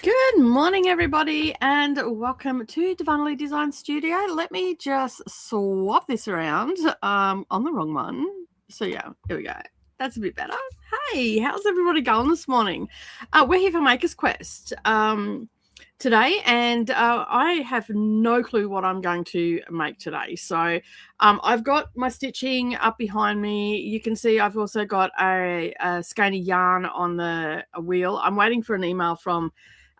Good morning, everybody, and welcome to Divinely Design Studio. Let me just swap this around on the wrong one. So, yeah, here we go. That's a bit better. Hey, how's everybody going this morning? We're here for Maker's Quest today, and I have no clue what I'm going to make today. So, I've got my stitching up behind me. You can see I've also got a skein of yarn on the wheel. I'm waiting for an email from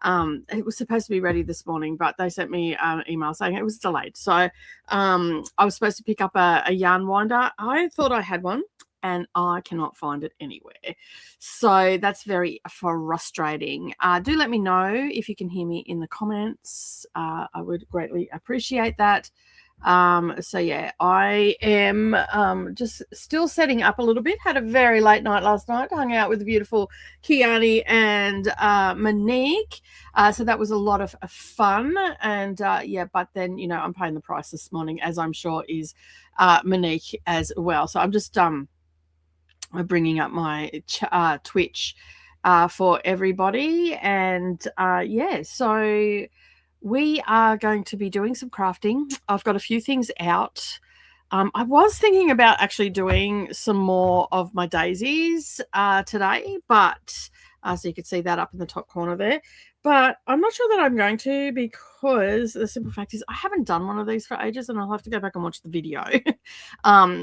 it was supposed to be ready this morning, but they sent me an email saying it was delayed. So I was supposed to pick up a yarn winder. I thought I had one and I cannot find it anywhere. So that's very frustrating. Do let me know if you can hear me in the comments. I would greatly appreciate that. So yeah, I am just still setting up a little bit. Had a very late night last night, hung out with the beautiful Kiani and Monique. So that was a lot of fun. And yeah, but then, you know, I'm paying the price this morning, as I'm sure is Monique as well. So I'm just bringing up my Twitch for everybody. And yeah, so we are going to be doing some crafting. I've got a few things out. I was thinking about actually doing some more of my daisies today, but so you can see that up in the top corner there. But I'm not sure that I'm going to, because the simple fact is I haven't done one of these for ages and I'll have to go back and watch the video.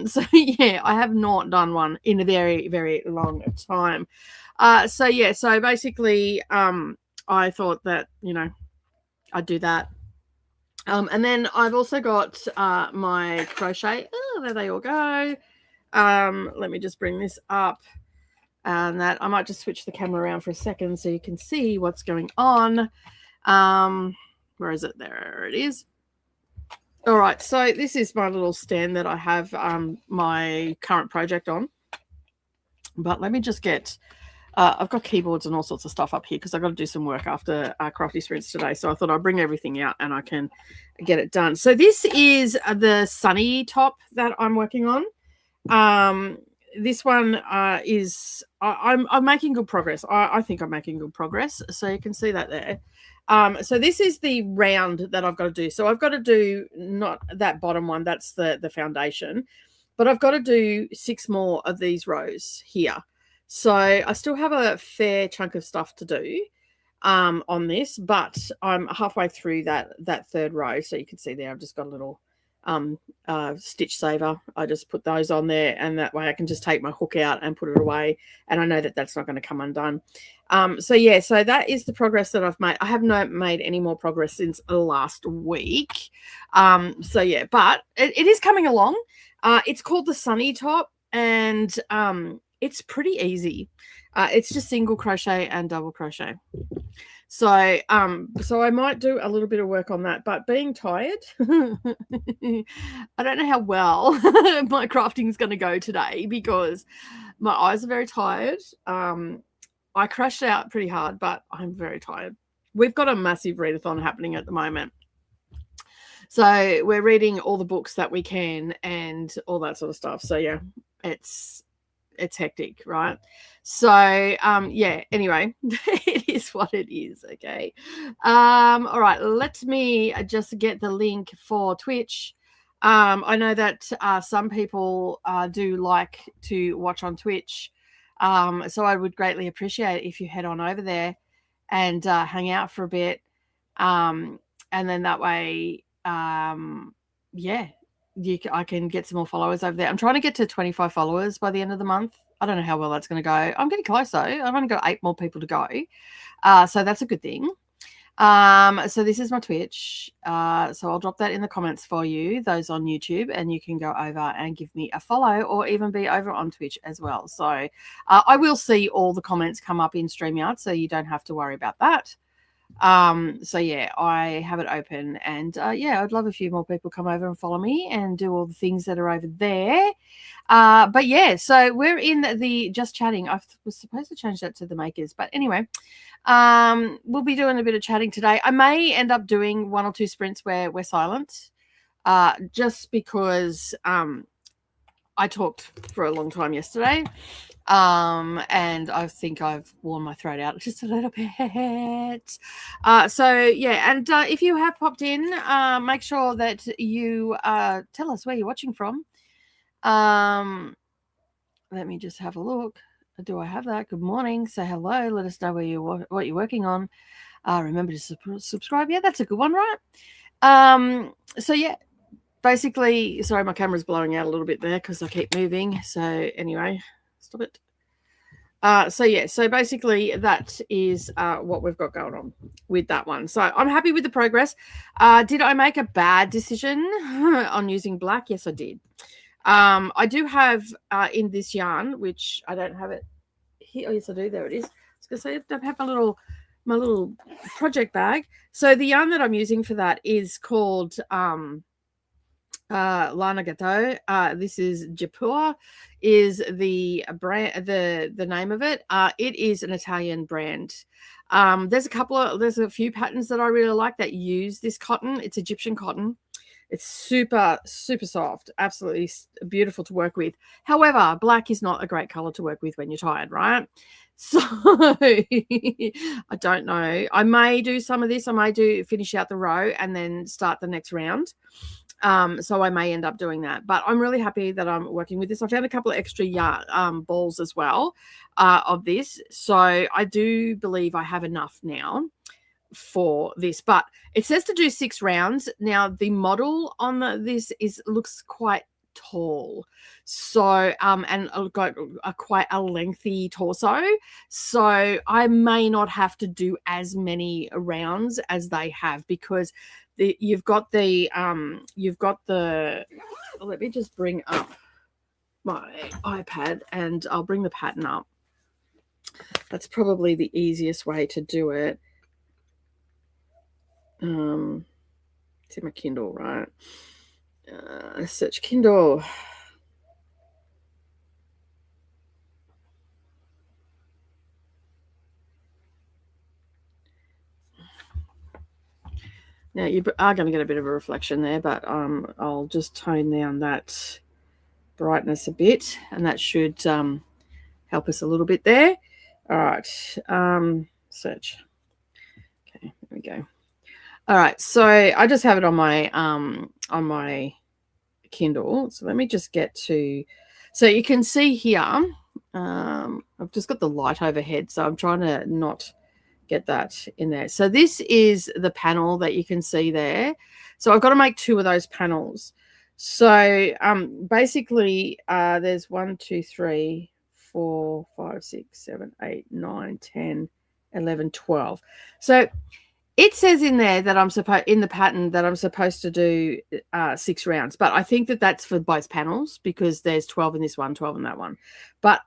So yeah, I have not done one in a very, very long time. So yeah, so basically I thought that, you know, I'd do that. And then I've also got my crochet. Oh, there they all go. Let me just bring this up. And that I might just switch the camera around for a second so you can see what's going on. Where is it? There it is. All right, so this is my little stand that I have my current project on. But let me just get... I've got keyboards and all sorts of stuff up here because I've got to do some work after Crafty Sprints today. So I thought I'd bring everything out and I can get it done. So this is the Sunny top that I'm working on. This one is... I'm making good progress. I think I'm making good progress. So you can see that there. So this is the round that I've got to do. So I've got to do not that bottom one. That's the foundation. But I've got to do 6 more of these rows here. So I still have a fair chunk of stuff to do on this, but I'm halfway through that third row. So you can see there, I've just got a little stitch saver. I just put those on there, and that way I can just take my hook out and put it away. And I know that that's not going to come undone. So yeah, so that is the progress that I've made. I have not made any more progress since last week. So yeah, but it is coming along. It's called the Sunny top, and it's pretty easy. It's just single crochet and double crochet. So I might do a little bit of work on that, but being tired, I don't know how well my crafting is going to go today because my eyes are very tired. I crashed out pretty hard, but I'm very tired. We've got a massive readathon happening at the moment. So we're reading all the books that we can and all that sort of stuff. So yeah, it's hectic, right? So yeah, anyway, it is what it is. Okay. All right, let me just get the link for Twitch. I know that some people do like to watch on Twitch, so I would greatly appreciate it if you head on over there and hang out for a bit, and then that way yeah, I can get some more followers over there. I'm trying to get to 25 followers by the end of the month. I don't know how well that's going to go. I'm getting close though. I've only got 8 more people to go. So that's a good thing. So this is my Twitch. So I'll drop that in the comments for you, those on YouTube, and you can go over and give me a follow or even be over on Twitch as well. So I will see all the comments come up in StreamYard, so you don't have to worry about that. So yeah, I have it open, and yeah, I'd love a few more people come over and follow me and do all the things that are over there. But yeah, so we're in the just chatting. I was supposed to change that to the makers, but anyway, we'll be doing a bit of chatting today. I may end up doing 1 or 2 sprints where we're silent, just because I talked for a long time yesterday. And I think I've worn my throat out just a little bit. So yeah, and if you have popped in, make sure that you tell us where you're watching from. Let me just have a look. Do I have that? Good morning. Say hello. Let us know what you're working on. Remember to subscribe. Yeah, that's a good one, right? So yeah, basically, sorry, my camera's blowing out a little bit there because I keep moving. So anyway, stop it. So basically that is what we've got going on with that one. So I'm happy with the progress. Did I make a bad decision on using black? Yes, I did. I do have in this yarn, which I don't have it here. Oh, yes, I do. There it is. I was going to say I have my little project bag. So the yarn that I'm using for that is called Lana Gateau. This is Japua, is the brand, the name of it. It is an Italian brand. There's a few patterns that I really like that use this cotton. It's Egyptian cotton. It's super, super soft, absolutely beautiful to work with. However, black is not a great color to work with when you're tired, right? So I don't know. I may do some of this. I may finish out the row and then start the next round. So I may end up doing that, but I'm really happy that I'm working with this. I found a couple of extra balls as well of this. So I do believe I have enough now for this, but it says to do 6 rounds. Now the model on this looks quite tall, so and got quite a lengthy torso, so I may not have to do as many rounds as they have, because you've got the let me just bring up my iPad and I'll bring the pattern up. That's probably the easiest way to do it. It's in my Kindle, right? Search Kindle. Now you are going to get a bit of a reflection there, but I'll just tone down that brightness a bit, and that should help us a little bit there. All right, search. Okay, there we go. All right, so I just have it on my Kindle. So let me just get to, so you can see here, I've just got the light overhead, so I'm trying to not get that in there. So this is the panel that you can see there. So I've got to make 2 of those panels. So basically there's 1, 2, 3, 4, 5, 6, 7, 8, 9, 10, 11, 12. So it says in there that I'm supposed, in the pattern, that I'm supposed to do 6 rounds, but I think that that's for both panels, because there's 12 in this one, 12 in that one. But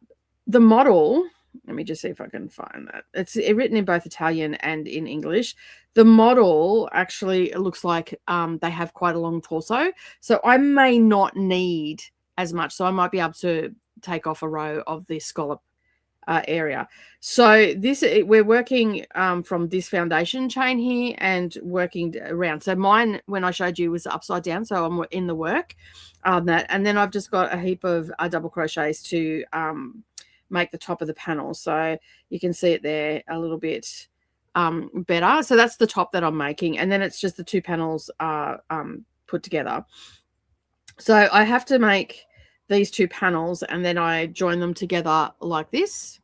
the model, let me just see if I can find that. It's written in both Italian and in English. The model actually looks like they have quite a long torso, so I may not need as much. So I might be able to take off a row of the scallop area. So this, we're working from this foundation chain here and working around. So mine, when I showed you, was upside down, so I'm in the work on that, and then I've just got a heap of double crochets to make the top of the panel, so you can see it there a little bit better. So that's the top that I'm making, and then it's just the 2 panels put together. So I have to make these 2 panels and then I join them together like this.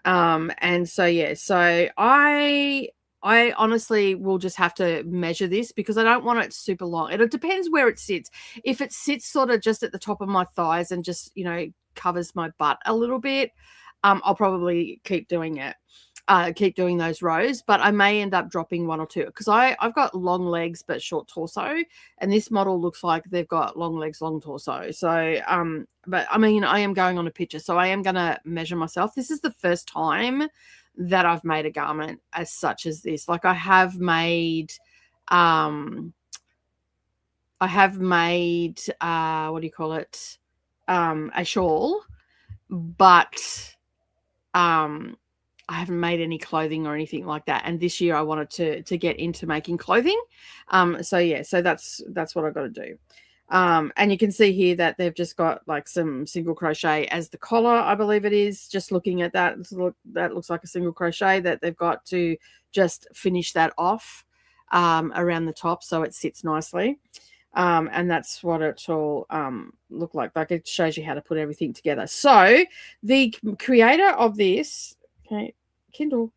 And so yeah, so I honestly will just have to measure this, because I don't want it super long. It depends where it sits. If it sits sort of just at the top of my thighs and just, you know, covers my butt a little bit, I'll probably keep doing it. Keep doing those rows, but I may end up dropping 1 or 2, because I've got long legs but short torso, and this model looks like they've got long legs, long torso. So but I mean, I am going on a picture, so I am going to measure myself. This is the first time that I've made a garment as such as this. Like I have made what do you call it, a shawl, but I haven't made any clothing or anything like that. And this year I wanted to get into making clothing. So yeah, so that's what I've got to do. And you can see here that they've just got like some single crochet as the collar, I believe it is. Just looking at that, that looks like a single crochet that they've got to just finish that off around the top so it sits nicely. And that's what it'll look like. Like it shows you how to put everything together. So the creator of this, okay, Kindle,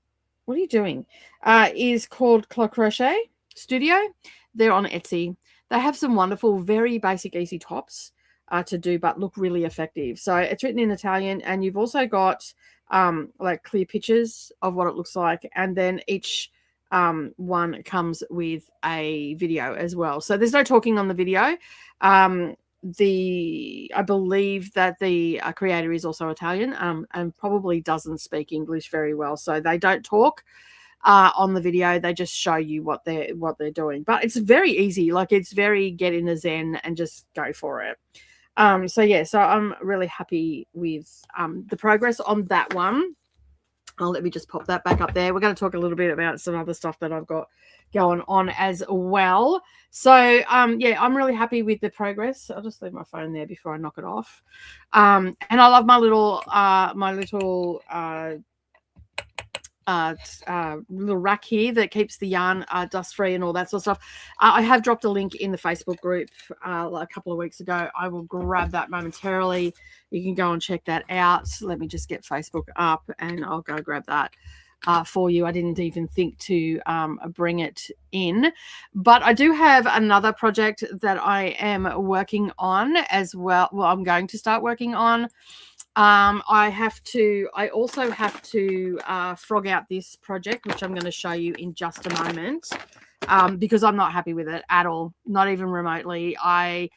what are you doing? Is called Clo Crochet Studio. They're on Etsy. They have some wonderful, very basic, easy tops to do, but look really effective. So it's written in Italian, and you've also got like clear pictures of what it looks like, and then each one comes with a video as well. So there's no talking on the video. I believe that the creator is also Italian and probably doesn't speak English very well, so they don't talk on the video. They just show you what they're doing, but it's very easy. Like it's very get in the zen and just go for it. So yeah, so I'm really happy with the progress on that one. Let me just pop that back up there. We're going to talk a little bit about some other stuff that I've got going on as well. So yeah, I'm really happy with the progress. I'll just leave my phone there before I knock it off. And I love my little little rack here that keeps the yarn dust free and all that sort of stuff. I have dropped a link in the Facebook group a couple of weeks ago. I will grab that momentarily. You can go and check that out. Let me just get Facebook up and I'll go grab that for you. I didn't even think to bring it in, but I do have another project that I am working on as well. Well, I'm going to start working on. I also have to frog out this project, which I'm going to show you in just a moment, because I'm not happy with it at all, not even remotely. I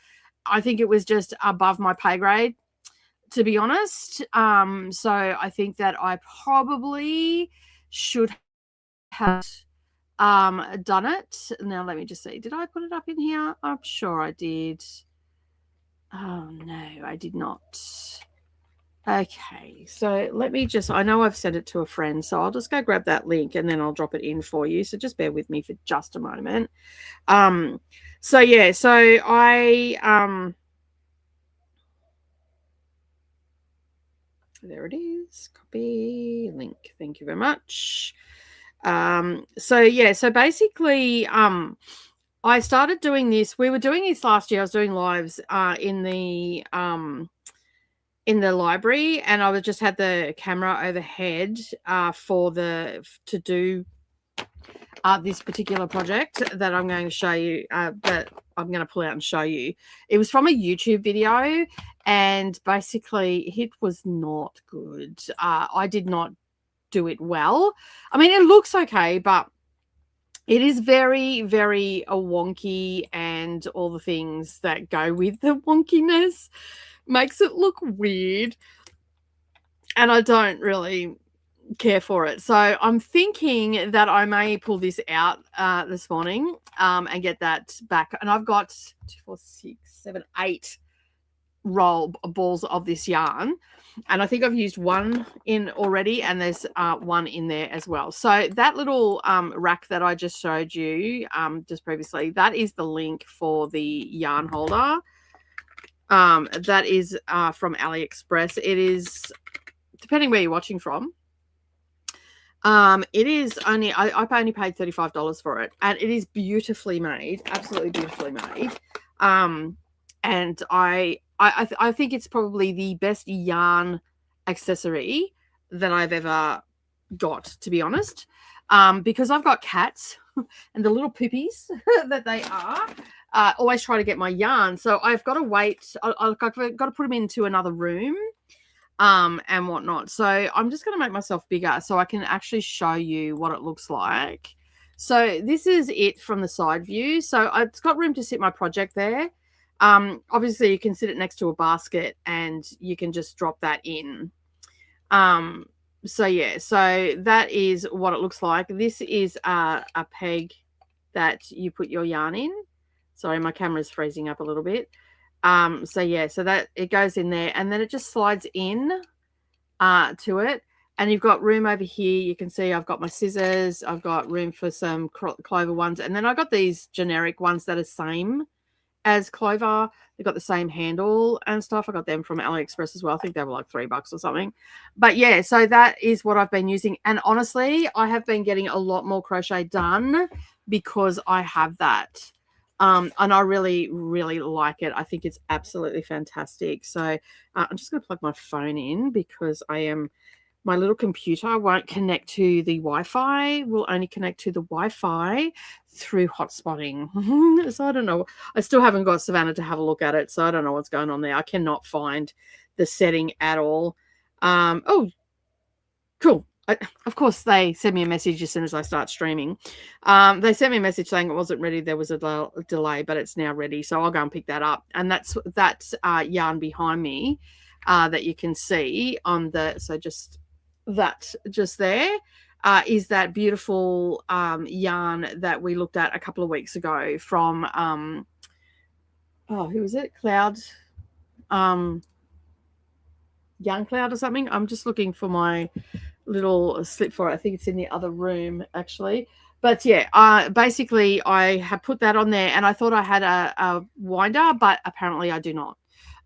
think it was just above my pay grade, to be honest. So I think that I probably should have done it. Now let me just see. Did I put it up in here? I'm sure I did. Oh no, I did not. Okay, so let me just, I know I've sent it to a friend, so I'll just go grab that link and then I'll drop it in for you. So just bear with me for just a moment. So yeah, so there it is, copy link. Thank you very much. So yeah, so basically, I started doing this. We were doing this last year. I was doing lives in the library, and I just had the camera overhead to do this particular project that I'm going to show you, that I'm going to pull out and show you. It was from a YouTube video, and basically it was not good. I did not do it well. I mean, it looks okay, but it is very, very wonky, and all the things that go with the wonkiness makes it look weird, and I don't really care for it. So I'm thinking that I may pull this out this morning and get that back. And I've got 2, 4, 6, 7, 8 balls of this yarn, and I think I've used one in already, and there's one in there as well. So that little rack that I just showed you just previously, that is the link for the yarn holder. That is from AliExpress. It is, depending where you're watching from, it is only, I only paid $35 for it, and it is beautifully made, absolutely beautifully made. And I think it's probably the best yarn accessory that I've ever got, to be honest, because I've got cats and the little poopies that they are always try to get my yarn. So I've got to wait. I've got to put them into another room and whatnot. So I'm just going to make myself bigger so I can actually show you what it looks like. So this is it from the side view. So it's got room to sit my project there. Obviously you can sit it next to a basket and you can just drop that in. So yeah, so that is what it looks like. This is a peg that you put your yarn in. Sorry, my camera's freezing up a little bit. So yeah, so that it goes in there, and then it just slides in to it. And you've got room over here. You can see I've got my scissors. I've got room for some clover ones. And then I got these generic ones that are same as Clover. They got the same handle and stuff. I got them from AliExpress as well. I think they were like $3 or something. But yeah, so that is what I've been using. And honestly, I have been getting a lot more crochet done because I have that. And I really, really like it. I think it's absolutely fantastic. So I'm just going to plug my phone in because my little computer won't connect to the Wi-Fi. Will only connect to the Wi-Fi through hotspotting. So I don't know. I still haven't got Savannah to have a look at it. So I don't know what's going on there. I cannot find the setting at all. Oh, cool. Of course, they send me a message as soon as I start streaming. They sent me a message saying it wasn't ready. There was a delay, but it's now ready. So I'll go and pick that up. And that's yarn behind me that you can see on the, so just that just there is that beautiful yarn that we looked at a couple of weeks ago from, who was it? Cloud, Yarn Cloud or something. I'm just looking for my little slip for it. I think it's in the other room actually. But yeah, basically I have put that on there and I thought I had a winder, but apparently I do not.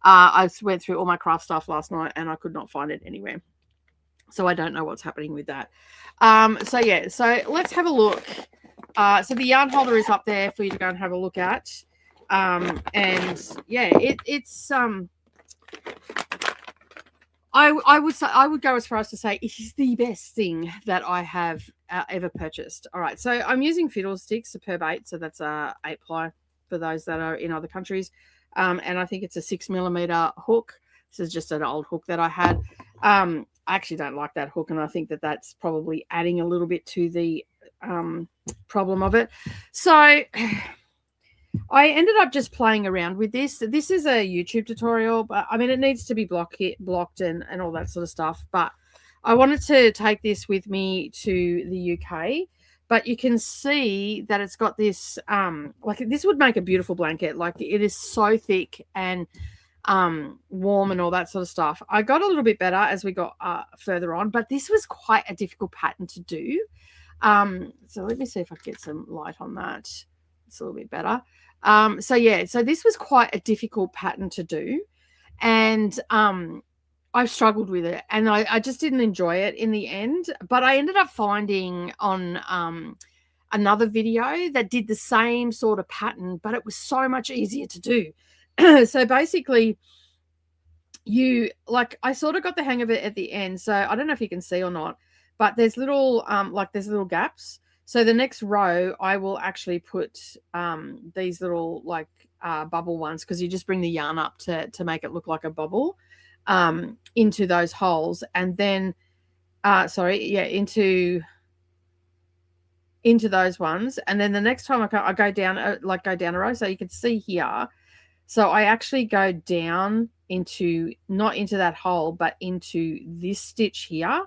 I went through all my craft stuff last night and I could not find it anywhere. So I don't know what's happening with that. So yeah, so let's have a look. So the yarn holder is up there for you to go and have a look at. And yeah, it's I would go as far as to say it is the best thing that I have ever purchased. All right, so I'm using Fiddlesticks Superb 8, so that's a 8-ply for those that are in other countries, and I think it's a 6mm hook. This is just an old hook that I had. I actually don't like that hook, and I think that that's probably adding a little bit to the problem of it. So I ended up just playing around with this. This is a YouTube tutorial, but I mean, it needs to be blocked and all that sort of stuff. But I wanted to take this with me to the UK. But you can see that it's got this, like this would make a beautiful blanket. Like it is so thick and warm and all that sort of stuff. I got a little bit better as we got further on, but this was quite a difficult pattern to do. So let me see if I can get some light on that. It's a little bit better. So yeah, so this was quite a difficult pattern to do, and I struggled with it, and I just didn't enjoy it in the end. But I ended up finding on another video that did the same sort of pattern, but it was so much easier to do. So basically, I sort of got the hang of it at the end. So I don't know if you can see or not, but there's little there's little gaps. So the next row, I will actually put these little bubble ones, because you just bring the yarn up to make it look like a bubble into those holes, and then into those ones. And then the next time I go down a row, so you can see here. So I actually go down into, not into that hole, but into this stitch here.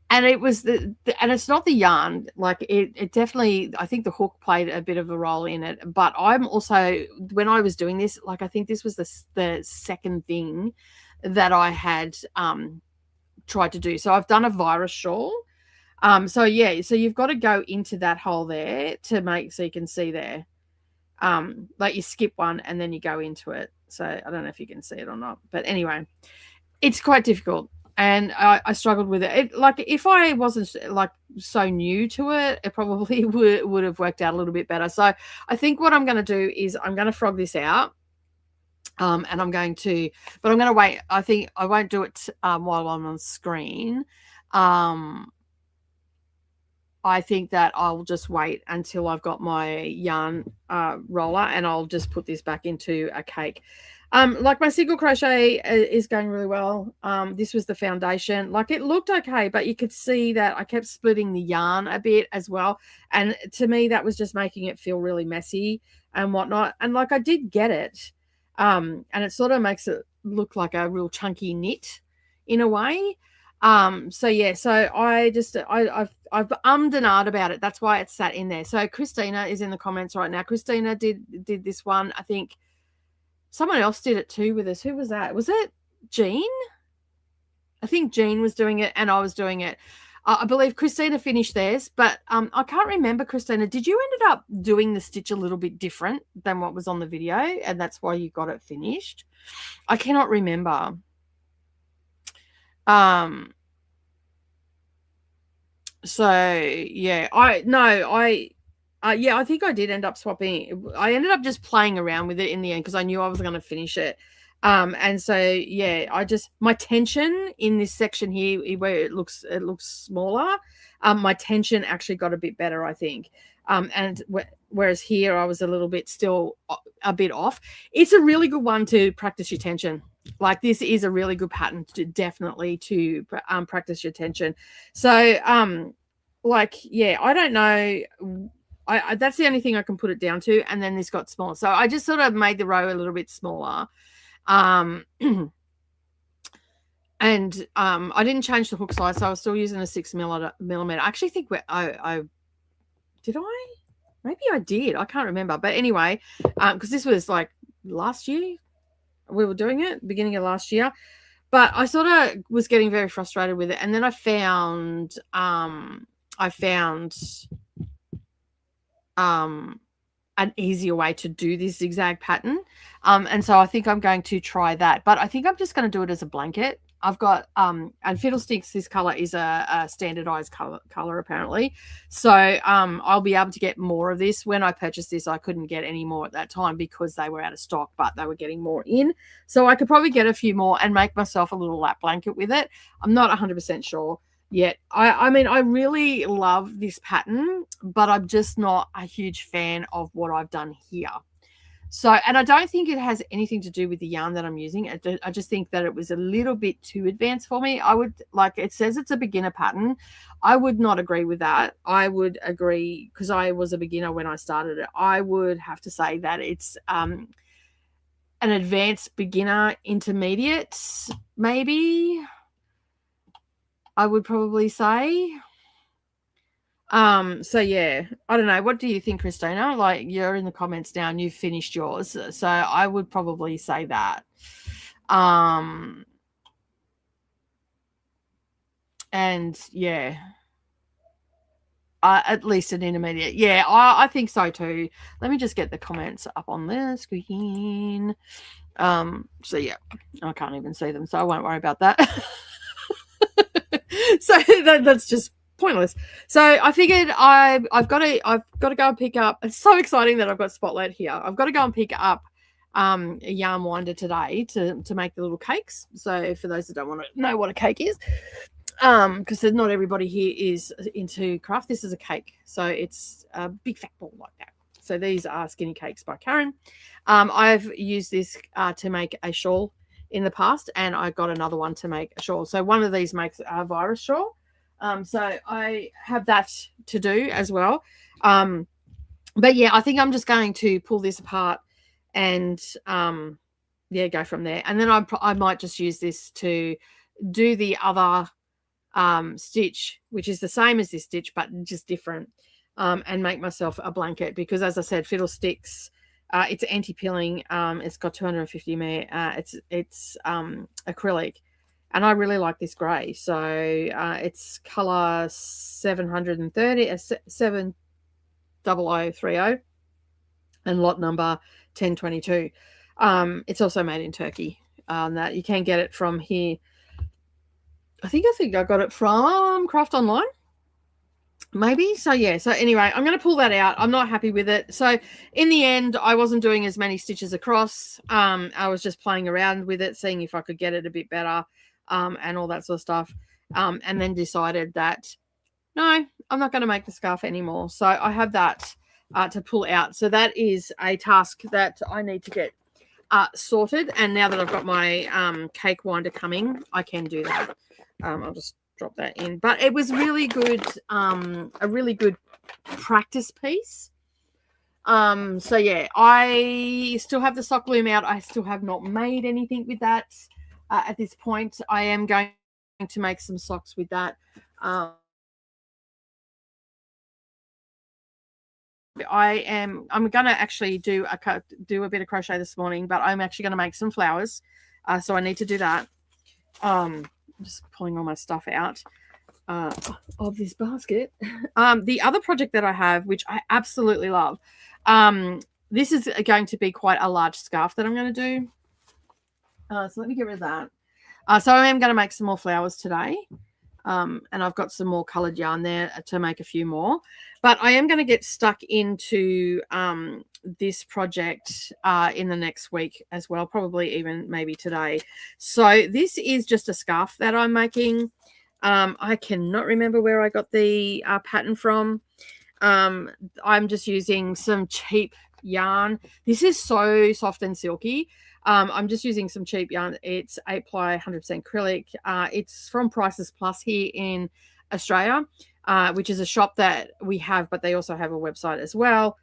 And it was and it's not the yarn, like it definitely, I think the hook played a bit of a role in it. But I'm also, when I was doing this, like I think this was the second thing that I had tried to do. So I've done a virus shawl. So yeah, so you've got to go into that hole there to make, so you can see there. Like you skip one and then you go into it. So I don't know if you can see it or not, but anyway, it's quite difficult. And I struggled with it. Like if I wasn't like so new to it, it probably would have worked out a little bit better. So I think what I'm going to do is I'm going to frog this out. And I'm going to wait. I think I won't do it while I'm on screen. I think that I'll just wait until I've got my yarn roller, and I'll just put this back into a cake. Like my single crochet is going really well. This was the foundation. Like it looked okay, but you could see that I kept splitting the yarn a bit as well. And to me, that was just making it feel really messy and whatnot. And like I did get it. And it sort of makes it look like a real chunky knit in a way. So yeah, so I've ummed and ahed about it. That's why it's sat in there. So Christina is in the comments right now. Christina did this one. I think someone else did it too with us. Who was that? Was it Jean? I think Jean was doing it and I was doing it. I believe Christina finished theirs, but I can't remember, Christina, did you ended up doing the stitch a little bit different than what was on the video, and that's why you got it finished? I cannot remember. So yeah, I think I did end up swapping. I ended up just playing around with it in the end because I knew I was going to finish it. And so yeah, my tension in this section here where it looks smaller, my tension actually got a bit better, I think. And whereas here I was a little bit still a bit off. It's a really good one to practice your tension. Like this is a really good pattern to definitely to practice your tension. So like yeah, I don't know. I that's the only thing I can put it down to. And then this got small, so I just sort of made the row a little bit smaller. And I didn't change the hook size, so I was still using a 6 millimeter. I actually think I did I? Maybe I did. I can't remember. But anyway, because this was like last year, we were doing it beginning of last year. But I sort of was getting very frustrated with it, and then I found an easier way to do this zigzag pattern. And so I think I'm going to try that. But I think I'm just going to do it as a blanket. I've got and Fiddlesticks, this color is a standardized color apparently. So I'll be able to get more of this. When I purchased this, I couldn't get any more at that time because they were out of stock, but they were getting more in. So I could probably get a few more and make myself a little lap blanket with it. I'm not 100% sure yet. I mean, I really love this pattern, but I'm just not a huge fan of what I've done here. So, and I don't think it has anything to do with the yarn that I'm using. I just think that it was a little bit too advanced for me. I would, like, it says it's a beginner pattern. I would not agree with that. I would agree, because I was a beginner when I started it, I would have to say that it's an advanced beginner intermediate, maybe, I would probably say. So yeah, I don't know. What do you think, Christina? Like, you're in the comments now and you've finished yours. So I would probably say that. And yeah, at least an intermediate. Yeah, I think so too. Let me just get the comments up on the screen. So yeah, I can't even see them, so I won't worry about that. So that's just pointless. So I figured I've got to go and pick up. It's so exciting that I've got Spotlight here. I've got to go and pick up a yarn winder today to make the little cakes. So for those that don't want to know what a cake is, because not everybody here is into craft, this is a cake. So it's a big fat ball like that. So these are Skinny Cakes by Karen. I've used this to make a shawl in the past, and I got another one to make a shawl. So one of these makes a virus shawl. So I have that to do as well. But yeah, I think I'm just going to pull this apart and yeah, go from there. And then I might just use this to do the other stitch, which is the same as this stitch but just different, and make myself a blanket, because as I said, Fiddlesticks, it's anti-pilling. It's got 250 ml. It's acrylic, and I really like this grey. So it's color 730 70030 and lot number 1022. It's also made in Turkey. That you can get it from here. I think I got it from Craft Online, maybe. So yeah, so anyway, I'm going to pull that out. I'm not happy with it. So in the end, I wasn't doing as many stitches across. I was just playing around with it, seeing if I could get it a bit better, and all that sort of stuff, and then decided that no, I'm not going to make the scarf anymore. So I have that to pull out. So that is a task that I need to get sorted, and now that I've got my cake winder coming, I can do that. I'll just drop that in. But it was really good, a really good practice piece. So yeah, I still have the sock loom out. I still have not made anything with that at this point. I am going to make some socks with that. I'm going to actually do a bit of crochet this morning, but I'm actually going to make some flowers. So I need to do that. Just pulling all my stuff out. of this basket. The other project that I have, which I absolutely love, this is going to be quite a large scarf that I'm going to do. So let me get rid of that. So I am going to make some more flowers today. And I've got some more coloured yarn there to make a few more. But I am going to get stuck into this project in the next week as well, probably even maybe today. So this is just a scarf that I'm making. I cannot remember where I got the pattern from. I'm just using some cheap yarn. This is so soft and silky. I'm just using some cheap yarn. It's 8-ply, 100% acrylic. It's from Prices Plus here in Australia, which is a shop that we have, but they also have a website as well.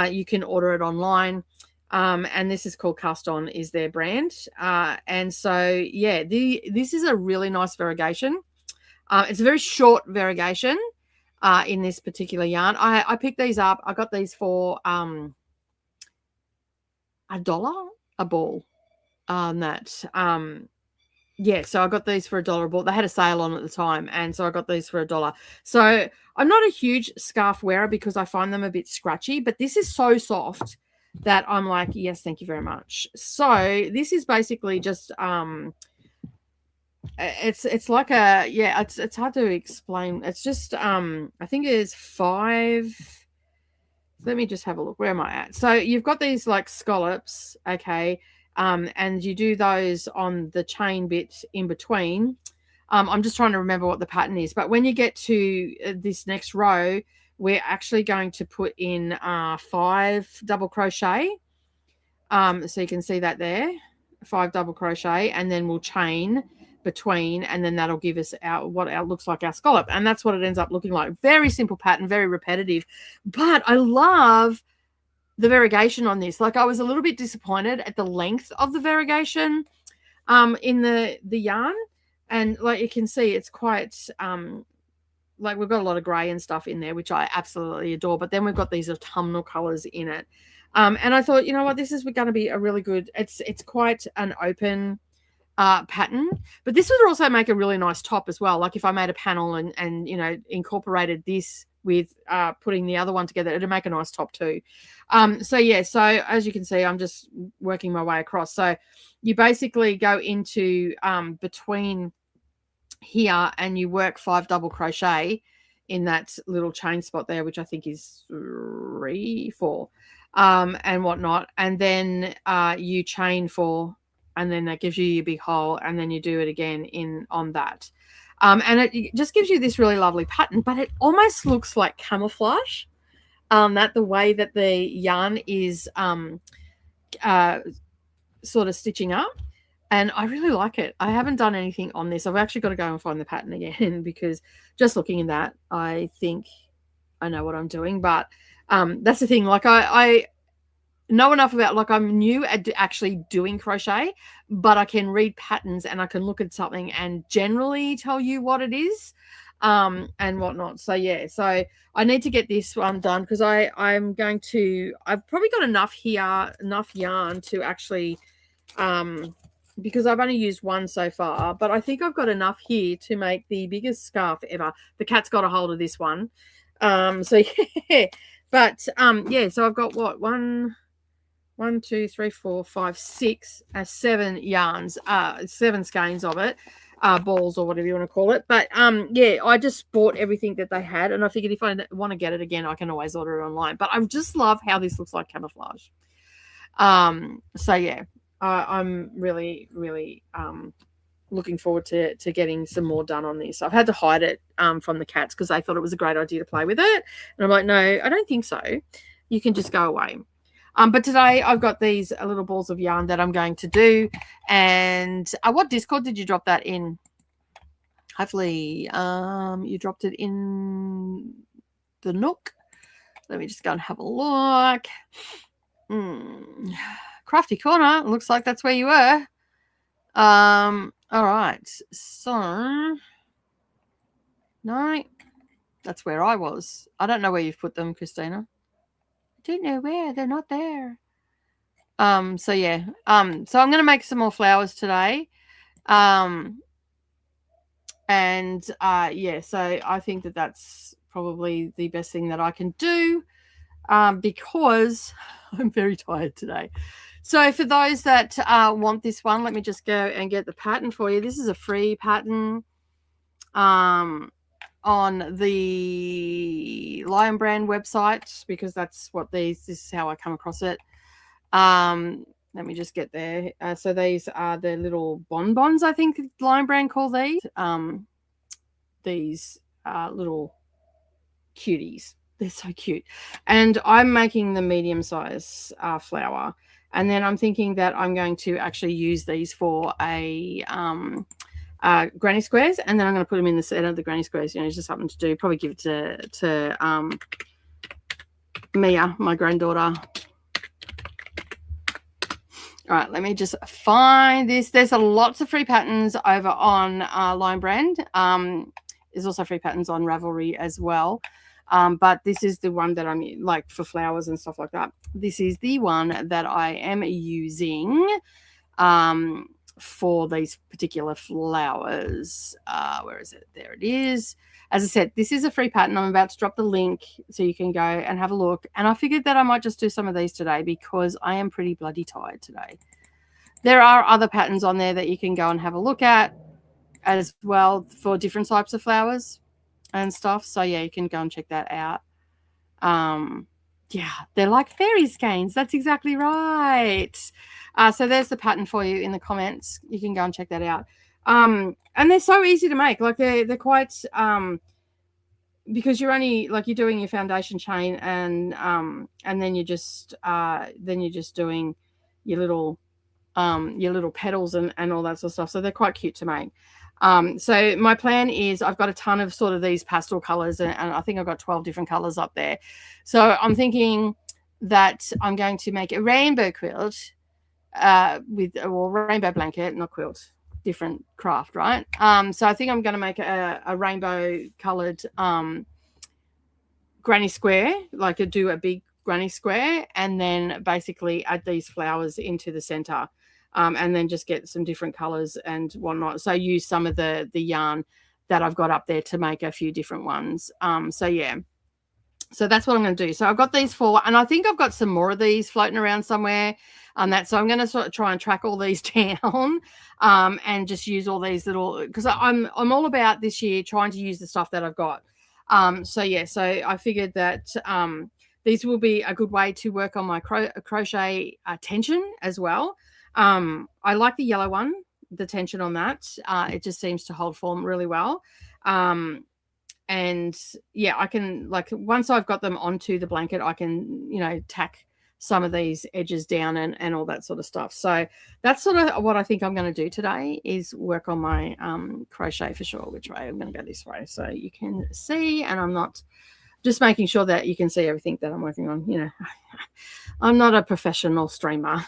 You can order it online. And this is called Cast On is their brand. And so, yeah, this is a really nice variegation. It's a very short variegation in this particular yarn. I picked these up. I got these for $1 a ball on that. Yeah, so I got these for $1 a ball. They had a sale on at the time, and so I got these for $1. So I'm not a huge scarf wearer because I find them a bit scratchy, but this is so soft that I'm like, yes, thank you very much. So this is basically just it's like a, yeah, it's hard to explain. It's just I think it is 5. Let me just have a look. Where am I at? So you've got these like scallops, okay, and you do those on the chain bit in between. I'm just trying to remember what the pattern is, but when you get to this next row, we're actually going to put in 5 double crochet. So you can see that there, 5 double crochet, and then we'll chain between, and then that'll give us what looks like our scallop, and that's what it ends up looking like. Very simple pattern, very repetitive, but I love the variegation on this. Like, I was a little bit disappointed at the length of the variegation in the yarn, and like you can see, it's quite like we've got a lot of grey and stuff in there, which I absolutely adore, but then we've got these autumnal colors in it, and I thought, you know what, this is going to be a really good, it's quite an open pattern, but this would also make a really nice top as well. Like if I made a panel and you know, incorporated this with putting the other one together, it'd make a nice top too. So yeah, so as you can see, I'm just working my way across. So you basically go into between here and you work 5 double crochet in that little chain spot there, which I think is 3, 4 and whatnot, and then you chain 4, and then that gives you your big hole, and then you do it again on that. And it just gives you this really lovely pattern, but it almost looks like camouflage, that the way that the yarn is sort of stitching up. And I really like it. I haven't done anything on this. I've actually got to go and find the pattern again because just looking at that, I think I know what I'm doing. But that's the thing. Like I know enough about, like, I'm new at actually doing crochet, but I can read patterns and I can look at something and generally tell you what it is and whatnot. So yeah, so I need to get this one done because I've probably got enough yarn to actually because I've only used one so far, but I think I've got enough here to make the biggest scarf ever. The cat's got a hold of this one. So yeah, but yeah, so I've got what, 1, 2, 3, 4, 5, 6, 7 yarns, 7 skeins of it, balls or whatever you want to call it. But yeah, I just bought everything that they had, and I figured if I want to get it again, I can always order it online. But I just love how this looks like camouflage. So yeah, I'm really, really looking forward to getting some more done on this. I've had to hide it from the cats because they thought it was a great idea to play with it, and I'm like, no, I don't think so. You can just go away. But today I've got these little balls of yarn that I'm going to do. And what Discord did you drop that in? Hopefully you dropped it in the Nook. Let me just go and have a look. Crafty Corner. Looks like that's where you were. All right. So, no, that's where I was. I don't know where you've put them, Christina. Don't know where, they're not there. So yeah, so I'm going to make some more flowers today. And yeah, so I think that that's probably the best thing that I can do, because I'm very tired today. So for those that want this one, let me just go and get the pattern for you. This is a free pattern on the Lion Brand website, because that's what this is how I come across it. Let me just get there. So these are the little bonbons, I think Lion Brand call these little cuties. They're so cute. And I'm making the medium size flower. And then I'm thinking that I'm going to actually use these for a granny squares, and then I'm going to put them in the center of the granny squares. Just something to do. Probably give it to Mia, my granddaughter. All right, let me just find this. There's lots of free patterns over on Lion Brand. There's also free patterns on Ravelry as well. But this is the one that I'm like for flowers and stuff like that. This is the one that I am using for these particular flowers. Where is it? There it is. As I said, this is a free pattern. I'm about to drop the link so you can go and have a look. And I figured that I might just do some of these today because I am pretty bloody tired today. There are other patterns on there that you can go and have a look at as well for different types of flowers and stuff. So yeah, you can go and check that out. Yeah, they're like fairy skeins. That's exactly right. So there's the pattern for you in the comments. You can go and check that out. And they're so easy to make. Like they're quite because you're only like you're doing your foundation chain and then you're just doing your little petals and all that sort of stuff. So they're quite cute to make. So my plan is I've got a ton of sort of these pastel colors and I think I've got 12 different colors up there. So I'm thinking that I'm going to make a rainbow quilt rainbow blanket, not quilt, different craft, right? So I think I'm going to make a rainbow colored granny square, like do a big granny square and then basically add these flowers into the center. And then just get some different colors and whatnot. So use some of the yarn that I've got up there to make a few different ones. So yeah, so that's what I'm going to do. So I've got these 4, and I think I've got some more of these floating around somewhere on that. So I'm going to sort of try and track all these down and just use all these little, because I'm all about this year trying to use the stuff that I've got. So yeah, so I figured that these will be a good way to work on my crochet tension as well. I like the yellow one, the tension on that. It just seems to hold form really well. And yeah, I can, like, once I've got them onto the blanket, I can, tack some of these edges down and all that sort of stuff. So that's sort of what I think I'm going to do today is work on my crochet for sure. Which way? I'm going to go this way so you can see, and I'm not just making sure that you can see everything that I'm working on. I'm not a professional streamer.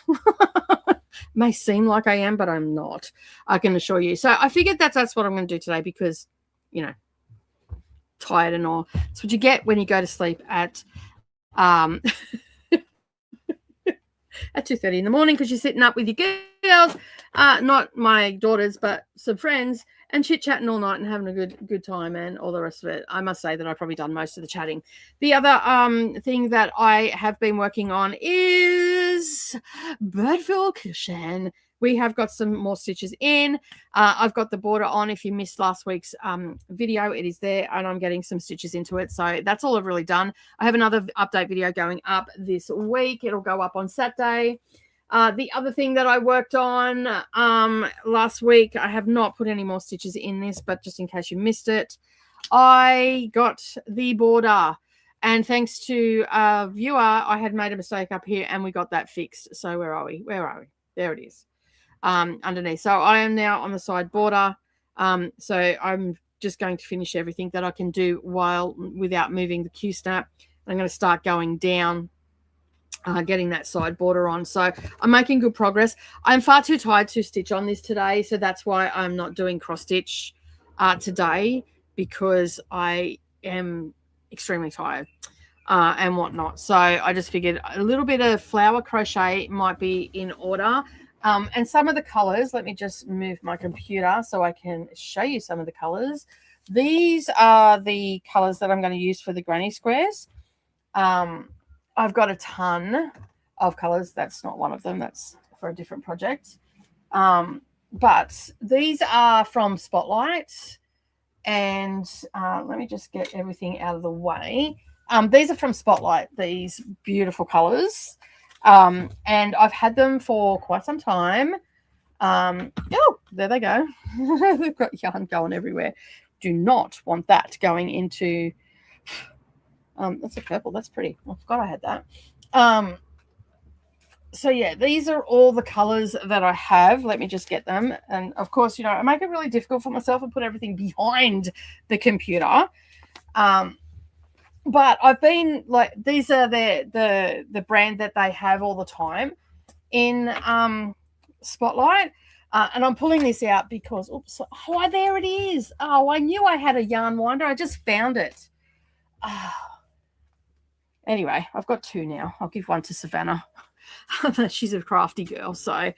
May seem like I am, but I'm not. I can assure you. So I figured that's what I'm going to do today because, tired and all. That's what you get when you go to sleep at at 2:30 in the morning because you're sitting up with your girls, not my daughters, but some friends, and chit-chatting all night and having a good time and all the rest of it. I must say that I've probably done most of the chatting. The other thing that I have been working on is Birdville cushion. We have got some more stitches in. I've got the border on. If you missed last week's video, it is there, and I'm getting some stitches into it. So that's all I've really done. I have another update video going up this week. It'll go up on Saturday. The other thing that I worked on last week, I have not put any more stitches in this, but just in case you missed it, I got the border. And thanks to a viewer, I had made a mistake up here and we got that fixed. So where are we? There it is. Underneath. So I am now on the side border. So I'm just going to finish everything that I can do without moving the Q-snap. I'm going to start going down, getting that side border on. So I'm making good progress. I'm far too tired to stitch on this today. So that's why I'm not doing cross stitch today, because I am extremely tired and whatnot. So I just figured a little bit of flower crochet might be in order. And some of the colors, let me just move my computer so I can show you some of the colors. These are the colors that I'm going to use for the granny squares. I've got a ton of colors. That's not one of them. That's for a different project. But these are from Spotlight. And let me just get everything out of the way. These are from Spotlight, these beautiful colors. And I've had them for quite some time. Oh, there they go. They've got yarn going everywhere. Do not want that going into... that's a purple. That's pretty. I forgot I had that. So yeah, these are all the colors that I have. Let me just get them. And of course, I make it really difficult for myself and put everything behind the computer. But I've been like, these are the brand that they have all the time in Spotlight. And I'm pulling this out because, oops, oh, there it is. Oh, I knew I had a yarn winder. I just found it. Anyway, I've got two now. I'll give one to Savannah. She's a crafty girl. So,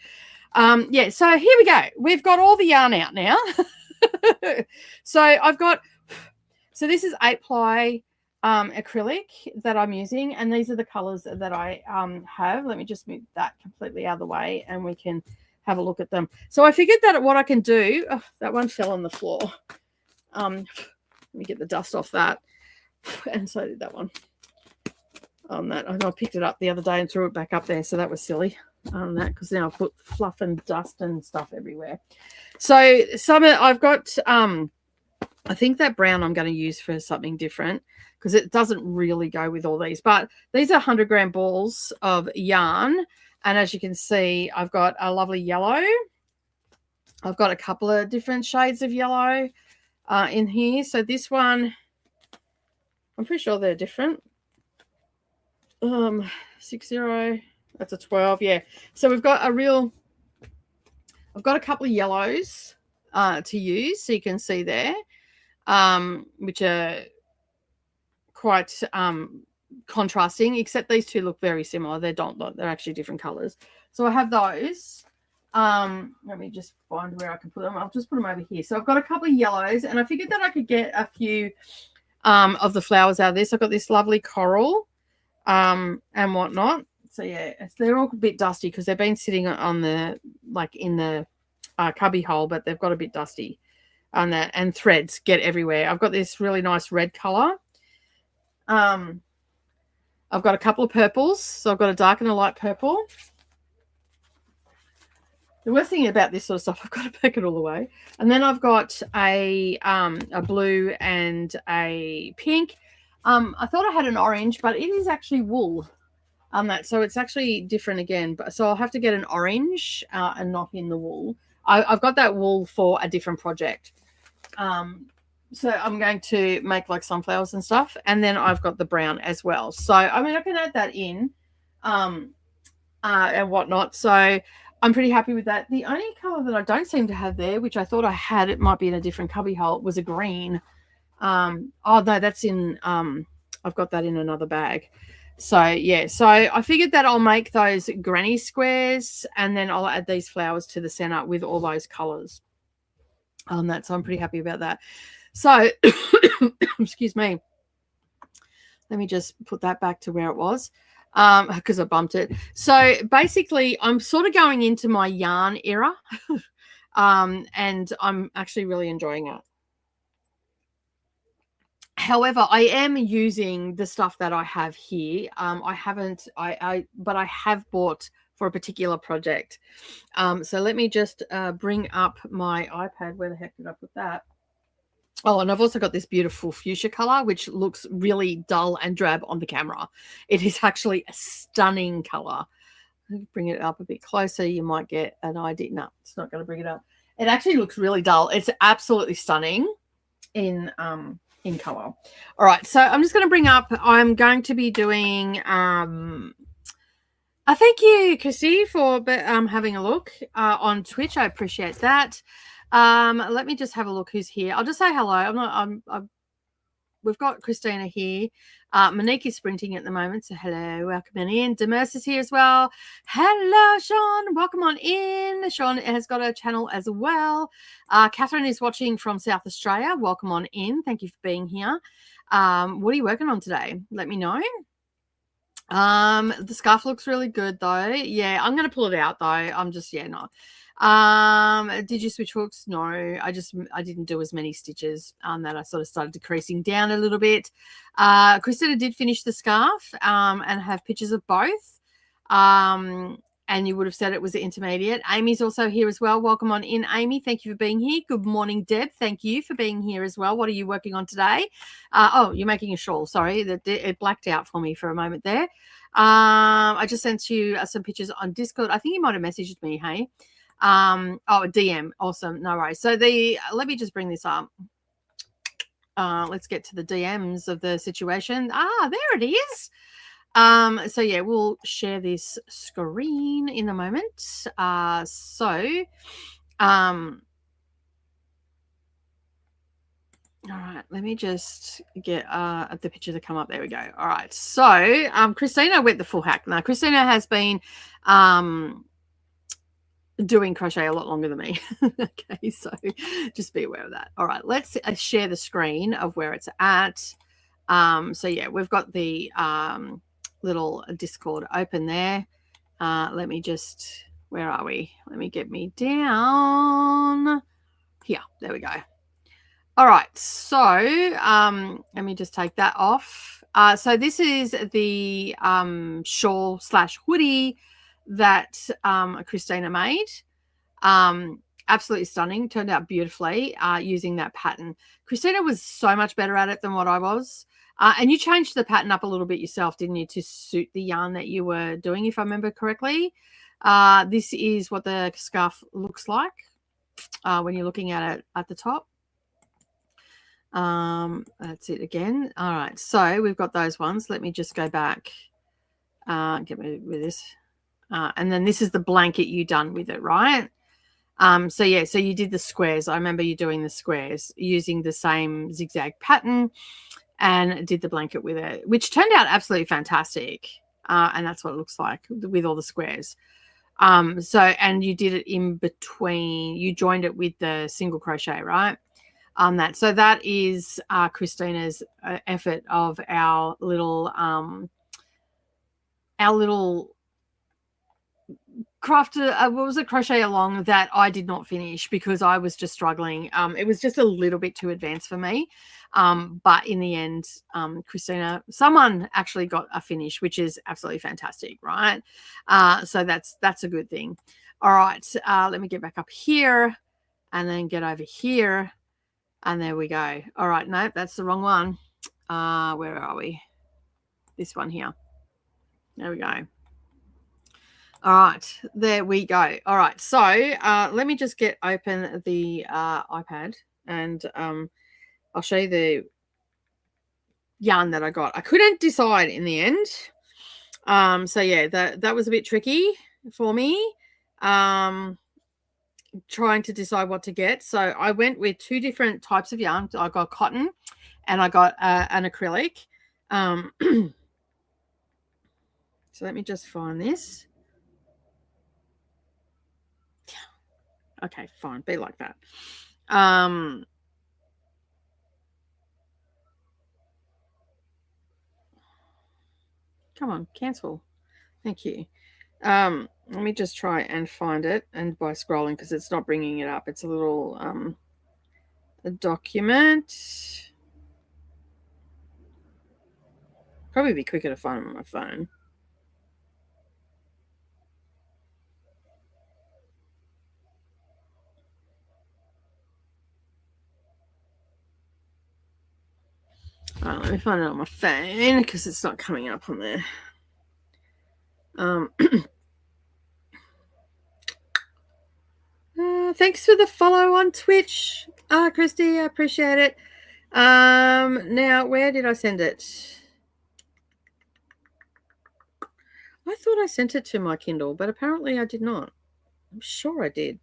yeah, so here we go. We've got all the yarn out now. So this is 8-ply acrylic that I'm using, and these are the colors that I have. Let me just move that completely out of the way and we can have a look at them. So I figured that what I can do, that one fell on the floor. Let me get the dust off that. And so did that one. On that, I picked it up the other day and threw it back up there, so that was silly on that, because now I've put fluff and dust and stuff everywhere. So I've got I think that brown I'm going to use for something different, because it doesn't really go with all these. But these are 100-gram balls of yarn, and as you can see, I've got a lovely yellow. I've got a couple of different shades of yellow in here. So this one, I'm pretty sure they're different. 60, that's a 12, yeah. So we've got I've got a couple of yellows to use, so you can see there, which are quite contrasting, except these two look very similar. They're actually different colors. So I have those. Let me just find where I can put them. I'll just put them over here. So I've got a couple of yellows, and I figured that I could get a few of the flowers out of this. I've got this lovely coral and whatnot. So yeah, they're all a bit dusty because they've been sitting on the, like, in the cubby hole, but they've got a bit dusty on that, and threads get everywhere. I've got this really nice red color. I've got a couple of purples. So I've got a dark and a light purple. The worst thing about this sort of stuff, I've got to pack it all away. And then I've got a blue and a pink. I thought I had an orange, but it is actually wool on that. So it's actually different again. But so I'll have to get an orange and not in the wool. I've got that wool for a different project. So I'm going to make like sunflowers and stuff. And then I've got the brown as well. So, I mean, I can add that in and whatnot. So I'm pretty happy with that. The only color that I don't seem to have there, which I thought I had, it might be in a different cubby hole, was a green. Oh no, that's in I've got that in another bag. So yeah, so I figured that I'll make those granny squares, and then I'll add these flowers to the center with all those colors on that. So I'm pretty happy about that. So excuse me, let me just put that back to where it was because I bumped it. So basically I'm sort of going into my yarn era and I'm actually really enjoying it. However, I am using the stuff that I have here. I haven't, but I have bought for a particular project. So let me just bring up my iPad. Where the heck did I put that? Oh, and I've also got this beautiful fuchsia color, which looks really dull and drab on the camera. It is actually a stunning color. Bring it up a bit closer. You might get an idea. No, it's not going to bring it up. It actually looks really dull. It's absolutely stunning in color. All right, so I'm just going to bring up, I'm going to be doing thank you, Christy, for having a look on Twitch. I appreciate that. Let me just have a look who's here. I'll just say hello. we've got Christina here. Monique is sprinting at the moment, so hello, welcome on in. Demers is here as well. Hello, Sean, welcome on in. Sean has got a channel as well. Catherine is watching from South Australia. Welcome on in. Thank you for being here. What are you working on today? Let me know. The scarf looks really good though. Yeah, I'm gonna pull it out though. I'm just no. Did you switch hooks? No, I didn't do as many stitches that I sort of started decreasing down a little bit. Christina did finish the scarf and have pictures of both. And you would have said it was intermediate. Amy's also here as well. Welcome on in, Amy. Thank you for being here. Good morning, Deb. Thank you for being here as well. What are you working on today? Oh, you're making a shawl. Sorry, it blacked out for me for a moment there. I just sent you some pictures on Discord. I think you might have messaged me, hey? Oh, a DM. Awesome. No worries. So let me just bring this up. Let's get to the DMs of the situation. There it is. So yeah, we'll share this screen in a moment. All right, let me just get the picture to come up. There we go. All right. So Christina went the full hack. Now Christina has been doing crochet a lot longer than me. Okay, so just be aware of that. All right, let's share the screen of where it's at. So yeah, we've got the little Discord open there. Let me just, where are we? Let me get me down here. There we go. All right, so let me just take that off. So this is the shawl / hoodie that Christina made. Absolutely stunning. Turned out beautifully using that pattern. Christina was so much better at it than what I was. And you changed the pattern up a little bit yourself, didn't you, to suit the yarn that you were doing, if I remember correctly. This is what the scarf looks like when you're looking at it at the top. That's it again. All right, so we've got those ones. Let me just go back. Get rid of this. And then this is the blanket you done with it, right? So yeah, so you did the squares. I remember you doing the squares using the same zigzag pattern and did the blanket with it, which turned out absolutely fantastic. And that's what it looks like with all the squares. And you did it in between, you joined it with the single crochet, right? So that is Christina's effort of our little craft. What was it, crochet along that I did not finish because I was just struggling. It was just a little bit too advanced for me. But in the end, Christina, someone actually got a finish, which is absolutely fantastic, right? So that's a good thing. All right, let me get back up here and then get over here. And there we go. All right, no, that's the wrong one. Where are we? This one here. There we go. All right, there we go. All right, so let me just get open the iPad and I'll show you the yarn that I got. I couldn't decide in the end. So yeah, that was a bit tricky for me. Trying to decide what to get. So I went with two different types of yarn. I got cotton and I got an acrylic. So let me just find this. Okay, fine. Be like that. Come on, cancel. Thank you. Let me just try and find it, and by scrolling because it's not bringing it up. It's a little a document. Probably be quicker to find it on my phone. Let me find it on my phone because it's not coming up on there. Thanks for the follow on Twitch, Christy. I appreciate it. Now, where did I send it? I thought I sent it to my Kindle, but apparently I did not. I'm sure I did.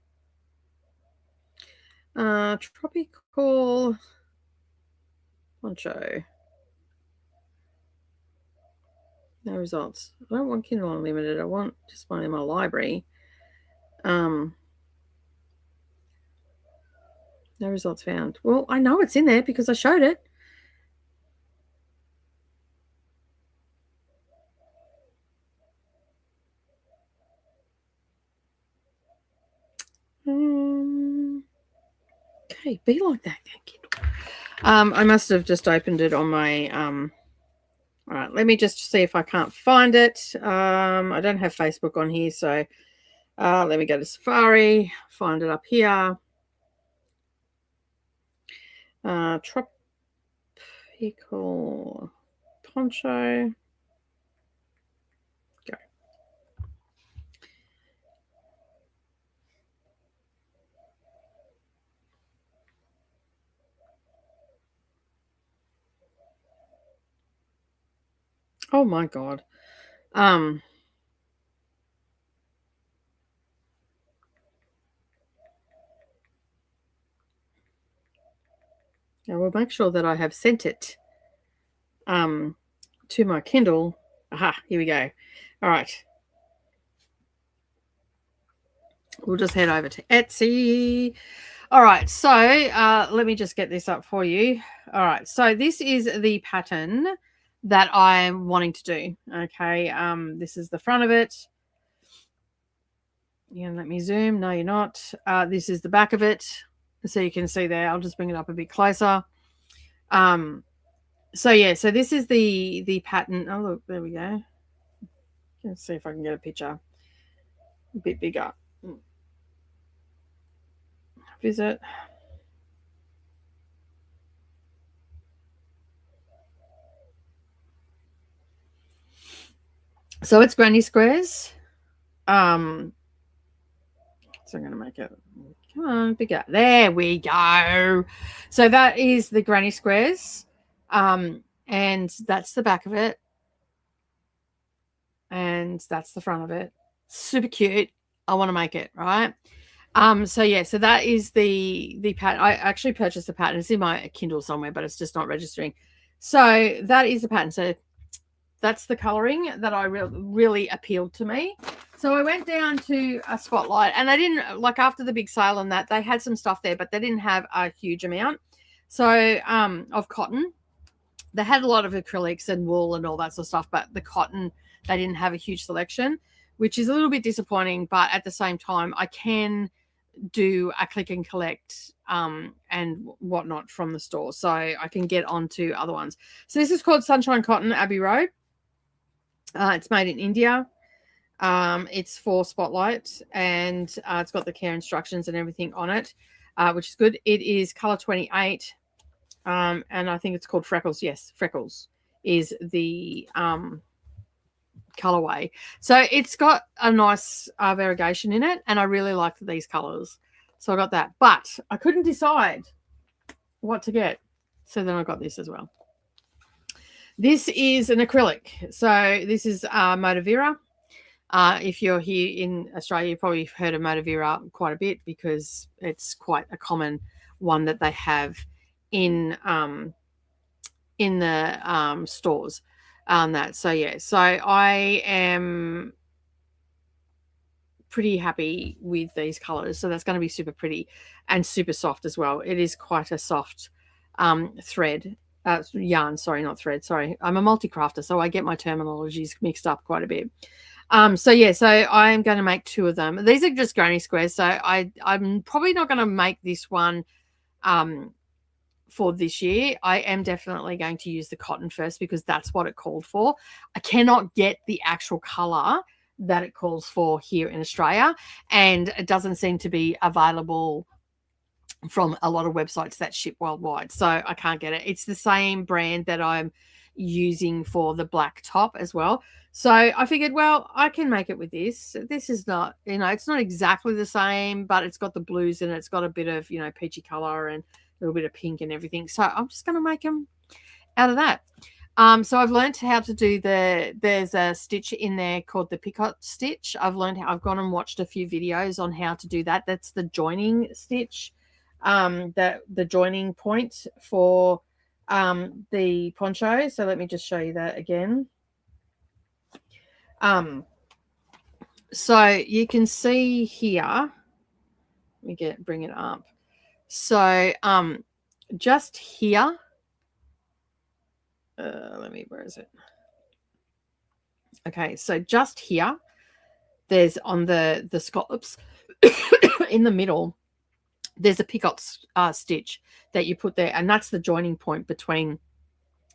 Tropical Poncho. No results. I don't want Kindle Unlimited. I want just one in my library. No results found. Well, I know it's in there because I showed it. Okay, be like that then, Kindle. I must have just opened it on my all right, let me just see if I can't find it. I don't have Facebook on here, so let me go to Safari, find it up here. Tropical poncho. Go. Oh my God. I will make sure that I have sent it to my Kindle. Aha, here we go. All right. We'll just head over to Etsy. All right, so let me just get this up for you. All right, so this is the pattern that I'm wanting to do. Okay, this is the front of it. You're gonna let me zoom? No, you're not. This is the back of it, so you can see there. I'll just bring it up a bit closer. So yeah, so this is the pattern. Oh look, there we go. Let's see if I can get a picture a bit bigger. Visit. So it's granny squares. So I'm going to make it, come on, bigger. There we go. So that is the granny squares. And that's the back of it. And that's the front of it. Super cute. I want to make it, right? So yeah, so that is the pattern. I actually purchased the pattern. It's in my Kindle somewhere, but it's just not registering. So that is the pattern. So that's the coloring that I really appealed to me. So I went down to a Spotlight, and they didn't, like, after the big sale on that, they had some stuff there, but they didn't have a huge amount. So of cotton. They had a lot of acrylics and wool and all that sort of stuff, but the cotton, they didn't have a huge selection, which is a little bit disappointing. But at the same time, I can do a click and collect and whatnot from the store, so I can get onto other ones. So this is called Sunshine Cotton Abbey Road. It's made in India. It's for Spotlight, and it's got the care instructions and everything on it, which is good. It is color 28, and I think it's called Freckles. Yes, Freckles is the colorway. So it's got a nice variegation in it, and I really liked these colors. So I got that, but I couldn't decide what to get. So then I got this as well. This is an acrylic. So this is Motivira. If you're here in Australia, you've probably heard of Motivira quite a bit because it's quite a common one that they have in the stores. That, so yeah, so I am pretty happy with these colors. So that's going to be super pretty and super soft as well. It is quite a soft thread. Yarn, sorry, not thread. Sorry, I'm a multi-crafter, so I get my terminologies mixed up quite a bit. So yeah, so I'm going to make 2 of them. These are just granny squares, so I'm probably not going to make this one for this year. I am definitely going to use the cotton first because that's what it called for. I cannot get the actual color that it calls for here in Australia, and it doesn't seem to be available from a lot of websites that ship worldwide, so I can't get it. It's the same brand that I'm using for the black top as well. So I figured, well, I can make it with this. This is not, it's not exactly the same, but it's got the blues in it. It's got a bit of, peachy color and a little bit of pink and everything. So I'm just going to make them out of that. So I've learned how to do there's a stitch in there called the picot stitch. I've gone and watched a few videos on how to do that. That's the joining stitch, the joining point for the poncho. So let me just show you that again. So you can see here, let me bring it up. So just here, where is it? Okay, so just here, there's on the scallops in the middle, there's a picot stitch that you put there, and that's the joining point between,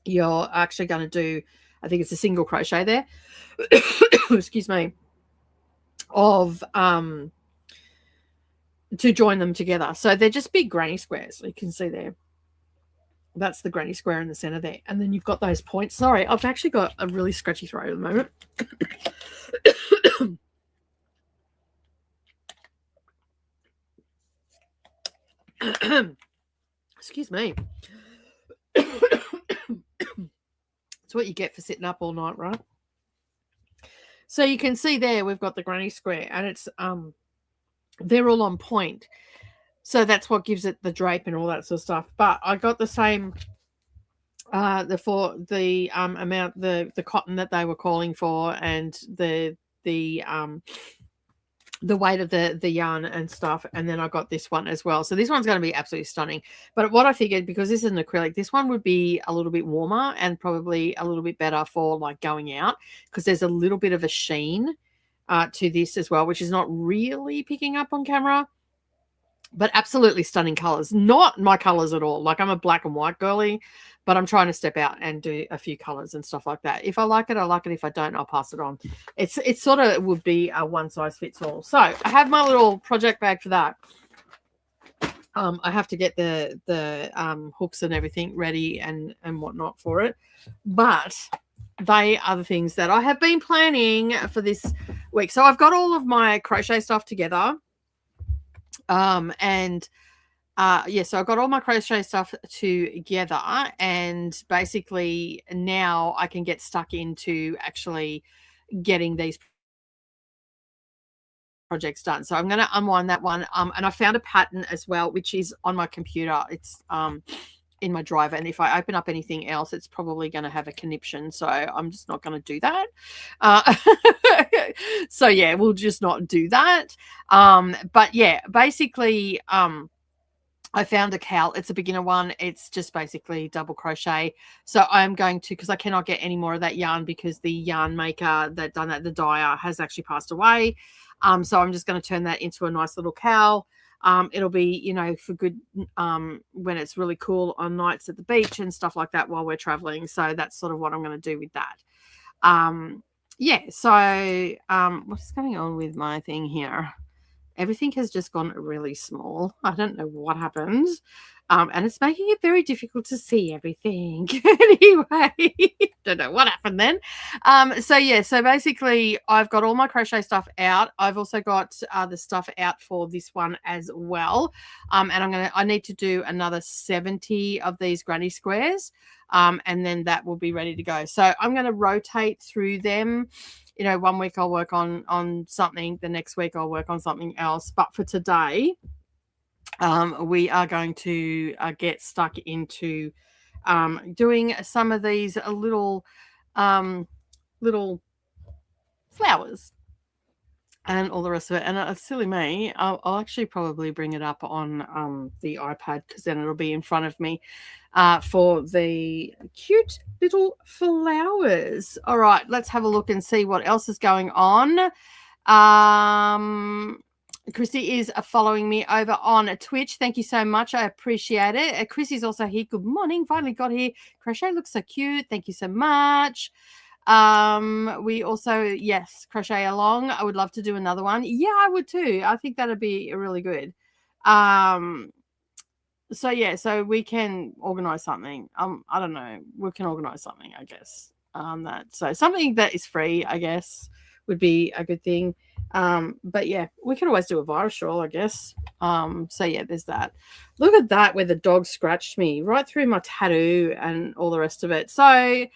you're actually going to do, I think it's a single crochet there, excuse me, of to join them together. So they're just big granny squares. You can see there. That's the granny square in the center there. And then you've got those points. Sorry, I've actually got a really scratchy throat at the moment. Excuse me. It's what you get for sitting up all night, right? So you can see there we've got the granny square, and it's they're all on point. So that's what gives it the drape and all that sort of stuff. But I got the same amount, the cotton that they were calling for, and the weight of the yarn and stuff, and then I got this one as well. So this one's going to be absolutely stunning. But what I figured, because this is an acrylic, this one would be a little bit warmer and probably a little bit better for like going out, because there's a little bit of a sheen to this as well, which is not really picking up on camera. But absolutely stunning colors. Not my colors at all. Like, I'm a black and white girly, but I'm trying to step out and do a few colors and stuff like that. If I like it, I like it. If I don't, I'll pass it on. It sort of would be a one size fits all. So I have my little project bag for that. I have to get the hooks and everything ready and whatnot for it. But they are the things that I have been planning for this week. So I've got all of my crochet stuff together. So I've got all my crochet stuff together, and basically now I can get stuck into actually getting these projects done. So I'm going to unwind that one. And I found a pattern as well, which is on my computer. It's in my driver, and if I open up anything else, it's probably going to have a conniption, so I'm just not going to do that. So yeah, we'll just not do that. But yeah, basically I found a cowl. It's a beginner one. It's just basically double crochet. So I'm going to, because I cannot get any more of that yarn, because the yarn maker that done that, the dyer, has actually passed away. So I'm just going to turn that into a nice little cowl. It'll be, for good when it's really cool on nights at the beach and stuff like that while we're traveling. So that's sort of what I'm going to do with that. So what's going on with my thing here? Everything has just gone really small. I don't know what happened. And it's making it very difficult to see everything. Anyway, don't know what happened then. So basically I've got all my crochet stuff out. I've also got the stuff out for this one as well. And I need to do another 70 of these granny squares. And then that will be ready to go. So I'm going to rotate through them. 1 week I'll work on something. The next week I'll work on something else. But for today, we are going to get stuck into doing some of these little flowers and all the rest of it. And silly me, I'll actually probably bring it up on the iPad, because then it'll be in front of me for the cute little flowers. All right, let's have a look and see what else is going on. Chrissy is following me over on Twitch. Thank you so much. I appreciate it. Chrissy's also here. Good morning. Finally got here. Crochet looks so cute. Thank you so much. We also, yes, crochet along. I would love to do another one. Yeah, I would too. I think that'd be really good. So we can organize something. I don't know. We can organize something, I guess. So something that is free, I guess, would be a good thing. But yeah, we could always do a virus shawl, I guess. So yeah, there's that. Look at that, where the dog scratched me right through my tattoo and all the rest of it. So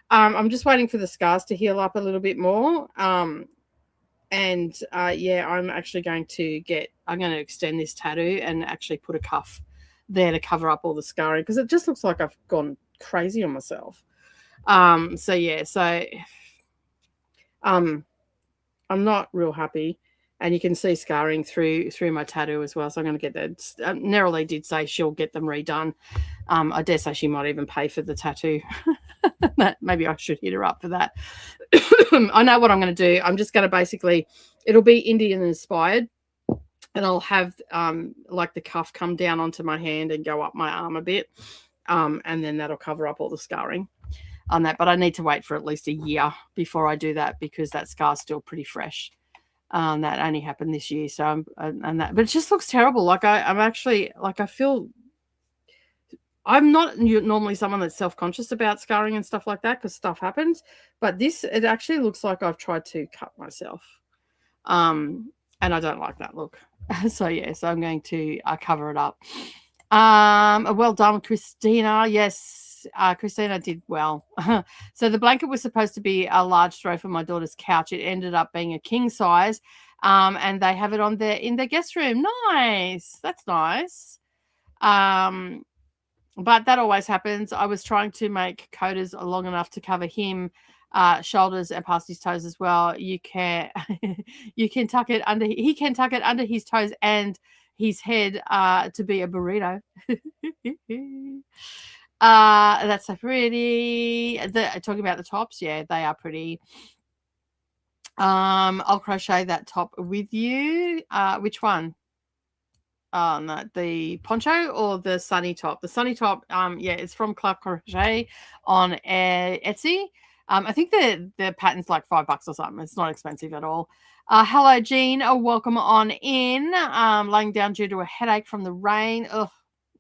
I'm just waiting for the scars to heal up a little bit more. I'm actually going to extend this tattoo and actually put a cuff there to cover up all the scarring, because it just looks like I've gone crazy on myself. I'm not real happy. And you can see scarring through my tattoo as well. So I'm going to get that. Neroli did say she'll get them redone. I dare say she might even pay for the tattoo. Maybe I should hit her up for that. I know what I'm going to do. I'm just going to basically, it'll be Indian inspired. And I'll have like the cuff come down onto my hand and go up my arm a bit. And then that'll cover up all the scarring on that. But I need to wait for at least a year before I do that because that scar's still pretty fresh. That only happened this year. So but it just looks terrible. Like I'm actually, like I feel, I'm not normally someone that's self-conscious about scarring and stuff like that because stuff happens. But this, it actually looks like I've tried to cut myself. And I don't like that look. So yeah, so I'm going to cover it up. Well done, Christina. Yes, Christina did well. So the blanket was supposed to be a large throw for my daughter's couch. It ended up being a king size, and they have it on in their guest room. Nice, that's nice. But that always happens. I was trying to make coaters long enough to cover him. Shoulders and past his toes as well. You can tuck it under. He can tuck it under his toes and his head to be a burrito. That's so pretty. Talking about the tops, yeah, they are pretty. I'll crochet that top with you. Which one? Oh no, the poncho or the sunny top? The sunny top. Yeah, it's from Clark Crochet on Etsy. I think the pattern's like $5 or something. It's not expensive at all. Hello, Jean. Welcome on in. Laying down due to a headache from the rain. Oh,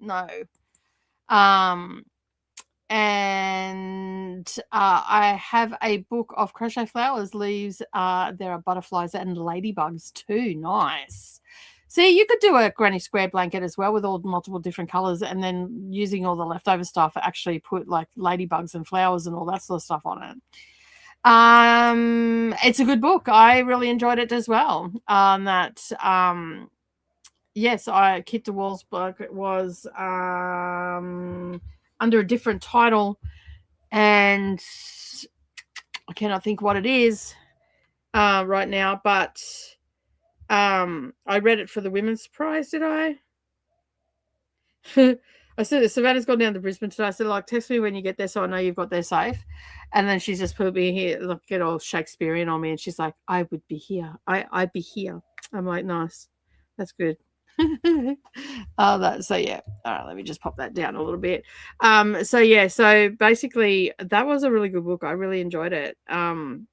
no. And I have a book of crochet flowers, leaves. There are butterflies and ladybugs too. Nice. See, you could do a granny square blanket as well with all multiple different colors and then using all the leftover stuff, actually put like ladybugs and flowers and all that sort of stuff on it. It's a good book. I really enjoyed it as well. Yes, Kit DeWall's book was under a different title, and I cannot think what it is right now, but I read it for the Women's Prize, did I? I said, Savannah's gone down to Brisbane today. I said, like, text me when you get there so I know you've got there safe. And then she's just put me here, look, get all Shakespearean on me. And she's like, I would be here. I'd be here. I'm like, nice. That's good. So yeah. All right, let me just pop that down a little bit. So yeah, so basically that was a really good book. I really enjoyed it. I'm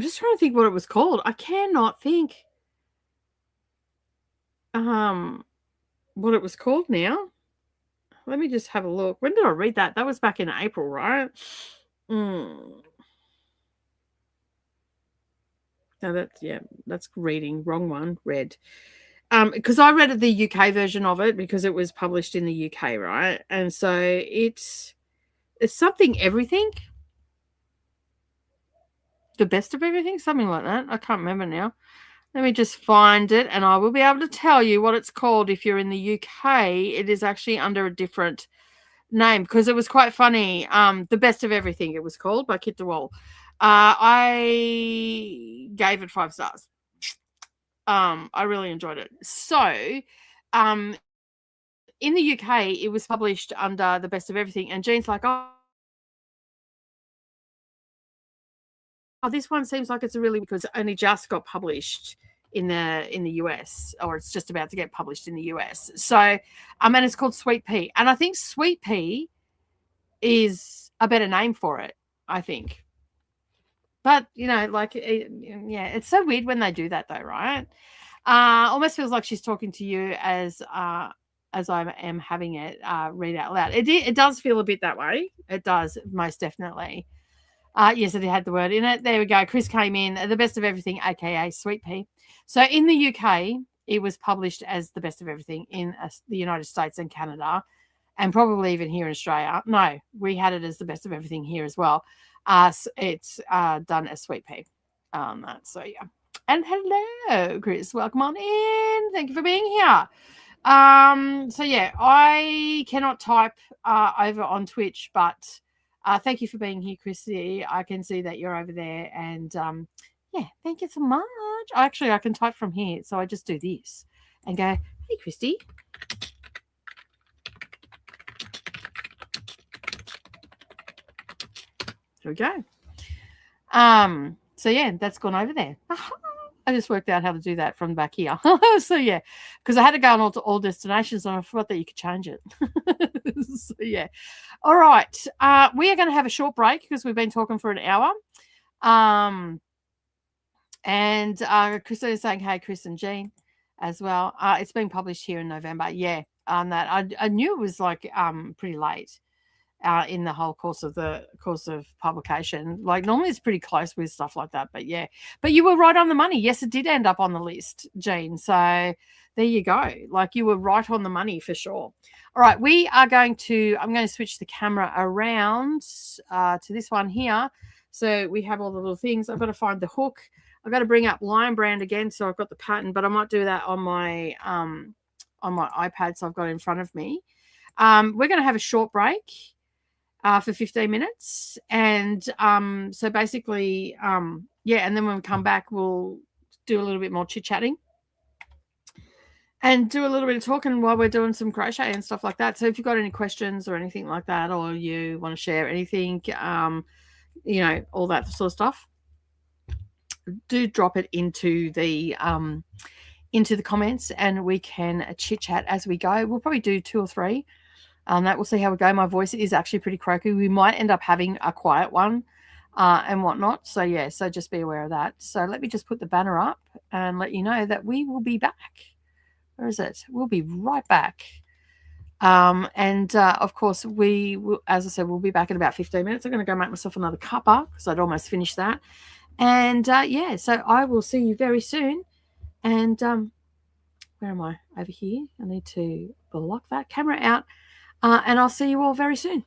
just trying to think what it was called. I cannot think what it was called now. Let me just have a look. When did I read that? That was back in April, right? No, that's reading. Wrong one. Read. Because I read the UK version of it because it was published in the UK, right? And so it's something everything. The best of everything, something like that. I can't remember now. Let me just find it, and I will be able to tell you what it's called. If you're in the UK, it is actually under a different name because it was quite funny. The Best of Everything, it was called, by Kit DeWall. I gave it 5 stars. I really enjoyed it. So, in the UK, it was published under The Best of Everything, and Jean's like, oh, this one seems like it's because it only just got published in the US, or it's just about to get published in the US. So, and it's called Sweet Pea, and I think Sweet Pea is a better name for it, I think. But like, yeah, it's so weird when they do that, though, right? Almost feels like she's talking to you as I am having it read out loud. It does feel a bit that way. It does, most definitely. Yes, it had the word in it. There we go. Chris came in. The Best of Everything, aka Sweet Pea. So in the UK, it was published as The Best of Everything in the United States and Canada, and probably even here in Australia. No, we had it as The Best of Everything here as well. It's done as Sweet Pea. So yeah. And hello, Chris. Welcome on in. Thank you for being here. So yeah, I cannot type over on Twitch, but Thank you for being here, Christy. I can see that you're over there. And yeah, thank you so much. Actually, I can type from here. So I just do this and go, hey, Christy. There we go. So yeah, that's gone over there. I just worked out how to do that from back here. So yeah, because I had to go on all destinations and I forgot that you could change it. So yeah. All right. We are going to have a short break because we've been talking for an hour. And Christine is saying, hey, Chris and Jean as well. It's been published here in November. Yeah. That I knew it was like pretty late. In the whole course of publication. Like normally it's pretty close with stuff like that, but yeah. But you were right on the money. Yes, it did end up on the list, Jean. So there you go. Like you were right on the money for sure. All right, I'm going to switch the camera around to this one here. So we have all the little things. I've got to find the hook. I've got to bring up Lion Brand again. So I've got the pattern, but I might do that on my iPad. So I've got it in front of me. We're going to have a short break for 15 minutes. And so basically, yeah, and then when we come back, we'll do a little bit more chit-chatting and do a little bit of talking while we're doing some crochet and stuff like that. So if you've got any questions or anything like that, or you want to share anything, all that sort of stuff, do drop it into the comments and we can chit-chat as we go. We'll probably do 2 or 3. That we'll see how we go. My voice is actually pretty croaky. We might end up having a quiet one and whatnot. So, yeah, so just be aware of that. So let me just put the banner up and let you know that we will be back. Where is it? We'll be right back. Of course, we will, as I said, we'll be back in about 15 minutes. I'm going to go make myself another cuppa because I'd almost finished that. And, yeah, so I will see you very soon. And where am I? Over here. I need to block that camera out. And I'll see you all very soon.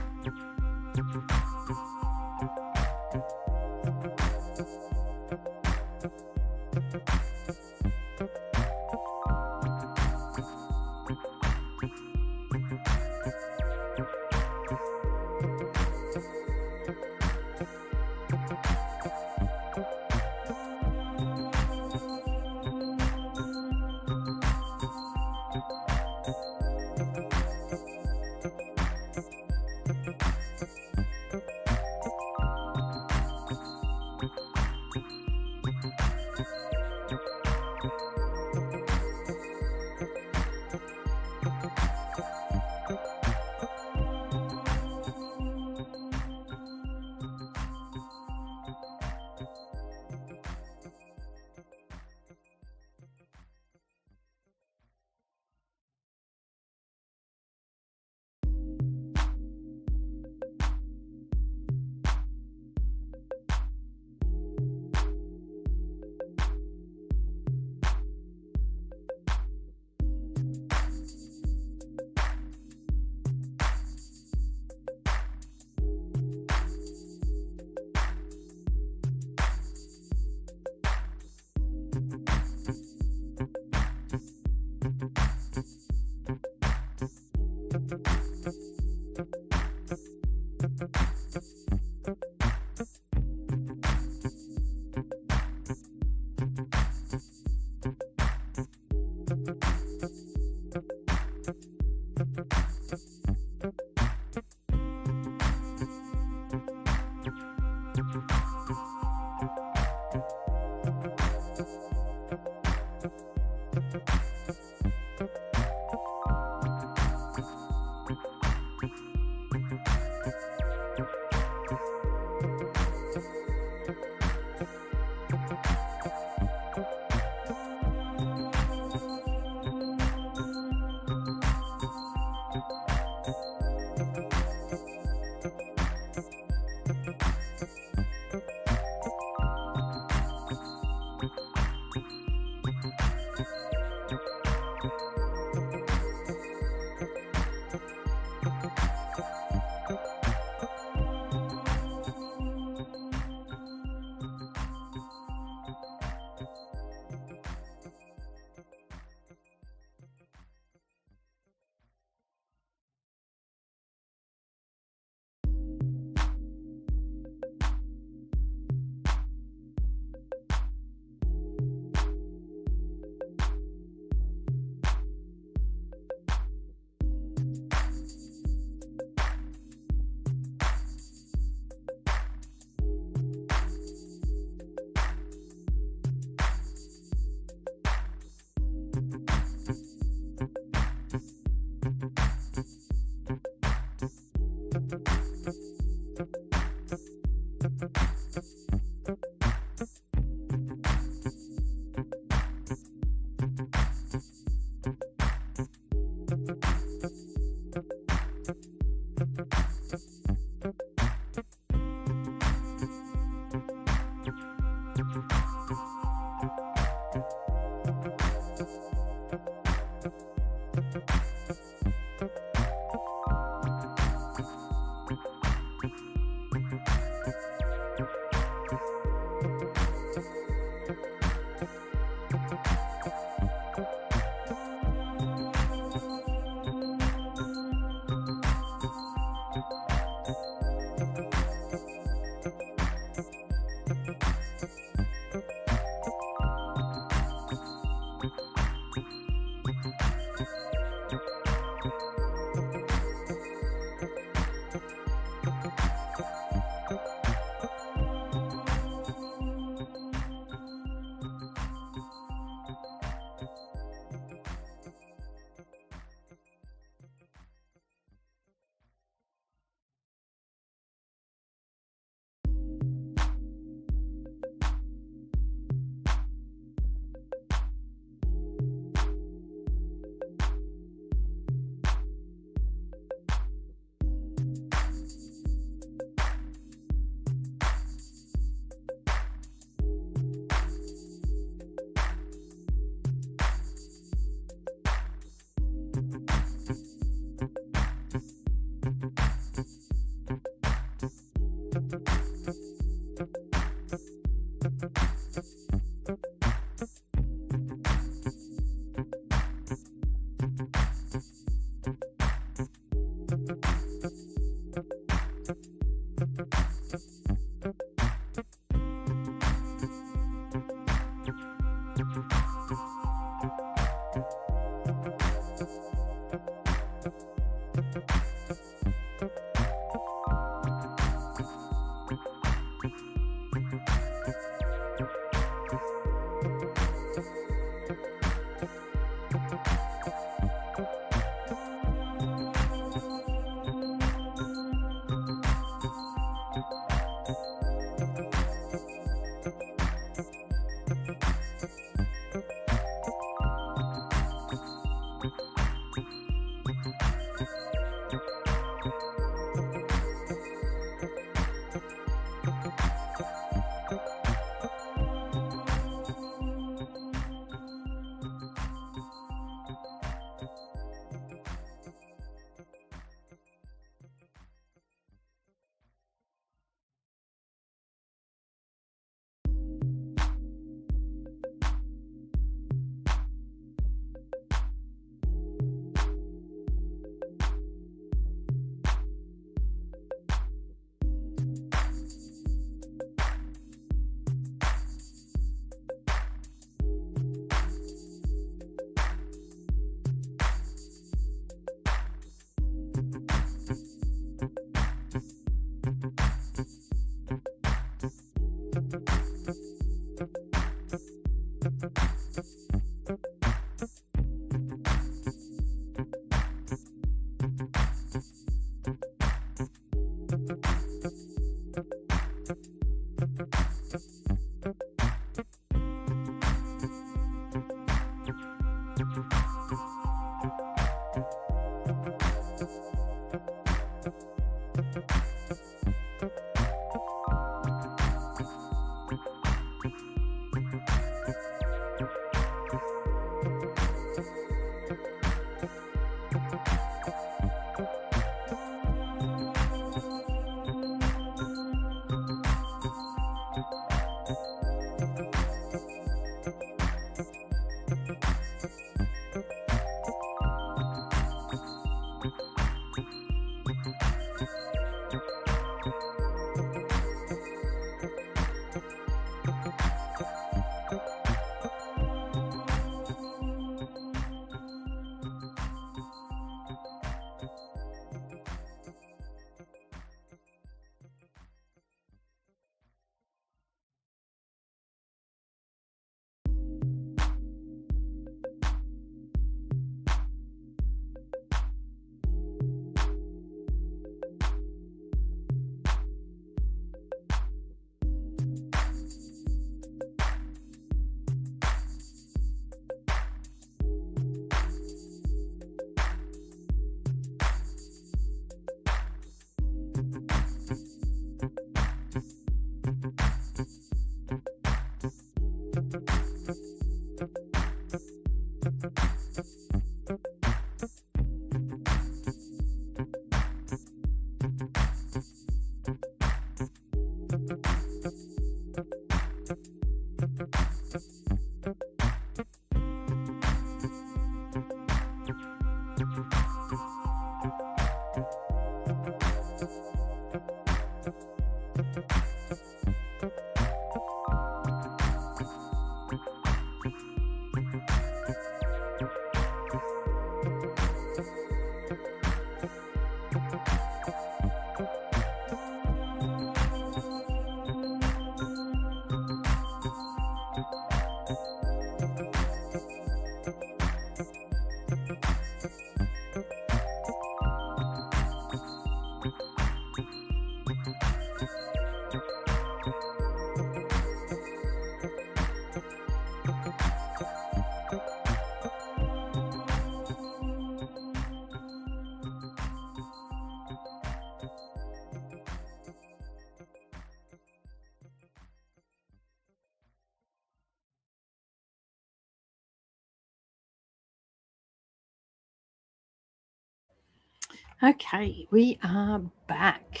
Okay, we are back.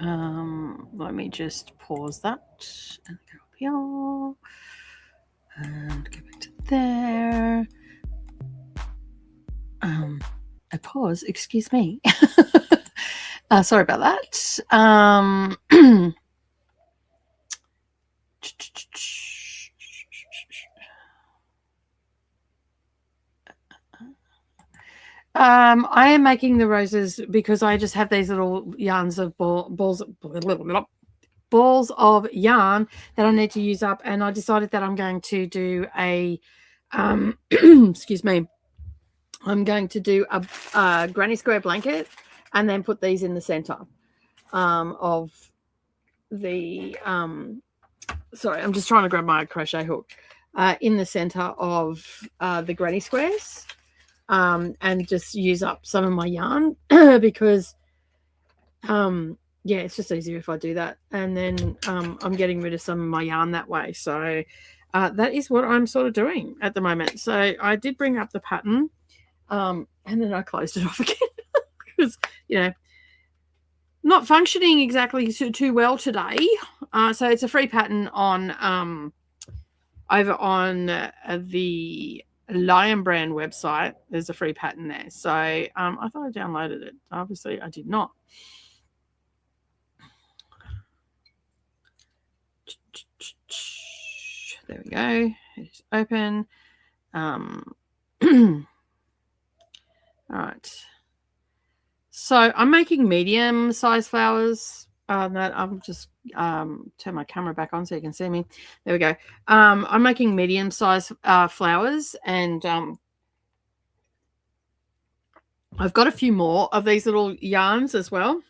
Let me just pause that and go up here and go back to there. A pause, excuse me. Sorry about that. I am making the roses because I just have these little yarns of balls of yarn that I need to use up, and I decided that I'm going to do a excuse me, I'm going to do a granny square blanket and then put these in the center of the sorry, I'm just trying to grab my crochet hook in the center of the granny squares, and just use up some of my yarn because yeah, it's just easier if I do that, and then I'm getting rid of some of my yarn that way. So that is what I'm sort of doing at the moment. So I did bring up the pattern, and then I closed it off again because, you know, not functioning exactly too well today. So it's a free pattern on over on the Lion Brand website. There's a free pattern there. So I thought I downloaded it. Obviously, I did not. There we go. It's open. All right. So I'm making medium size flowers. That I'm just turn my camera back on so you can see me. There we go. I'm making medium size flowers, and I've got a few more of these little yarns as well.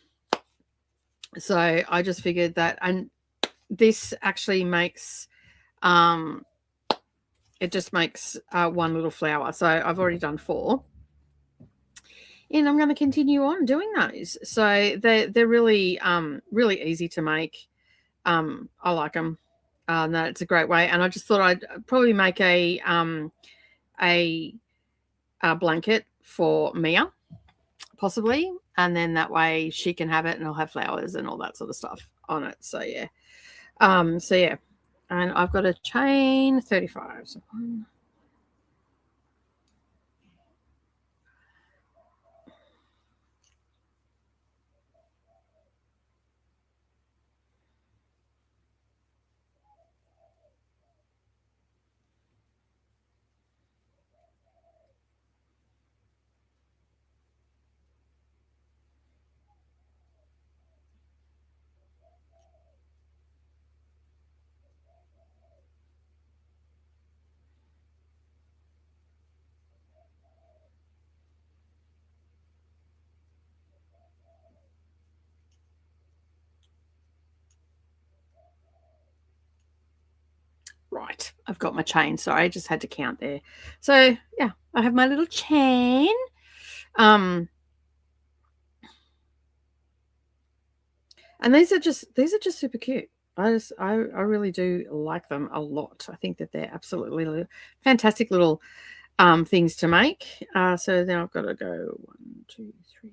So I just figured that, and this actually makes it just makes one little flower. So I've already done 4. And I'm going to continue on doing those. So they're really really easy to make. I like them. No, it's a great way. And I just thought I'd probably make a blanket for Mia, possibly, and then that way she can have it, and I'll have flowers and all that sort of stuff on it. So yeah, and I've got a chain 35. So 1. Right, I've got my chain. Sorry, I just had to count there. So yeah, I have my little chain. And these are just super cute. I really do like them a lot. I think that they're absolutely fantastic little things to make. So now I've got to go 1, 2, 3,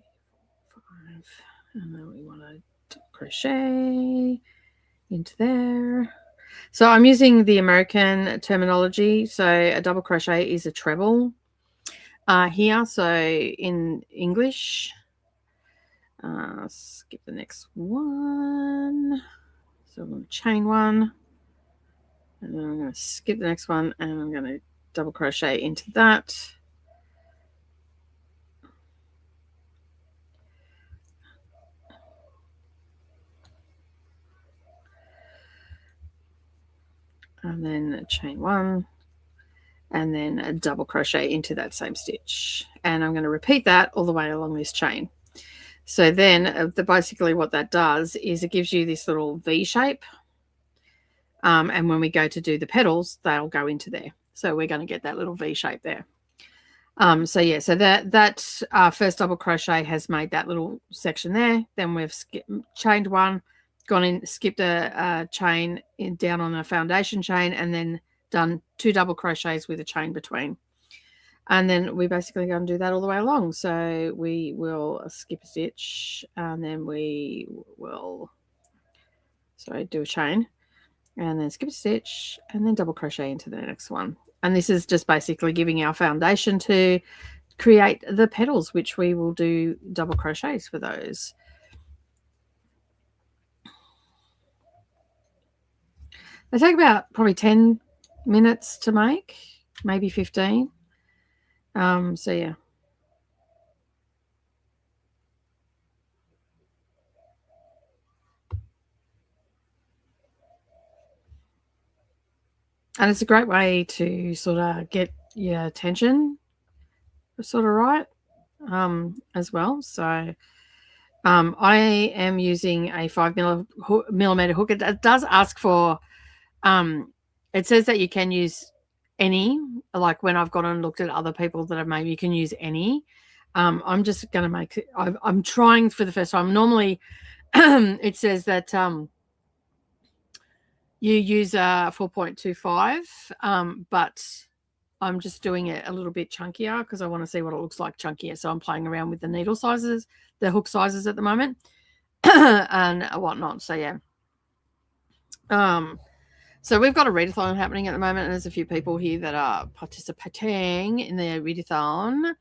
4, 5, and then we want to crochet into there. So I'm using the American terminology. So a double crochet is a treble here. So in English, skip the next one. So I'm going to chain 1, and then I'm going to skip the next one, and I'm going to double crochet into that. And then chain 1, and then a double crochet into that same stitch. And I'm going to repeat that all the way along this chain. So then basically what that does is it gives you this little V shape. And when we go to do the petals, they'll go into there. So we're going to get that little V shape there. So yeah, so that first double crochet has made that little section there. Then we've chained 1, gone in, skipped a chain down on a foundation chain, and then done 2 double crochets with a chain between. And then we basically going to do that all the way along. So we will skip a stitch, and then we will do a chain, and then skip a stitch, and then double crochet into the next one. And this is just basically giving our foundation to create the petals, which we will do double crochets for those. They take about probably 10 minutes to make, maybe 15. So yeah. And it's a great way to sort of get your attention sort of right as well. So I am using a 5mm hook. It does ask for, it says that you can use any, like when I've gone and looked at other people that have maybe you can use any. I'm just going to make it, I'm trying for the first time. Normally it says that you use a 4.25, but I'm just doing it a little bit chunkier because I want to see what it looks like chunkier. So I'm playing around with the needle sizes, the hook sizes at the moment and whatnot. So yeah. So we've got a readathon happening at the moment, and there's a few people here that are participating in the readathon.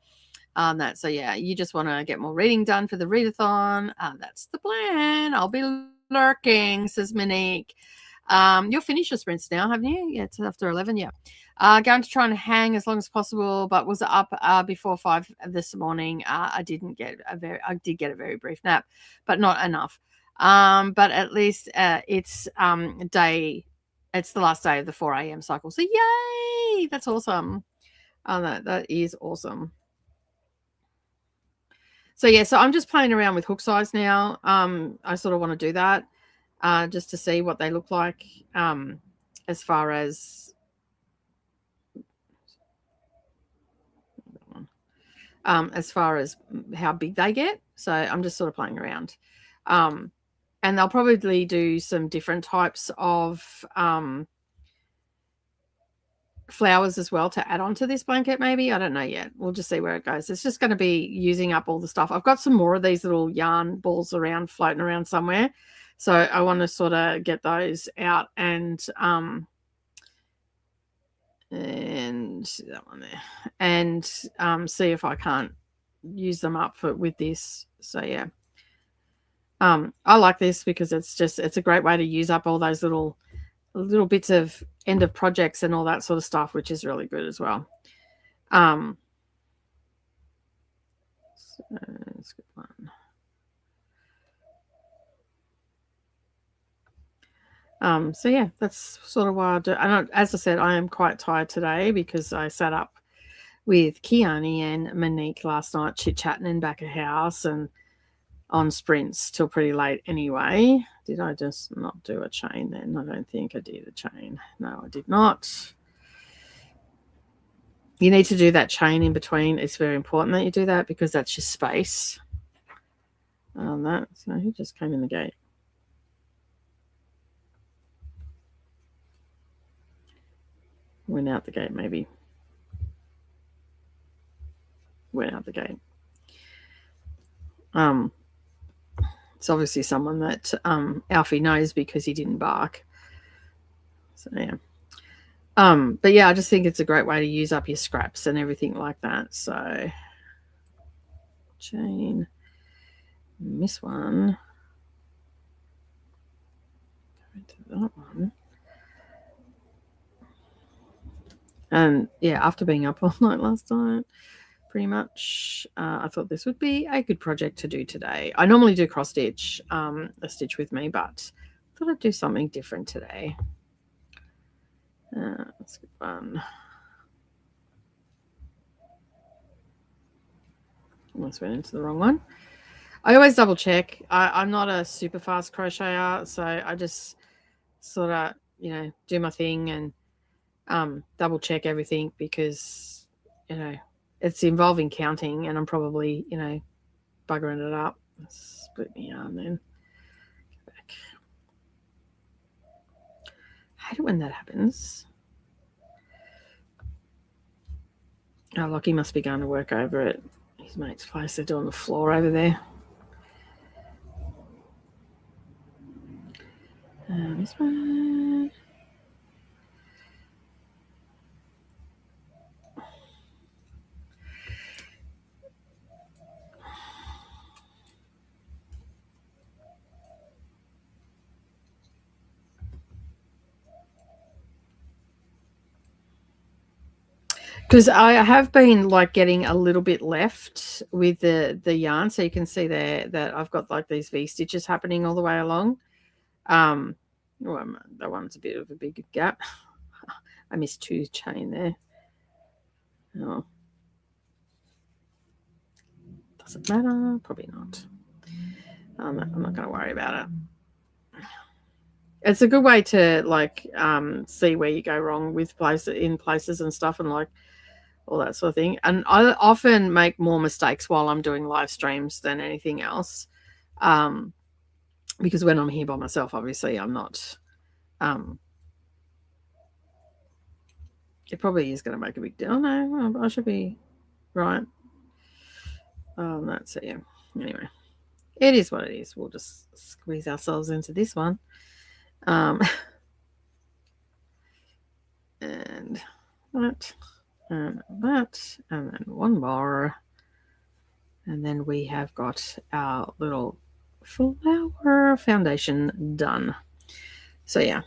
So yeah, you just want to get more reading done for the readathon. That's the plan. I'll be lurking, says Monique. You'll finish your sprints now, haven't you? Yeah, it's after 11. Yeah. Going to try and hang as long as possible, but was up before 5 this morning. I did get a very brief nap, but not enough. But at least it's the last day of the 4 a.m. cycle. So yay! That's awesome. That is awesome. So yeah, so I'm just playing around with hook size now. I sort of want to do that just to see what they look like as far as how big they get. So I'm just sort of playing around. And they'll probably do some different types of flowers as well to add on to this blanket maybe. I don't know yet. We'll just see where it goes. It's just going to be using up all the stuff. I've got some more of these little yarn balls around, floating around somewhere. So I want to sort of get those out and that one there, and see if I can't use them up with this. So yeah, I like this because it's a great way to use up all those little bits of end of projects and all that sort of stuff, which is really good as well. So that's a good one. So yeah, that's sort of what I do. And as I said, I am quite tired today because I sat up with Kiani and Monique last night chit-chatting in back of house and on sprints till pretty late anyway. Did I just not do a chain then? I don't think I did a chain. No, I did not. You need to do that chain in between. It's very important that you do that because that's your space. So he just came in the gate. Went out the gate, maybe. Went out the gate. It's obviously someone that Alfie knows because he didn't bark. So yeah. But yeah, I just think it's a great way to use up your scraps and everything like that. So chain, miss one. Go into that one. And yeah, after being up all night last night, pretty much, I thought this would be a good project to do today. I normally do cross stitch, a stitch with me, but I thought I'd do something different today. That's good fun. Almost went into the wrong one. I always double check. I'm not a super fast crocheter, so I just sort of, do my thing and double check everything because, it's involving counting and I'm probably, buggering it up. Split my yarn then. Go back. I hate it when that happens. Oh, Lockie must be going to work over at his mate's place. They're doing the floor over there. This one. Because I have been like getting a little bit left with the yarn, so you can see there that I've got like these V stitches happening all the way along. Well, that one's a bit of a big gap. I missed 2 chain there. Oh, does it matter? Probably not. I'm not going to worry about it. It's a good way to like see where you go wrong with places and stuff, and like all that sort of thing. And I often make more mistakes while I'm doing live streams than anything else, because when I'm here by myself, obviously I'm not. It probably is going to make a big deal. No, I should be right. That's it. Yeah. Anyway, it is what it is. We'll just squeeze ourselves into this one. And that, and that, and then one more. And then we have got our little flower foundation done. So yeah.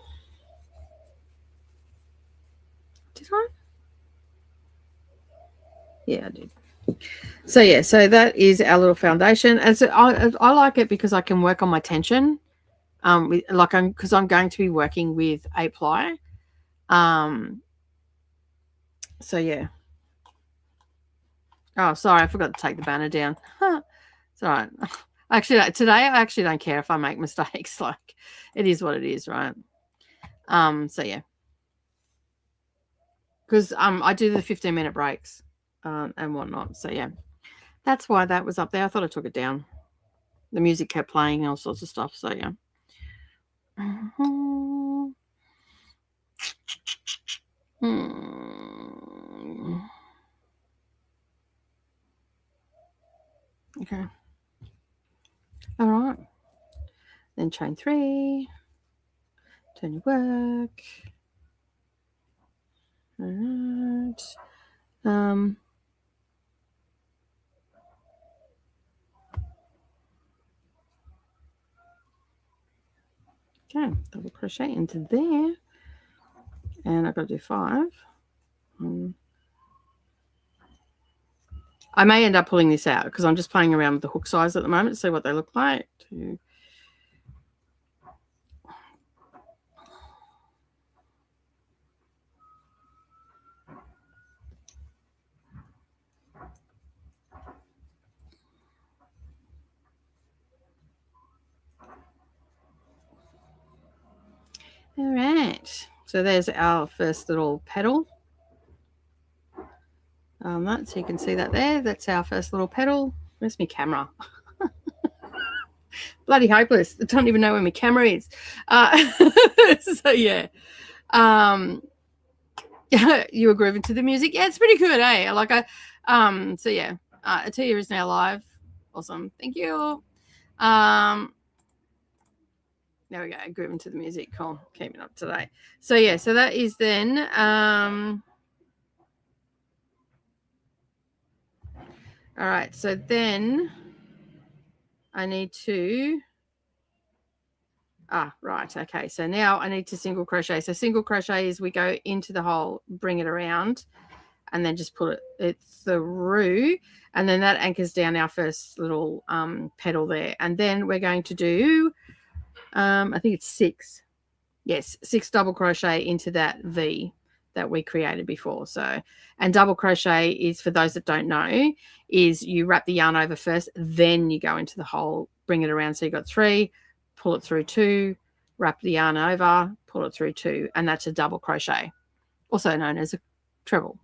Did I? Yeah, I did. So yeah, so that is our little foundation, and so I like it because I can work on my tension, because I'm going to be working with 8-ply, so yeah. Oh, sorry, I forgot to take the banner down. It's all right. Actually, today I actually don't care if I make mistakes. Like, it is what it is, right? So yeah, because I do the 15-minute breaks and whatnot. So yeah, that's why that was up there. I thought I took it down. The music kept playing and all sorts of stuff. So yeah. Okay. All right. Then chain 3. Turn your work. All right. Okay, double crochet into there, and I've got to do 5. I may end up pulling this out because I'm just playing around with the hook size at the moment to see what they look like. All right, so there's our first little petal. So you can see that there. That's our first little petal. Where's my camera? Bloody hopeless. I don't even know where my camera is. So yeah. You were grooving to the music. Yeah, it's pretty good, eh? So yeah. Atia is now live. Awesome. Thank you. There we go. Grooving to the music. Cool. Keeping up today. So yeah, so that is then all right, so then I need to Right. Okay. So now I need to single crochet. So single crochet is we go into the hole, bring it around, and then just pull it through, and then that anchors down our first little petal there. And then we're going to do, I think it's 6. Yes, 6 double crochet into that V that we created before. So, and double crochet is, for those that don't know, is you wrap the yarn over first, then you go into the hole, bring it around. So you've got 3, pull it through 2, wrap the yarn over, pull it through 2, and that's a double crochet, also known as a treble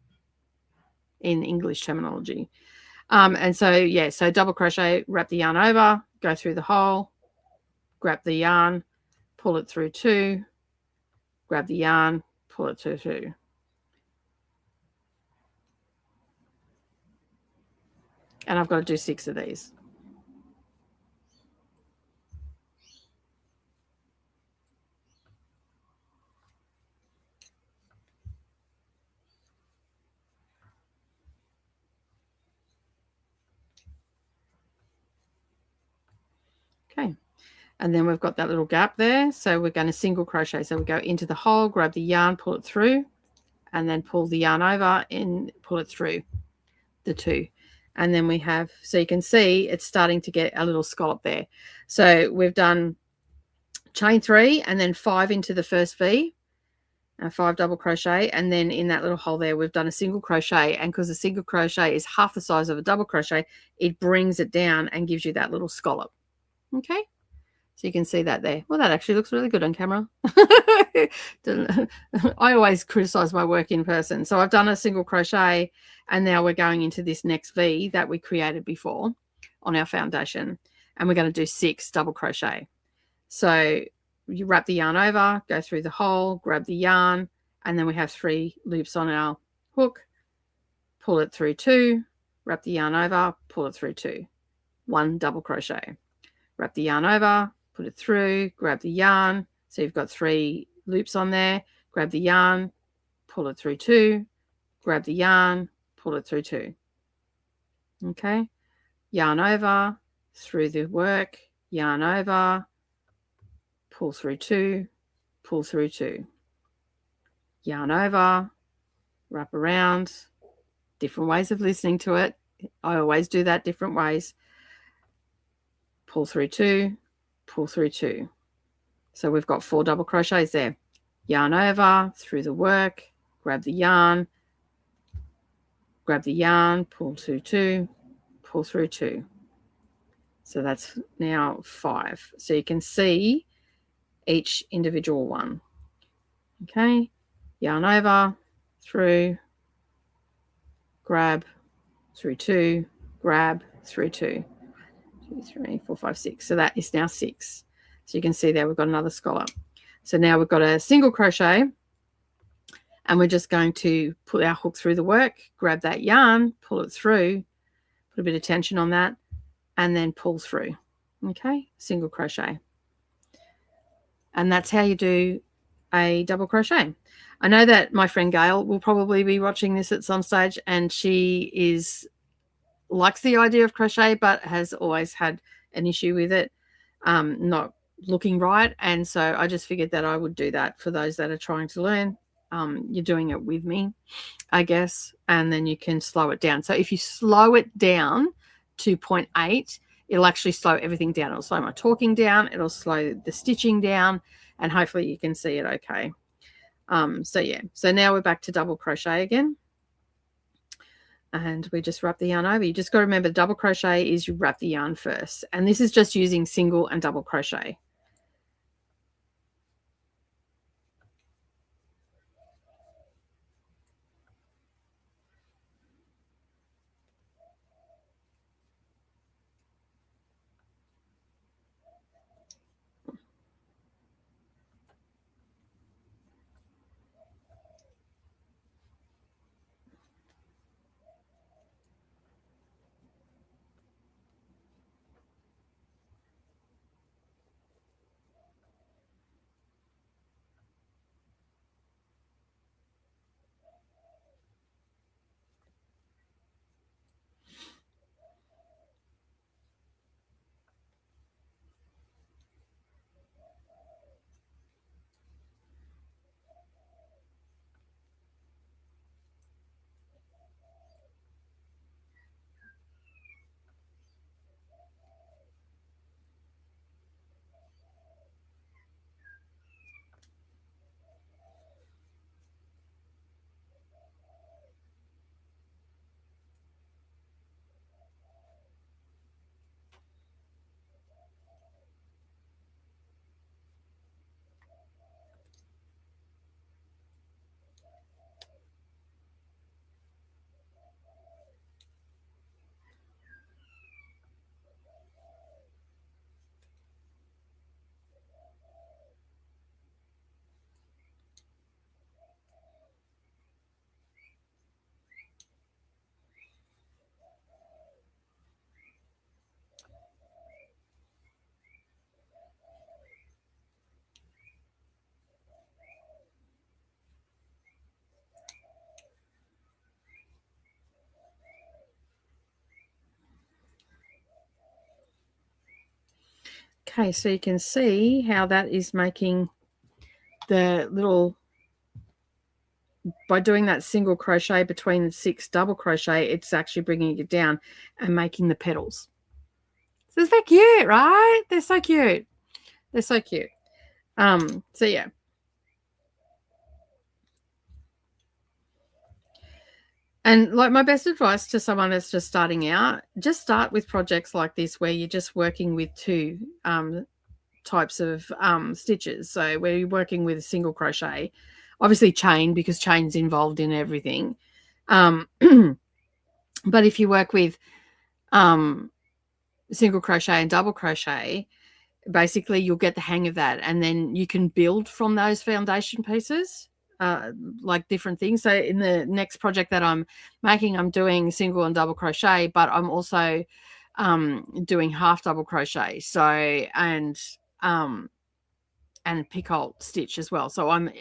in English terminology. And so, yeah, so double crochet, wrap the yarn over, go through the hole, grab the yarn, pull it through 2, grab the yarn, pull it through 2. And I've got to do 6 of these. Okay. And then we've got that little gap there. So we're going to single crochet. So we go into the hole, grab the yarn, pull it through, and then pull the yarn over and pull it through the 2. And then we have, so you can see it's starting to get a little scallop there. So we've done chain 3 and then 5 into the first V, 5 double crochet, and then in that little hole there we've done a single crochet. And because a single crochet is half the size of a double crochet, it brings it down and gives you that little scallop. Okay, so you can see that there. Well, that actually looks really good on camera. I always criticize my work in person. So I've done a single crochet, and now we're going into this next V that we created before on our foundation, and we're going to do 6 double crochet. So you wrap the yarn over, go through the hole, grab the yarn, and then we have 3 loops on our hook, pull it through 2, wrap the yarn over, pull it through 2, 1 double crochet, wrap the yarn over, put it through, grab the yarn. So you've got 3 loops on there, grab the yarn, pull it through 2, grab the yarn, pull it through 2. Okay, yarn over, through the work, yarn over, pull through 2, pull through 2, yarn over, wrap around. Different ways of listening to it. I always do that different ways. Pull through 2, pull through 2. So we've got 4 double crochets there. Yarn over, through the work, grab the yarn, pull through 2, pull through 2. So that's now 5. So you can see each individual one. Okay, yarn over, through, grab, through 2, grab, through 2. 2, 3, 4, 5, 6. So that is now 6. So you can see there we've got another scallop. So now we've got a single crochet, and we're just going to put our hook through the work, grab that yarn, pull it through, put a bit of tension on that, and then pull through. Okay, single crochet. And that's how you do a double crochet. I know that my friend Gail will probably be watching this at some stage, and she likes the idea of crochet, but has always had an issue with it not looking right. And so I just figured that I would do that for those that are trying to learn. You're doing it with me, I guess, and then you can slow it down. So if you slow it down to 0.8, it'll actually slow everything down. It'll slow my talking down, it'll slow the stitching down, and hopefully you can see it okay. So yeah, so now we're back to double crochet again, and we just wrap the yarn over. You just got to remember, double crochet is you wrap the yarn first, and this is just using single and double crochet. Okay, so you can see how that is making the little, by doing that single crochet between the 6 double crochet, it's actually bringing it down and making the petals. So it's very cute, right? They're so cute. They're so cute. So yeah. And like my best advice to someone that's just starting out, just start with projects like this where you're just working with 2 types of stitches. So where you're working with a single crochet, obviously chain, because chain's involved in everything. But if you work with single crochet and double crochet, basically you'll get the hang of that, and then you can build from those foundation pieces, like different things. So in the next project that I'm making, I'm doing single and double crochet, but I'm also doing half double crochet, so and picot stitch as well. So I'm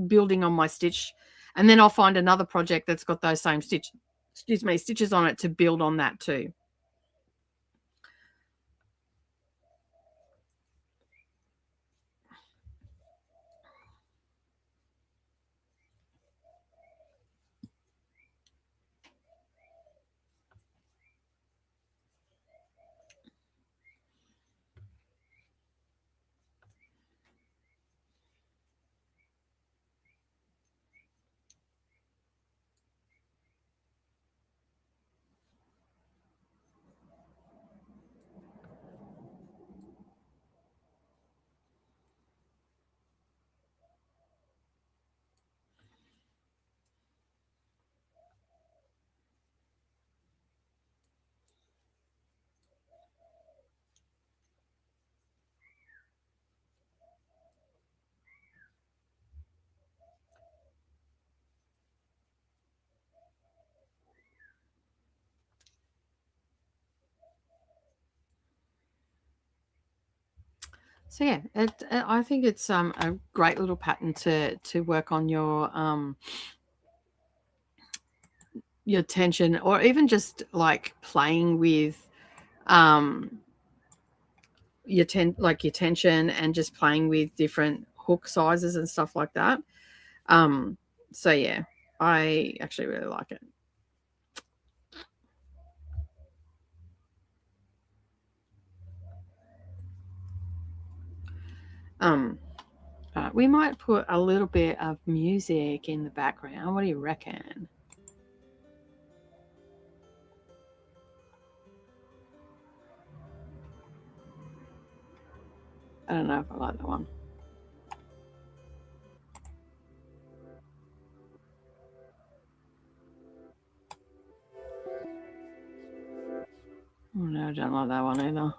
building on my stitch, and then I'll find another project that's got those same stitches on it to build on that too. So yeah, I think it's a great little pattern to work on your tension, or even just like playing with your tension, and just playing with different hook sizes and stuff like that. So yeah, I actually really like it. We might put a little bit of music in the background. What do you reckon? I don't know if I like that one. Oh, no, I don't like that one either.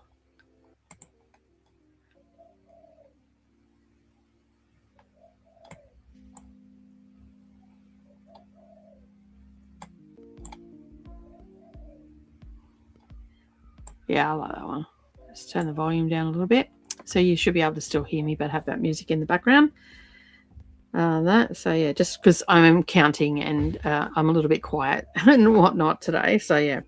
Yeah, I like that one. Let's turn the volume down a little bit, so you should be able to still hear me, but have that music in the background. So yeah, just because I'm counting, and I'm a little bit quiet and whatnot today. So yeah.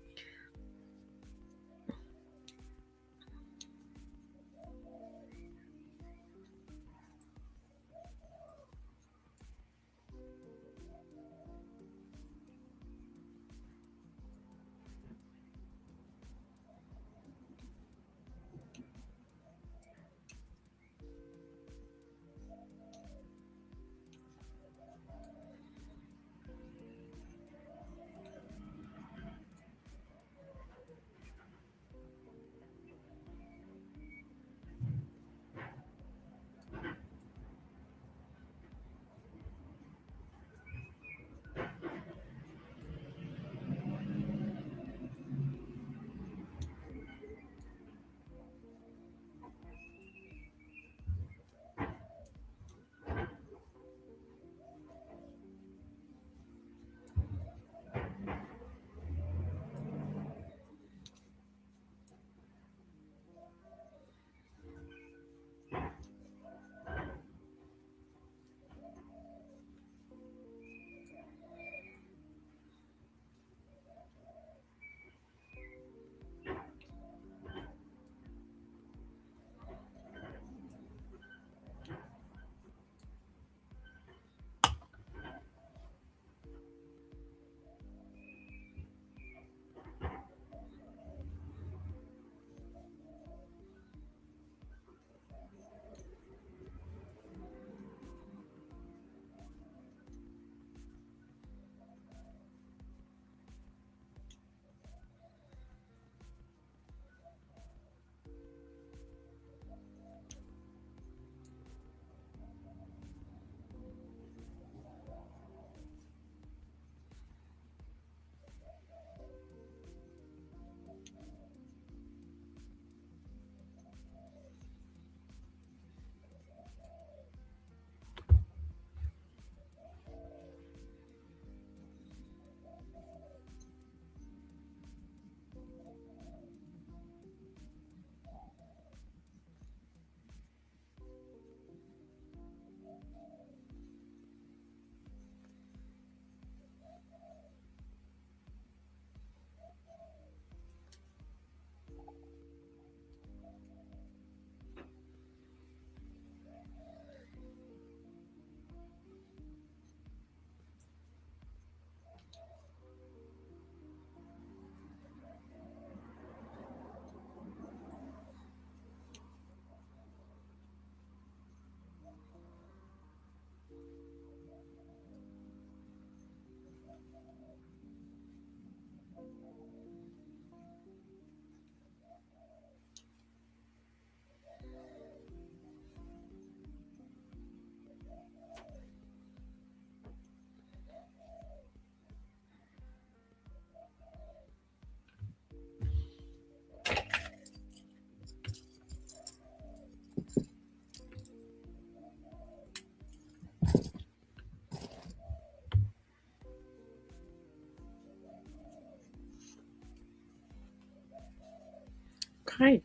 Okay.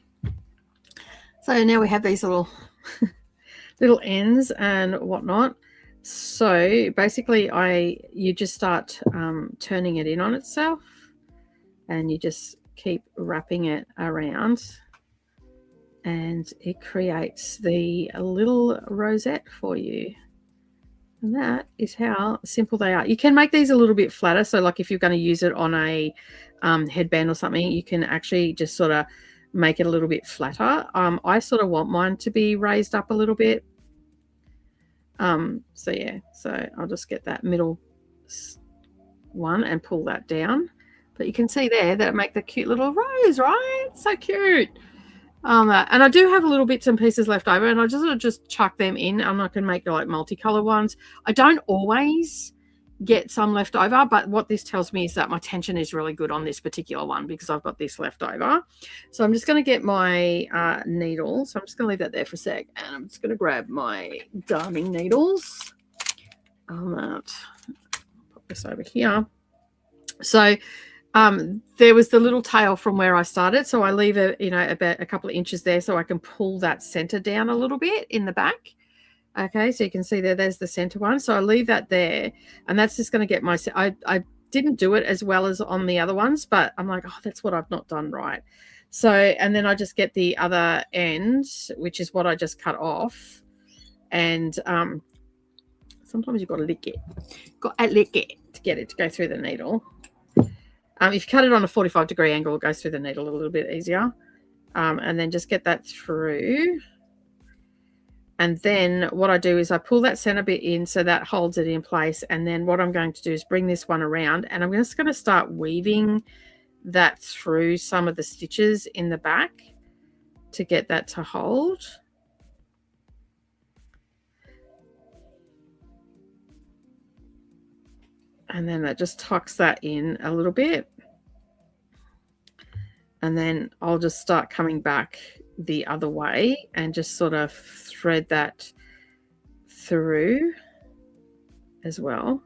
So now we have these little little ends and whatnot. So basically you just start turning it in on itself, and you just keep wrapping it around, and it creates the little rosette for you. And that is how simple they are. You can make these a little bit flatter. So like if you're going to use it on a headband or something, you can actually just sort of make it a little bit flatter. I sort of want mine to be raised up a little bit. So yeah, so I'll just get that middle one and pull that down. But you can see there that it make the cute little rose, right? So cute. And I do have little bits and pieces left over, and I just chuck them in, and I can make like multicolor ones. I don't always get some left over, but what this tells me is that my tension is really good on this particular one because I've got this left over. So I'm just going to get my needle. So I'm just going to leave that there for a sec, and I'm just going to grab my darning needles. Put this over here. So there was the little tail from where I started, so I leave it, about a couple of inches there so I can pull that center down a little bit in the back. Okay, so you can see there's the center one. So I leave that there, and that's just going to get my, I didn't do it as well as on the other ones, but I'm like, oh, that's what I've not done right. So, and then I just get the other end, which is what I just cut off. And sometimes you've got to lick it. Got to lick it to get it to go through the needle. If you cut it on a 45-degree angle, it goes through the needle a little bit easier. And then just get that through. And then what I do is I pull that center bit in so that holds it in place. And then what I'm going to do is bring this one around, and I'm just going to start weaving that through some of the stitches in the back to get that to hold. And then that just tucks that in a little bit. And then I'll just start coming back the other way and just sort of thread that through as well.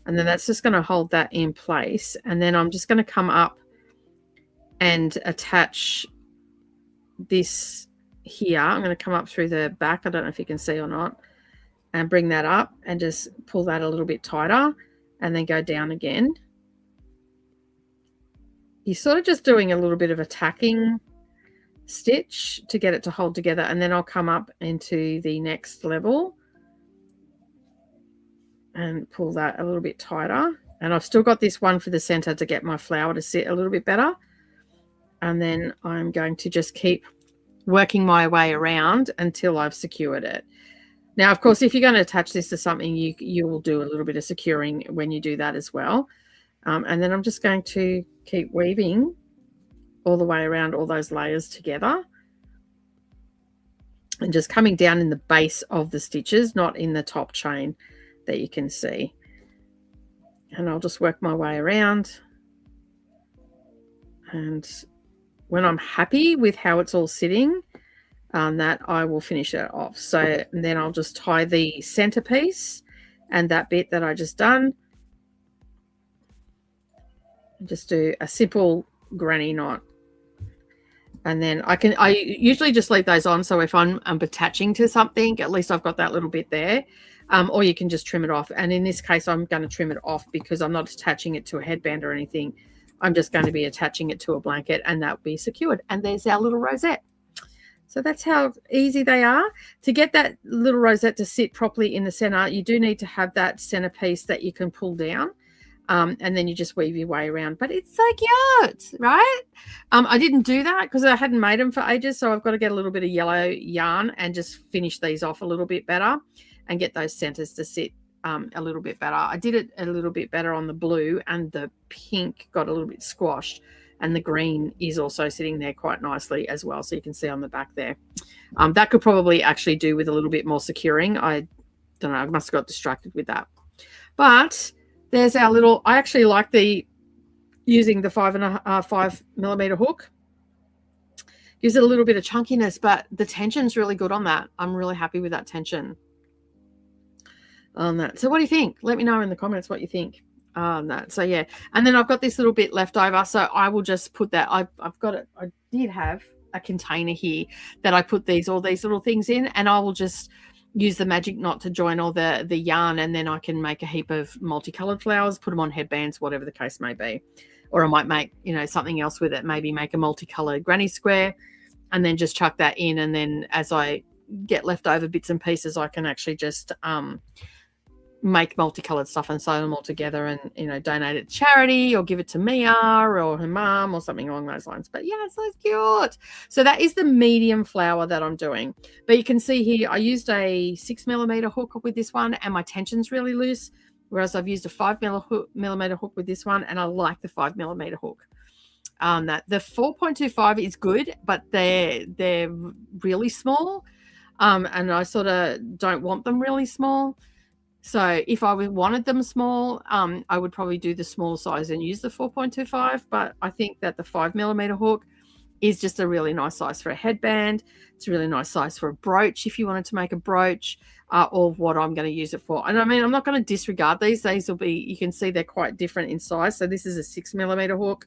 And then that's just going to hold that in place. And then I'm just going to come up and attach this here. I'm going to come up through the back. I don't know if you can see or not. And bring that up and just pull that a little bit tighter, and then go down again. You're sort of just doing a little bit of a tacking stitch to get it to hold together, and then I'll come up into the next level and pull that a little bit tighter. And I've still got this one for the center to get my flower to sit a little bit better. And then I'm going to just keep working my way around until I've secured it. Now, of course, if you're going to attach this to something, you will do a little bit of securing when you do that as well. And then I'm just going to keep weaving all the way around all those layers together, and just coming down in the base of the stitches, not in the top chain that you can see. And I'll just work my way around. And when I'm happy with how it's all sitting, that I will finish it off. So and then I'll just tie the centerpiece and that bit that I just done. Just do a simple granny knot. And then I usually just leave those on, so if I'm attaching to something, at least I've got that little bit there. Or you can just trim it off. And in this case, I'm going to trim it off because I'm not attaching it to a headband or anything. I'm just going to be attaching it to a blanket, and that will be secured. And there's our little rosette. So that's how easy they are. To get that little rosette to sit properly in the center, you do need to have that centerpiece that you can pull down. And then you just weave your way around. But it's so cute, right? I didn't do that because I hadn't made them for ages, so I've got to get a little bit of yellow yarn and just finish these off a little bit better and get those centers to sit a little bit better. I did it a little bit better on the blue, and the pink got a little bit squashed, and the green is also sitting there quite nicely as well, so you can see on the back there. That could probably actually do with a little bit more securing. I don't know, I must have got distracted with that. But there's our little, I actually like using the 5mm hook. Gives it a little bit of chunkiness, but the tension's really good on that. I'm really happy with that tension on that. So what do you think? Let me know in the comments what you think on that. So yeah, and then I've got this little bit left over, so I will just put that, I've got it, I did have a container here that I put all these little things in, and I will just use the magic knot to join all the yarn, and then I can make a heap of multicolored flowers, put them on headbands, whatever the case may be. Or I might make, something else with it, maybe make a multicolored granny square and then just chuck that in. And then as I get leftover bits and pieces, I can actually just make multicolored stuff and sew them all together and, donate it to charity or give it to Mia or her mum or something along those lines. But yeah, it's so cute. So that is the medium flower that I'm doing. But you can see here, I used a 6mm hook with this one, and my tension's really loose, whereas I've used a 5mm hook with this one, and I like the 5mm hook. That the 4.25 is good, but they're really small, and I sort of don't want them really small. So if I wanted them small, I would probably do the small size and use the 4.25. But I think that the 5mm hook is just a really nice size for a headband. It's a really nice size for a brooch if you wanted to make a brooch, or what I'm going to use it for. And I mean, I'm not going to disregard these. These will be, you can see they're quite different in size. So this is a 6mm hook,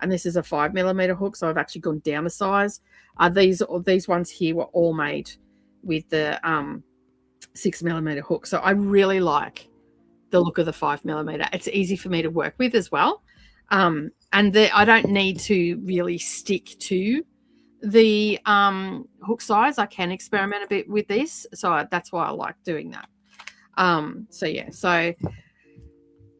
and this is a 5mm hook. So I've actually gone down a size. These ones here were all made with the 6mm hook. So I really like the look of the 5mm. It's easy for me to work with as well. And I don't need to really stick to the hook size. I can experiment a bit with this. So that's why I like doing that. So yeah, so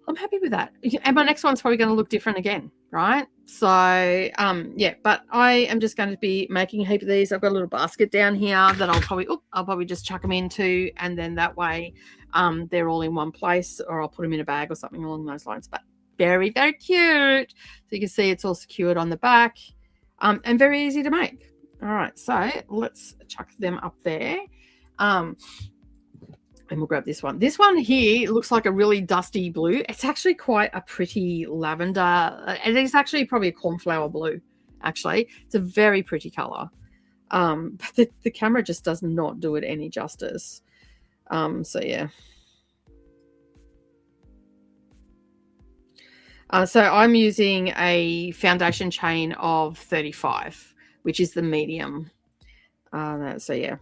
I'm happy with that. And my next one's probably going to look different again, right? So yeah, but I am just going to be making a heap of these. I've got a little basket down here that I'll probably just chuck them into, and then that way they're all in one place, or I'll put them in a bag or something along those lines. But very, very cute. So you can see it's all secured on the back, and very easy to make. All right, so let's chuck them up there. And we'll grab this one. This one here looks like a really dusty blue. It's actually quite a pretty lavender. It is actually probably a cornflower blue, actually. It's a very pretty color. But the camera just does not do it any justice. So, yeah. So I'm using a foundation chain of 35, which is the medium. So, yeah.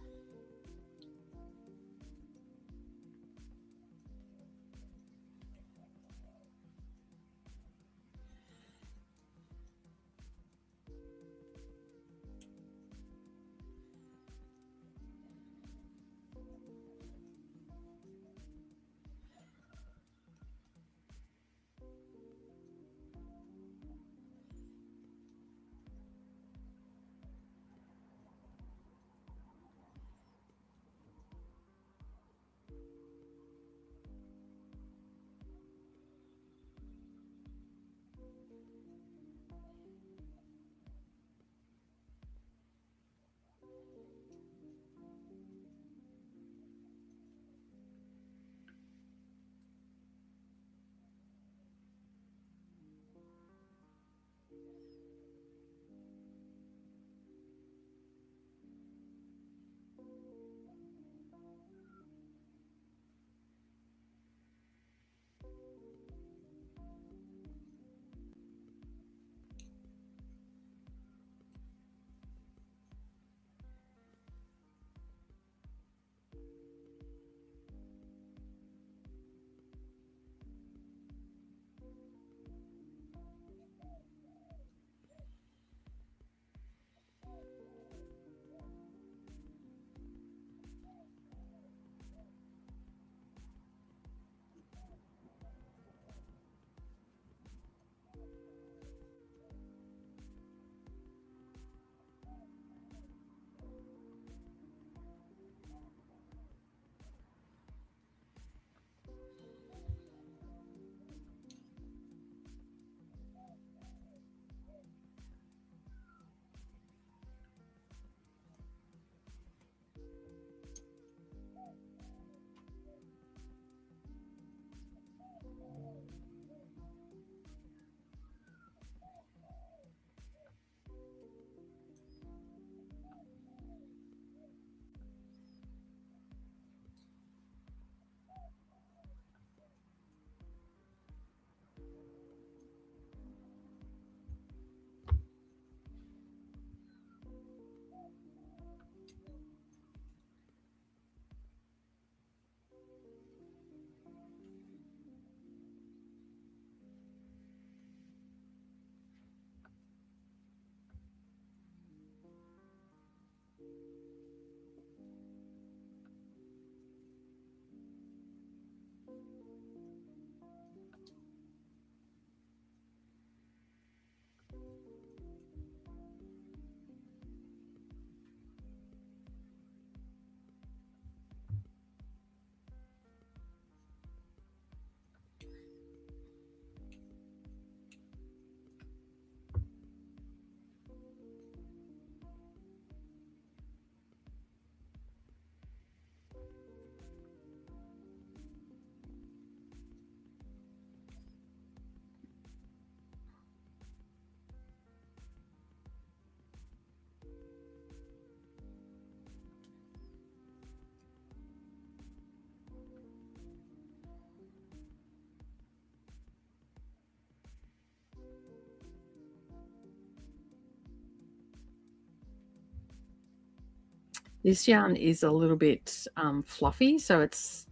This yarn is a little bit fluffy, so it's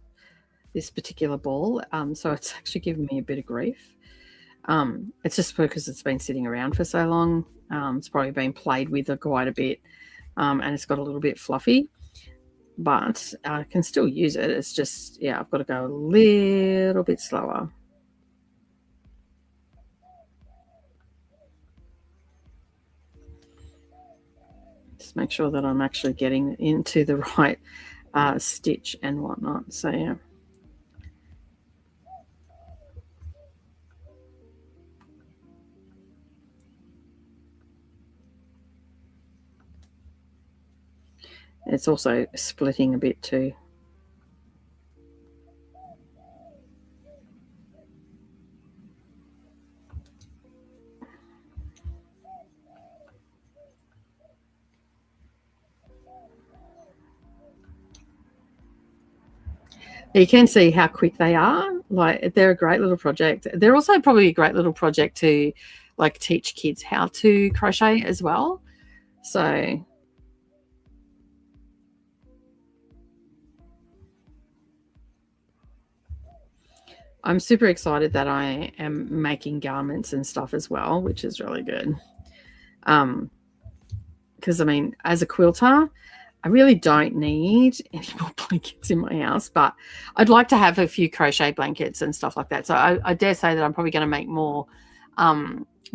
this particular ball. So it's actually given me a bit of grief. It's just because it's been sitting around for so long. It's probably been played with quite a bit, and it's got a little bit fluffy, but I can still use it. It's just, yeah, I've got to go a little bit slower. Just make sure that I'm actually getting into the right stitch and whatnot. So, yeah. It's also splitting a bit too. You can see how quick they are. Like, they're a great little project. They're also probably a great little project to like teach kids how to crochet as well. So I'm super excited that I am making garments and stuff as well, which is really good. Because I mean, as a quilter, I really don't need any more blankets in my house, but I'd like to have a few crochet blankets and stuff like that. So I dare say that I'm probably going to make more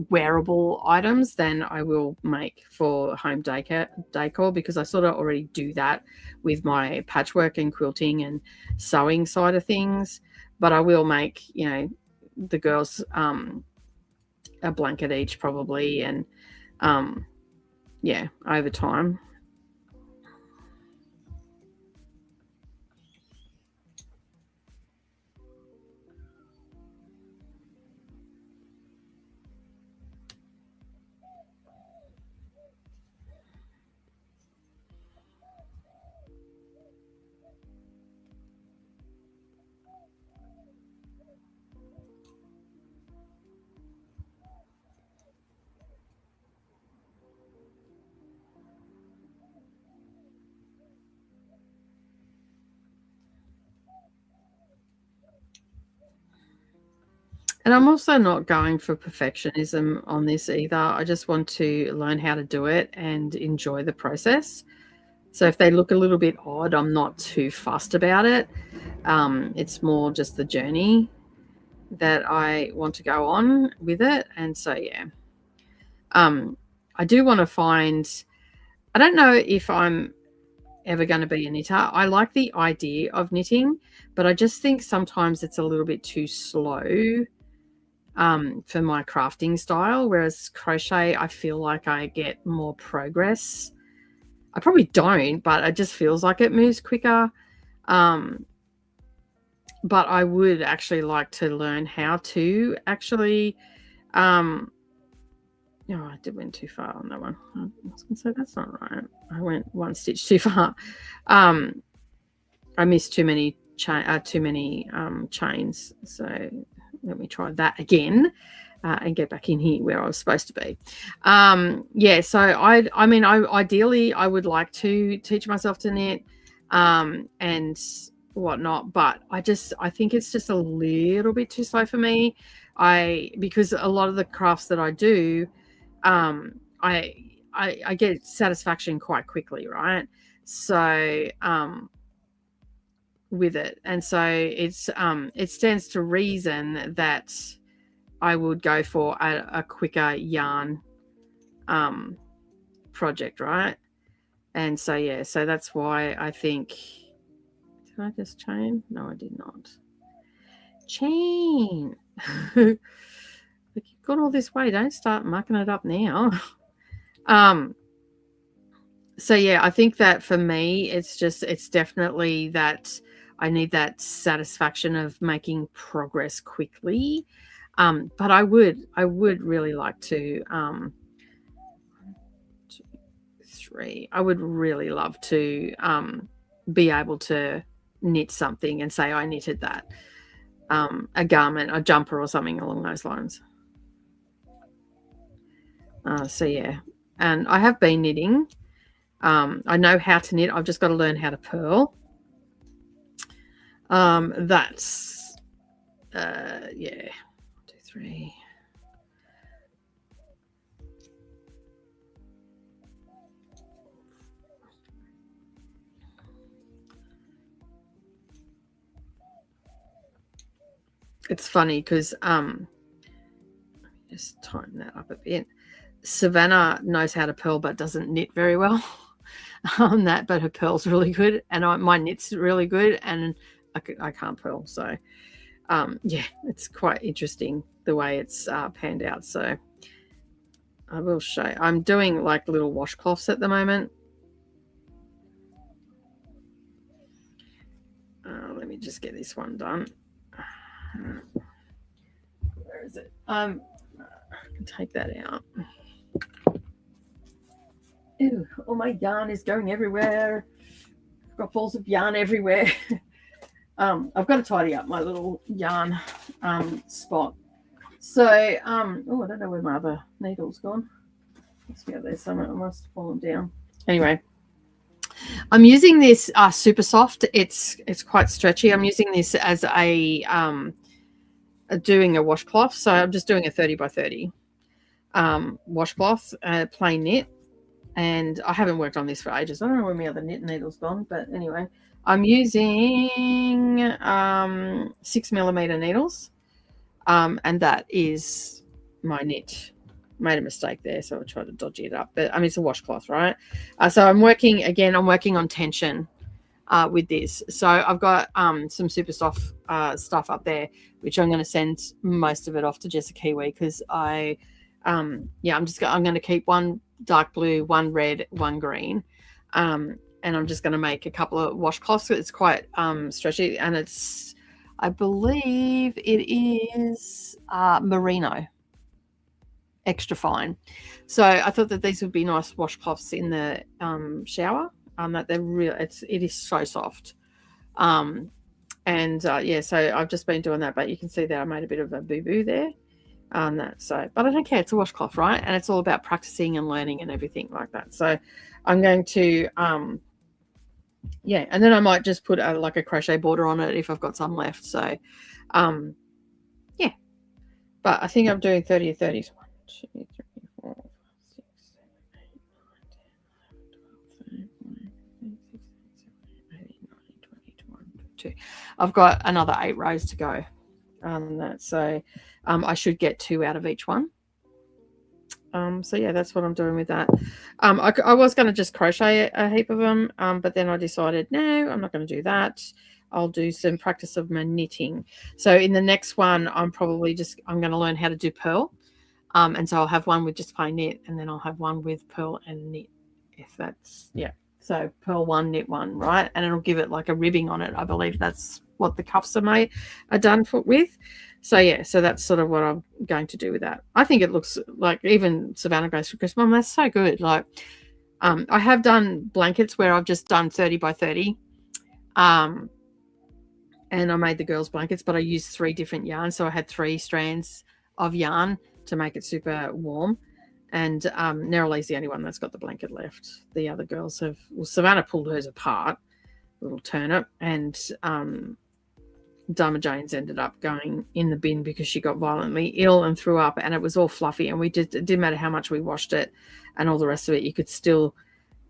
wearable items than I will make for home decor, because I sort of already do that with my patchwork and quilting and sewing side of things. But I will make, you know, the girls a blanket each probably, and yeah, over time. And I'm also not going for perfectionism on this either. I just want to learn how to do it and enjoy the process. So if they look a little bit odd, I'm not too fussed about it. It's more just the journey that I want to go on with it. And so, yeah. I do want to find, I don't know if I'm ever going to be a knitter. I like the idea of knitting, but I just think sometimes it's a little bit too slow for my crafting style, whereas crochet, I feel like I get more progress. I probably don't, but it just feels like it moves quicker. But I would actually like to learn how to actually no, I did went too far on that one. I was going to say that's not right. I went one stitch too far. I missed too many chains. So let me try that again and get back in here where I was supposed to be. Yeah, so I mean, ideally I would like to teach myself to knit and whatnot, but I think it's just a little bit too slow for me. Because a lot of the crafts that I do, I get satisfaction quite quickly, right? So with it, and so it stands to reason that I would go for a quicker yarn project, right? And so yeah, so that's why I think, did I just chain? No, I did not. Chain. You've gone all this way, don't start mucking it up now. So yeah, I think that for me, it's definitely that I need that satisfaction of making progress quickly. But I would really like to 2, 3. I would really love to be able to knit something and say I knitted that. A garment, a jumper or something along those lines. So yeah, and I have been knitting I know how to knit. I've just got to learn how to purl. That's yeah, 1, 2, 3. It's funny because just tighten that up a bit. Savannah knows how to purl but doesn't knit very well. But her purl's really good, and my knit's really good, and I can't purl. So yeah, it's quite interesting the way it's panned out. So I will show you. I'm doing like little washcloths at the moment. Let me just get this one done. Where is it? I can take that out. Ew, all my yarn is going everywhere. I've got balls of yarn everywhere. I've got to tidy up my little yarn spot. So, oh, I don't know where my other needle's gone. Must be out there somewhere. I must have fallen down. Anyway, I'm using this Super Soft. It's quite stretchy. I'm using this as doing a washcloth. So I'm just doing a 30 by 30 washcloth, plain knit. And I haven't worked on this for ages. I don't know where my other knit needle's gone, but anyway, I'm using 6mm needles, and that is my knit. Made a mistake there, so I'll try to dodgy it up. But I mean, it's a washcloth, right? So I'm working on tension with this. So I've got some Super Soft stuff up there, which I'm going to send most of it off to Jessica Kiwi because I'm going to keep one dark blue, one red, one green, and I'm just going to make a couple of washcloths. It's quite stretchy, and I believe it is merino, extra fine. So I thought that these would be nice washcloths in the shower. That they're real. It is so soft. Yeah, so I've just been doing that, but you can see that I made a bit of a boo-boo there. But I don't care. It's a washcloth, right? And it's all about practicing and learning and everything like that. So I'm going to, and then I might just put like a crochet border on it if I've got some left. So, yeah. But I think I'm doing 30 or 30. 1, 2, 3, 4, 5, 6, 7, 8, 9, 10, 11, 12, 13, 14, 15, 16, 17, 18, 19, 20, 21, 22. I've got another 8 rows to go on that. So I should get 2 out of each one. So yeah, that's what I'm doing with that. I was going to just crochet a heap of them, but then I decided, no, I'm not going to do that. I'll do some practice of my knitting. So in the next one, I'm going to learn how to do purl. And so I'll have one with just plain knit, and then I'll have one with purl and knit, if that's, yeah. So purl 1, knit 1, right? And it'll give it like a ribbing on it. I believe that's what the cuffs are done with. So yeah, so that's sort of what I'm going to do with that. I think it looks like, even Savannah goes for Christmas, Mum, that's so good. Like, I have done blankets where I've just done 30 by 30. And I made the girls' blankets, but I used 3 different yarns. So I had 3 strands of yarn to make it super warm. And Neralee's the only one that's got the blanket left. The other girls have, well, Savannah pulled hers apart, little turnip, and Dharma Jane's ended up going in the bin because she got violently ill and threw up, and it was all fluffy, and it didn't matter how much we washed it and all the rest of it, you could still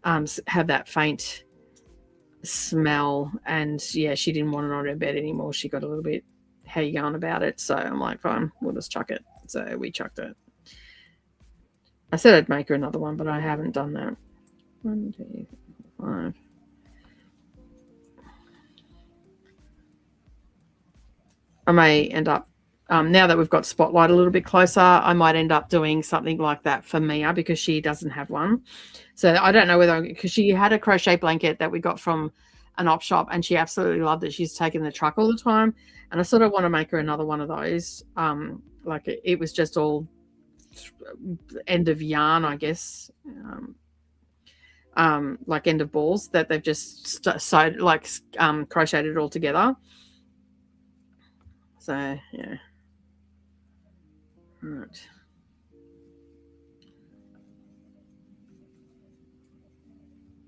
have that faint smell. And yeah, she didn't want it on her bed anymore. She got a little bit hanging on about it. So I'm like, fine, we'll just chuck it. So we chucked it. I said I'd make her another one, but I haven't done that. 1, 2, 5. I may end up, now that we've got Spotlight a little bit closer, I might end up doing something like that for Mia because she doesn't have one. So I don't know whether, because she had a crochet blanket that we got from an op shop and she absolutely loved it. She's taken the truck all the time. And I sort of want to make her another one of those. Like it was just all end of yarn, I guess. Like end of balls that they've just sewed, like crocheted it all together. So yeah. Right. I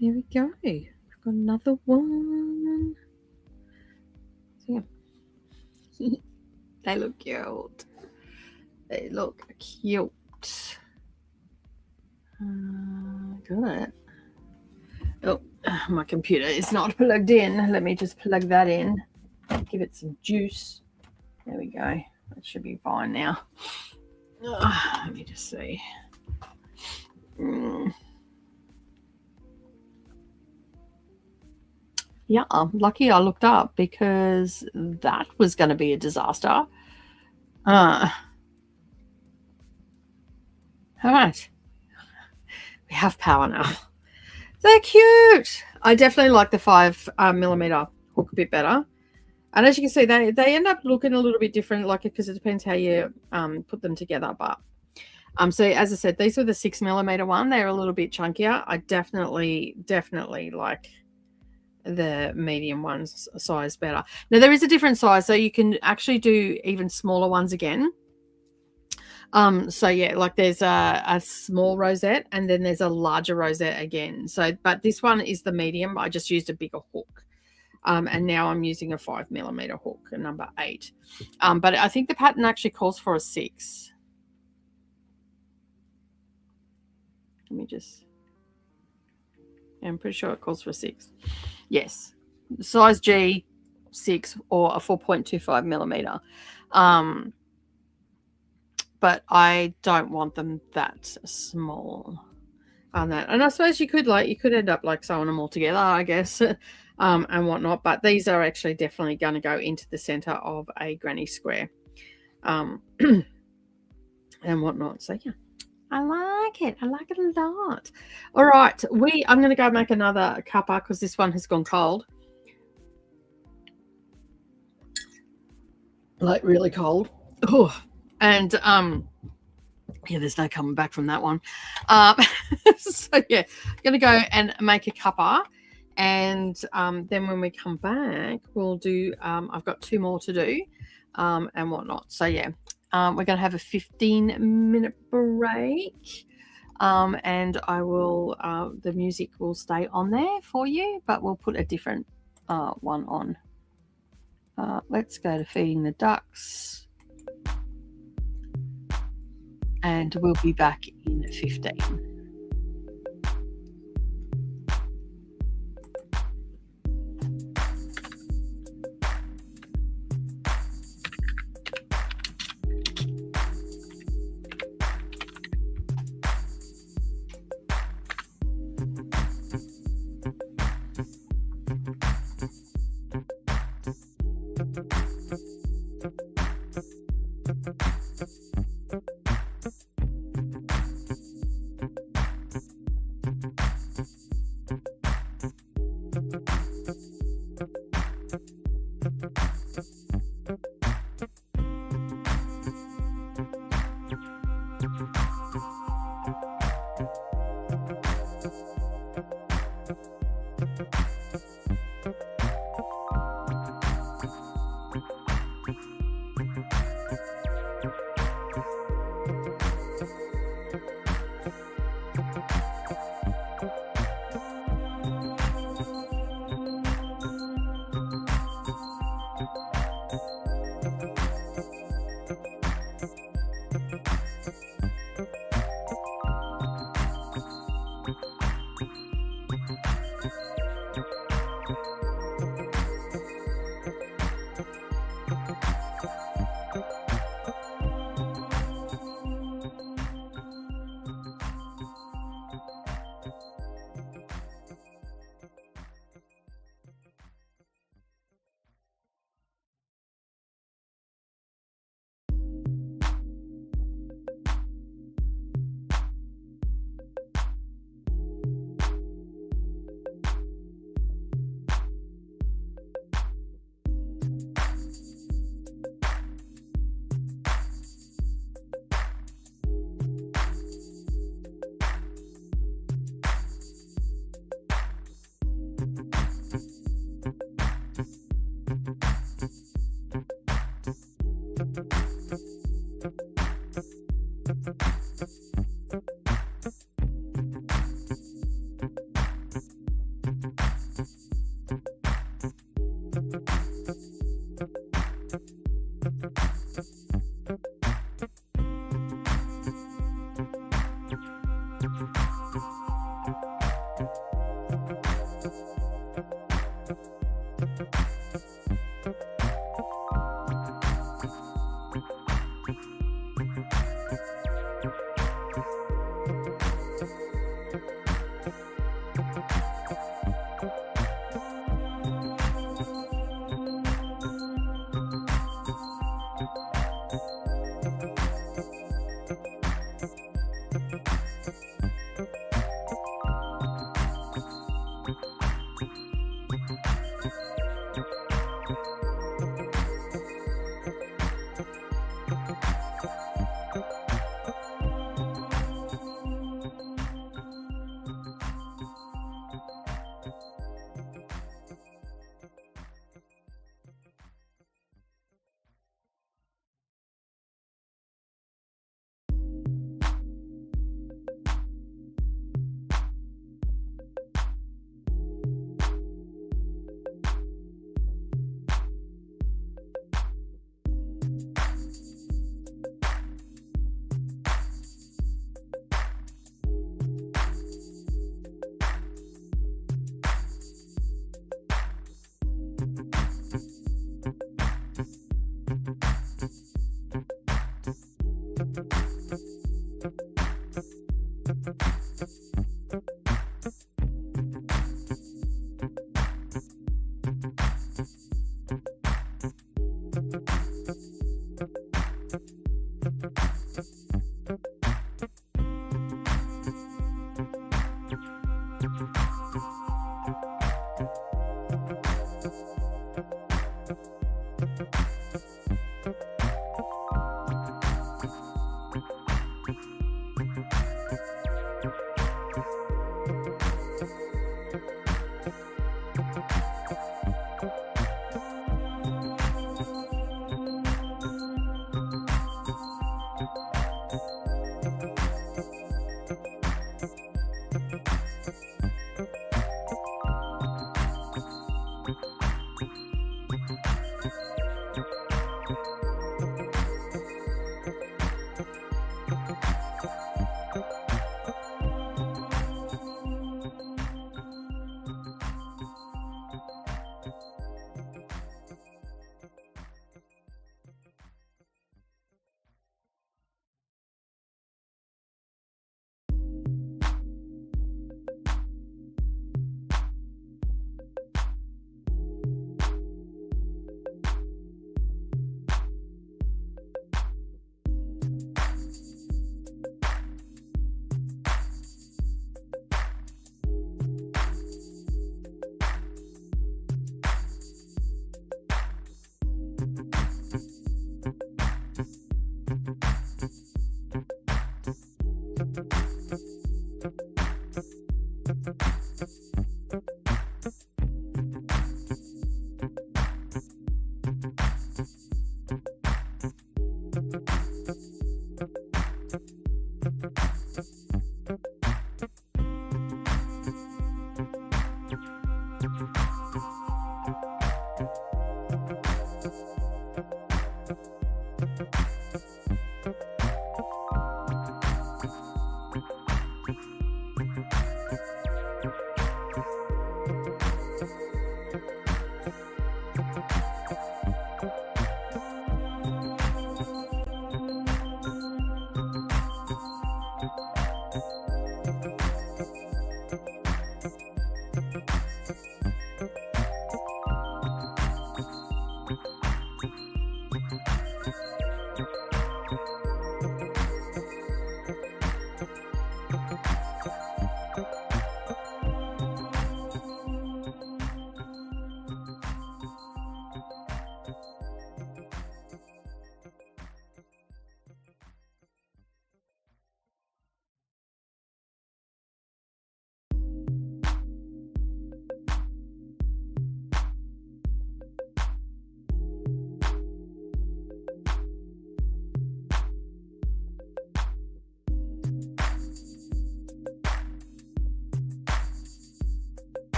There we go. We've got another one. So, yeah. They look cute. They look cute. Got it. Oh, my computer is not plugged in. Let me just plug that in. Give it some juice. There we go. That should be fine now. Let me just see. Yeah, lucky I looked up because that was going to be a disaster. All right. We have power now. They're cute. I definitely like the 5mm hook a bit better. And as you can see, they end up looking a little bit different, like because it depends how you put them together. But so as I said, these were the 6mm one. They're a little bit chunkier. I definitely like the medium ones size better. Now there is a different size, so you can actually do even smaller ones again. So yeah, like there's a small rosette and then there's a larger rosette again. So, but this one is the medium. I just used a bigger hook. And now I'm using a 5mm hook, a number 8. But I think the pattern actually calls for a 6. Let me just, I'm pretty sure it calls for a 6. Yes. Size G, 6 or a 4.25mm. But I don't want them that small. on that. And I suppose you could end up like sewing them all together, I guess, and whatnot. But these are actually definitely going to go into the center of a granny square, and whatnot. So yeah, I like it. I like it a lot. All right, I'm going to go make another cuppa because this one has gone cold, like really cold. Oh, and yeah, there's no coming back from that one. So yeah, I'm gonna go and make a cuppa, and then when we come back, we'll do. I've got 2 more to do, and whatnot. So yeah, we're gonna have a 15-minute break, and I will. The music will stay on there for you, but we'll put a different one on. Let's go to feeding the ducks. And we'll be back in 15.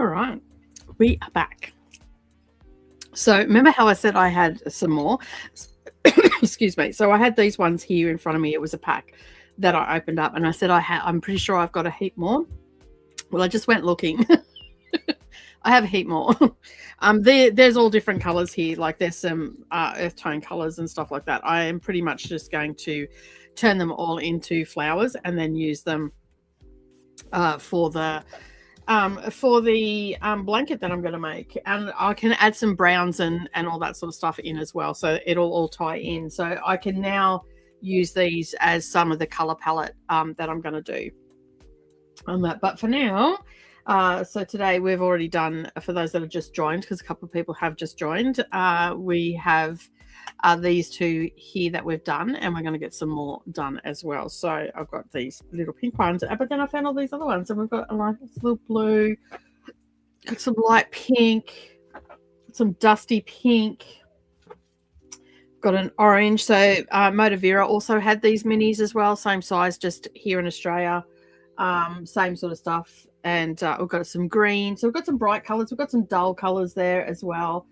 All right, we are back. So remember how I said I had some more? Excuse me. So I had these ones here in front of me. It was a pack that I opened up, and I said I'm pretty sure I've got a heap more. Well, I just went looking. I have a heap more. There's all different colors here. Like there's some earth tone colors and stuff like that. I am pretty much just going to turn them all into flowers and then use them for the blanket that I'm going to make. And I can add some browns and all that sort of stuff in as well, so it'll all tie in. So I can now use these as some of the color palette that I'm going to do on that. But for now, so today we've already done, for those that have just joined, because a couple of people have just joined, we have these two here that we've done, and we're going to get some more done as well. So I've got these little pink ones, but then I found all these other ones, and we've got a nice little blue, got some light pink, some dusty pink, got an orange. So Motivera also had these minis as well, same size, just here in Australia, same sort of stuff. And we've got some green, so we've got some bright colors, we've got some dull colors there as well.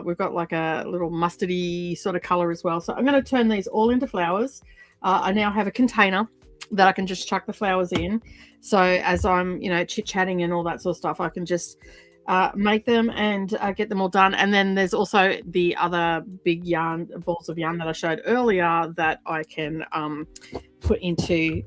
We've got like a little mustardy sort of color as well. So I'm going to turn these all into flowers. I now have a container that I can just chuck the flowers in. So as I'm, chit-chatting and all that sort of stuff, I can just make them and get them all done. And then there's also the other big balls of yarn that I showed earlier that I can put into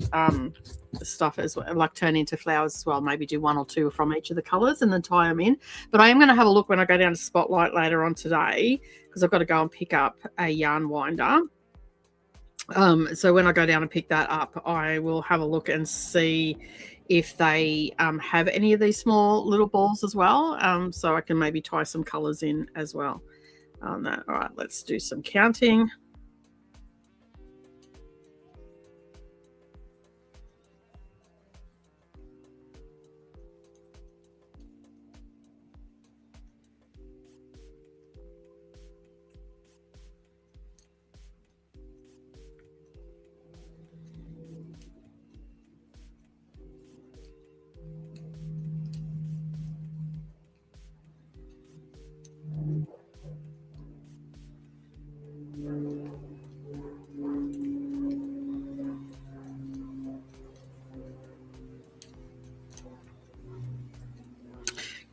stuff as well, like turn into flowers as well. Maybe do one or two from each of the colors and then tie them in. But I am going to have a look when I go down to Spotlight later on today, because I've got to go and pick up a yarn winder. So when I go down and pick that up, I will have a look and see if they have any of these small little balls as well, so I can maybe tie some colors in as well on that. All right, let's do some counting.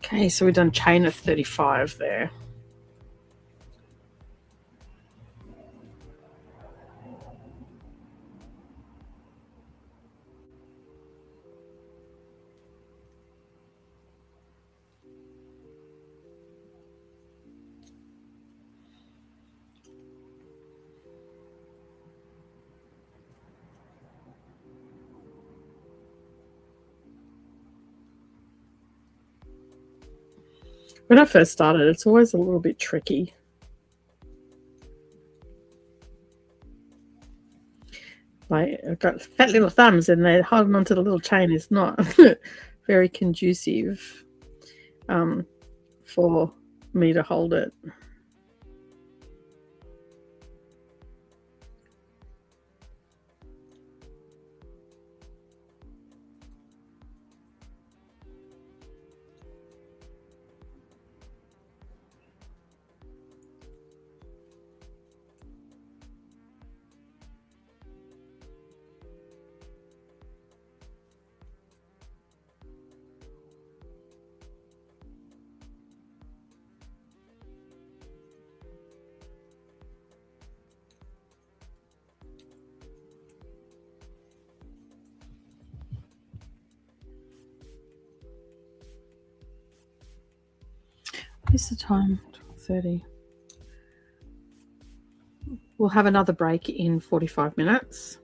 Okay, so we've done chain of 35 there. When I first started, it's always a little bit tricky. Like, I've got fat little thumbs and they're holding onto the little chain is not very conducive for me to hold it. What's the time? 12:30. We'll have another break in 45 minutes.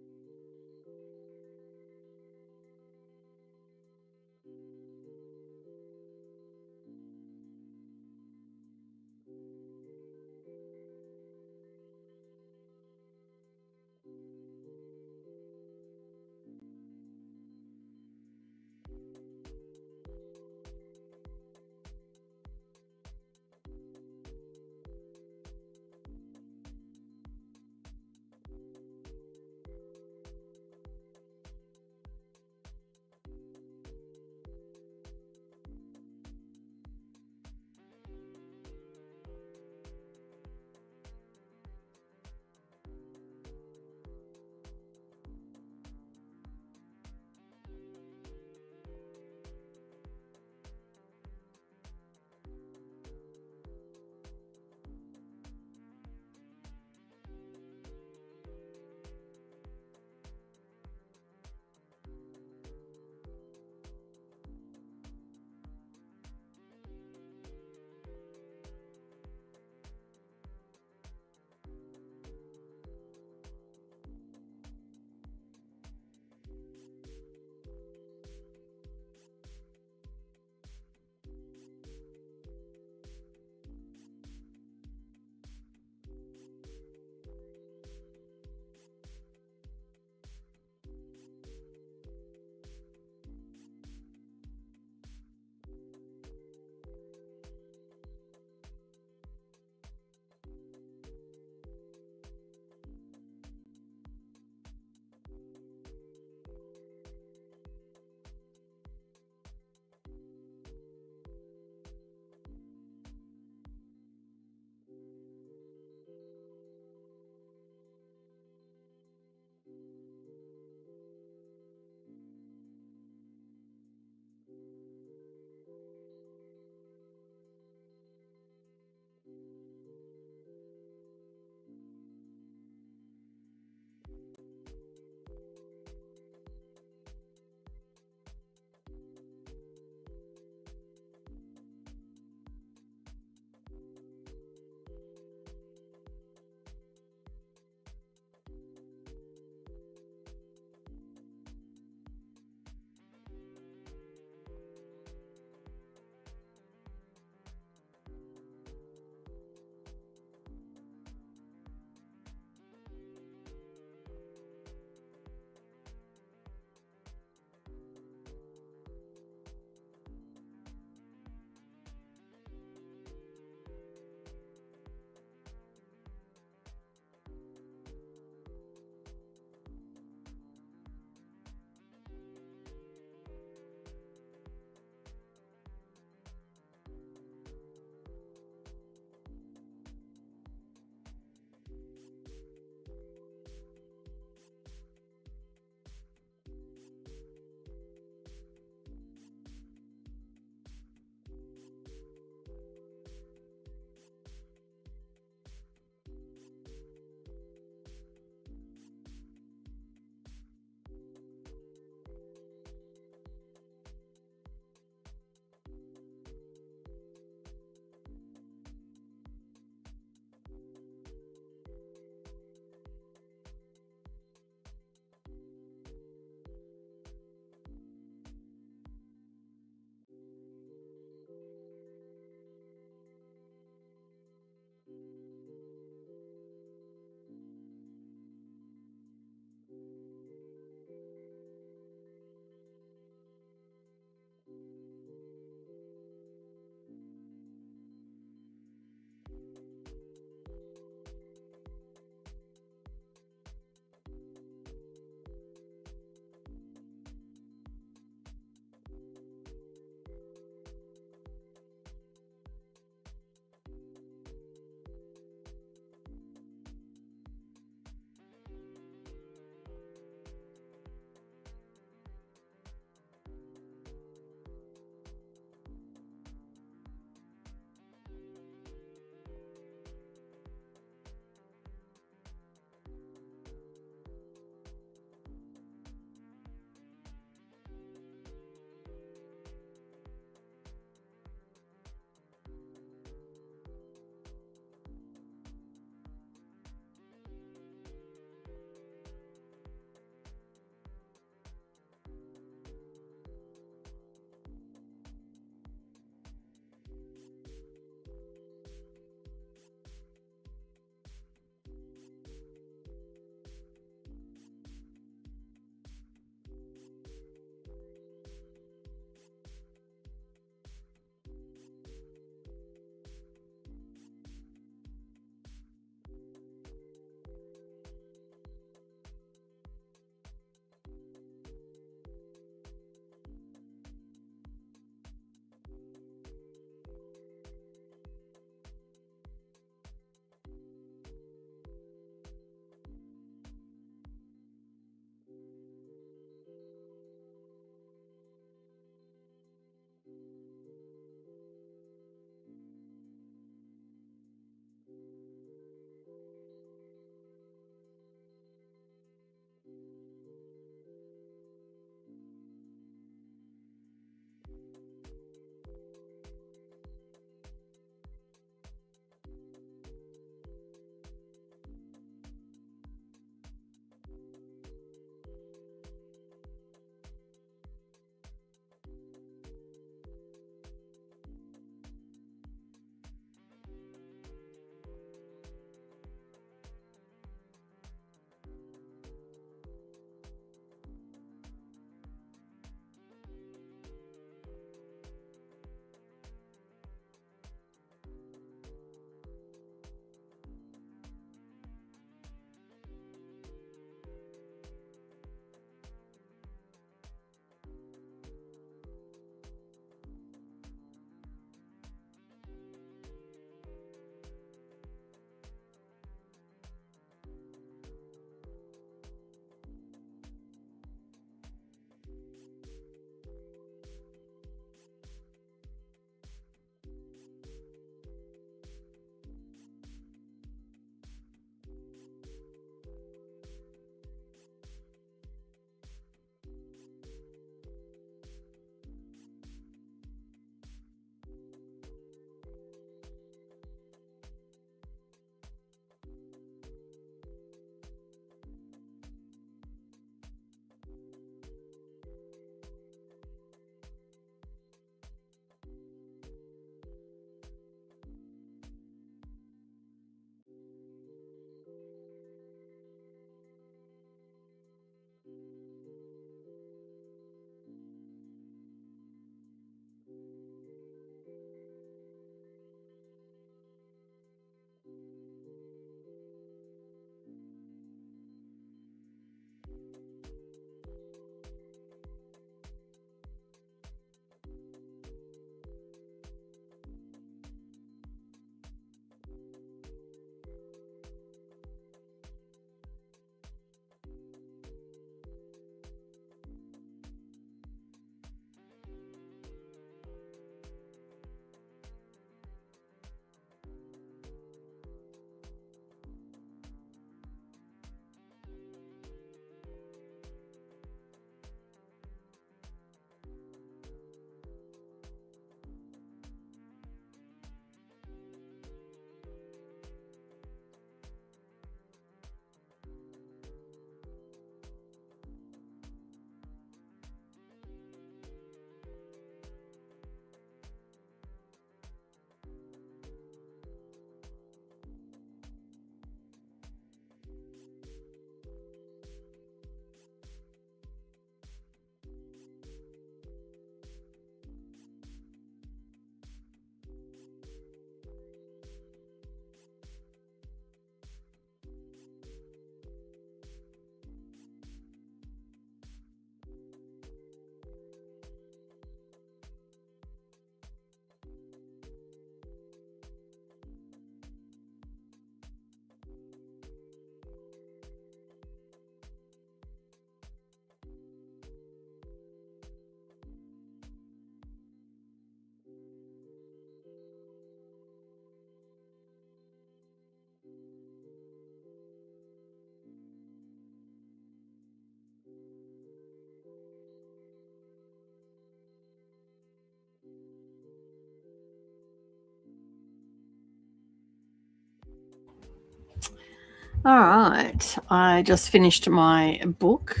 All right. I just finished my book,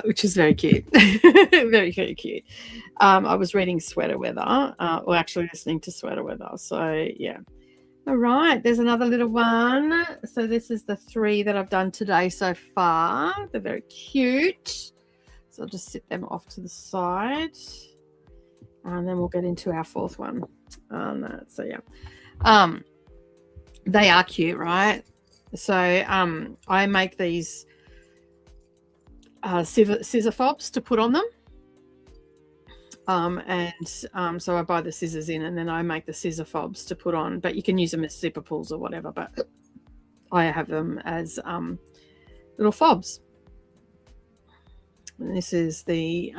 which is very cute. Very, very cute. I was reading Sweater Weather, or actually listening to Sweater Weather. So, yeah. All right. There's another little one. So, this is the 3 that I've done today so far. They're very cute. So, I'll just sit them off to the side. And then we'll get into our 4th one. So, yeah. They are cute, right? So I make these scissor fobs to put on them. So I buy the scissors in and then I make the scissor fobs to put on. But you can use them as zipper pulls or whatever. But I have them as little fobs. And this is the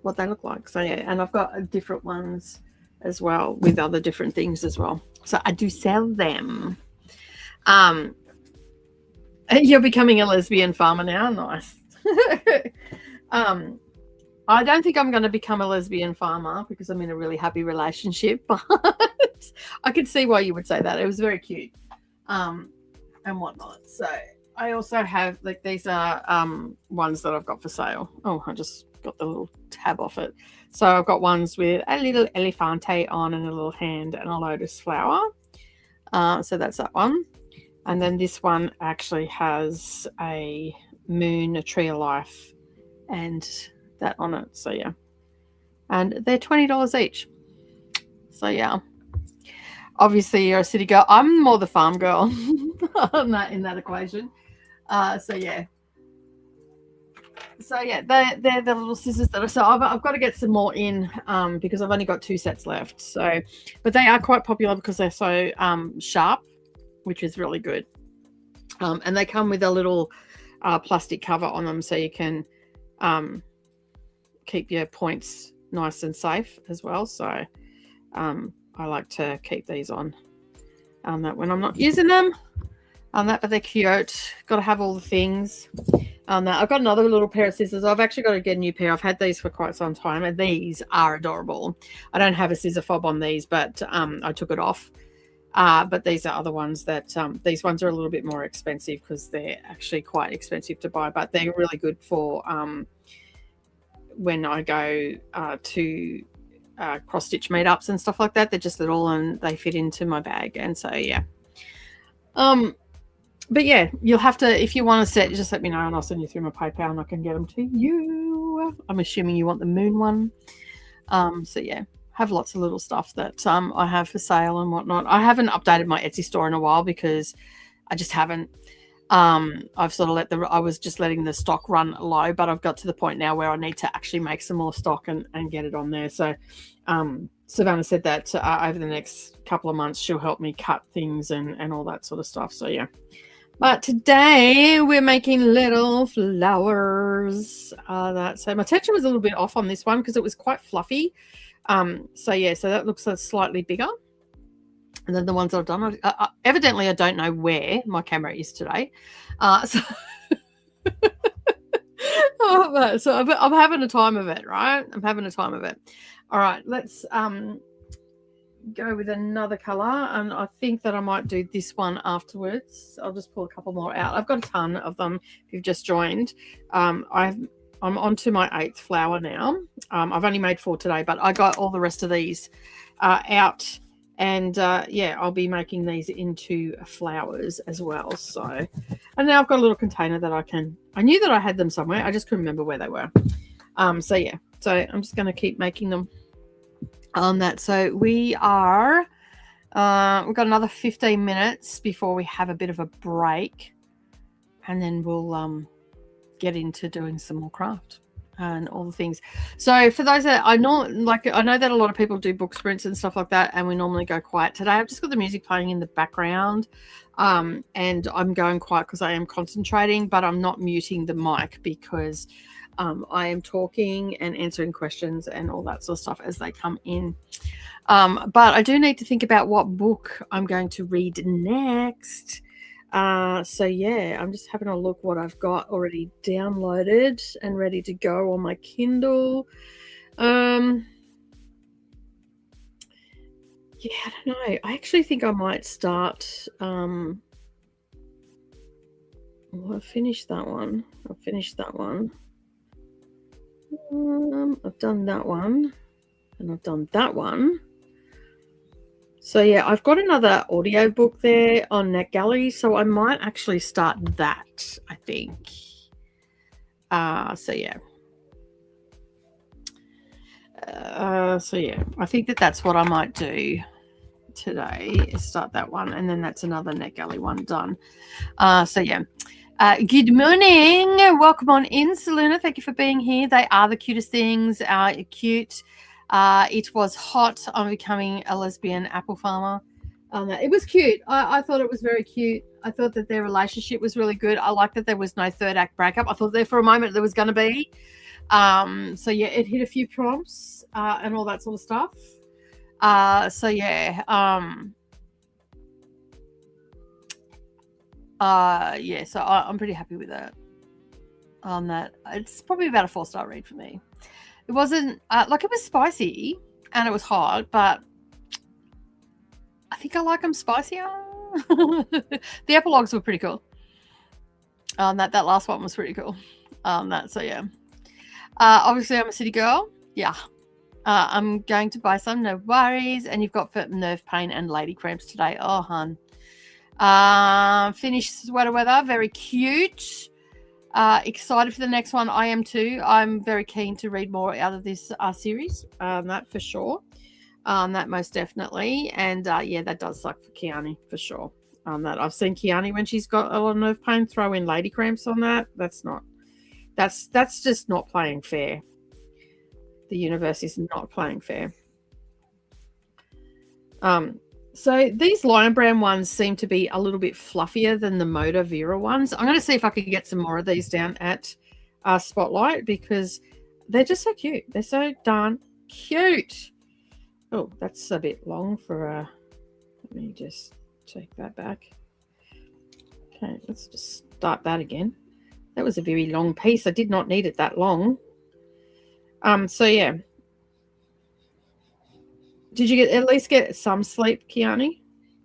what they look like. So, yeah, and I've got different ones as well with other different things as well. So I do sell them. You're becoming a lesbian farmer now. Nice. I don't think I'm going to become a lesbian farmer because I'm in a really happy relationship, but I could see why you would say that. It was very cute, and whatnot. So I also have, like, these are ones that I've got for sale. Oh, I just got the little tab off it. So I've got ones with a little elefante on and a little hand and a lotus flower. So that's that one. And then this one actually has a moon, a tree of life, and that on it. So, yeah. And they're $20 each. So, yeah. Obviously, you're a city girl. I'm more the farm girl in that equation. So, yeah. So, yeah, they're the little scissors that are. So, I've got to get some more in because I've only got 2 sets left. So, but they are quite popular because they're so sharp, which is really good. And they come with a little plastic cover on them so you can keep your points nice and safe as well. So I like to keep these on that when I'm not using them. But they're cute. Got to have all the things. I've got another little pair of scissors. I've actually got to get a new pair. I've had these for quite some time, and these are adorable. I don't have a scissor fob on these, but I took it off. But these are other ones that these ones are a little bit more expensive because they're actually quite expensive to buy, but they're really good for when I go to cross stitch meetups and stuff like that. They're just little and they fit into my bag, and so, yeah. But yeah, you'll have to, if you want a set, just let me know and I'll send you through my PayPal and I can get them to you. I'm assuming you want the moon one. So, yeah. Have lots of little stuff that I have for sale and whatnot. I haven't updated my Etsy store in a while because I just haven't. I've sort of I was just letting the stock run low, but I've got to the point now where I need to actually make some more stock and get it on there. So Savannah said that over the next couple of months she'll help me cut things and all that sort of stuff. So, yeah. But today we're making little flowers. So my texture was a little bit off on this one because it was quite fluffy. So, yeah, so that looks slightly bigger. And then the ones that I've done, evidently I don't know where my camera is today. So I'm having a time of it, right? I'm having a time of it. All right, let's go with another color. And I think that I might do this one afterwards. I'll just pull a couple more out. I've got a ton of them if you've just joined. I'm on to my 8th flower now. I've only made 4 today, but I got all the rest of these out. And, yeah, I'll be making these into flowers as well. So, and now I've got a little container that I knew that I had them somewhere. I just couldn't remember where they were. So, yeah. So I'm just going to keep making them on that. So we've got another 15 minutes before we have a bit of a break. And then we'll get into doing some more craft and all the things. So for those that I know that a lot of people do book sprints and stuff like that, and we normally go quiet. Today I've just got the music playing in the background, and I'm going quiet because I am concentrating, but I'm not muting the mic because I am talking and answering questions and all that sort of stuff as they come in. But I do need to think about what book I'm going to read next. So, yeah, I'm just having a look what I've got already downloaded and ready to go on my Kindle. Yeah, I don't know. I actually think I might start Well, I've finished that one. I've done that one, and I've done that one. So yeah, I've got another audiobook there on NetGalley, so I might actually start that, I think. So yeah. I think that's what I might do today, is start that one, and then that's another NetGalley one done. So yeah. Good morning. Welcome on in, Saluna. Thank you for being here. They are the cutest things. Cute. It was hot on becoming a lesbian apple farmer. It was cute. I thought it was very cute. I thought that their relationship was really good. I like that there was no third act breakup. I thought there for a moment there was going to be. So yeah, it hit a few prompts and all that sort of stuff. So yeah. So I'm pretty happy with that. On that, it's probably about a 4-star read for me. It wasn't like, it was spicy and it was hot, but I think I like them spicier. The epilogues were pretty cool. That last one was pretty cool. So yeah. Obviously, I'm a city girl. Yeah. I'm going to buy some, no worries. And you've got for nerve pain and lady cramps today. Oh, hun. Finished sweater weather. Very cute. Excited for the next one. I am too. I'm very keen to read more out of this series. That for sure. That most definitely. And yeah, that does suck for Kiani for sure. That I've seen Kiani when she's got a lot of nerve pain throw in lady cramps on that. That's just not playing fair. The universe is not playing fair. So these Lion Brand ones seem to be a little bit fluffier than the Moda Vera ones. I'm going to see if I can get some more of these down at Spotlight, because they're just so cute. They're so darn cute. Oh, that's a bit long for let me just take that back. Okay, let's just start that again. That was a very long piece. I did not need it that long. So yeah. Did you at least get some sleep, Kiani?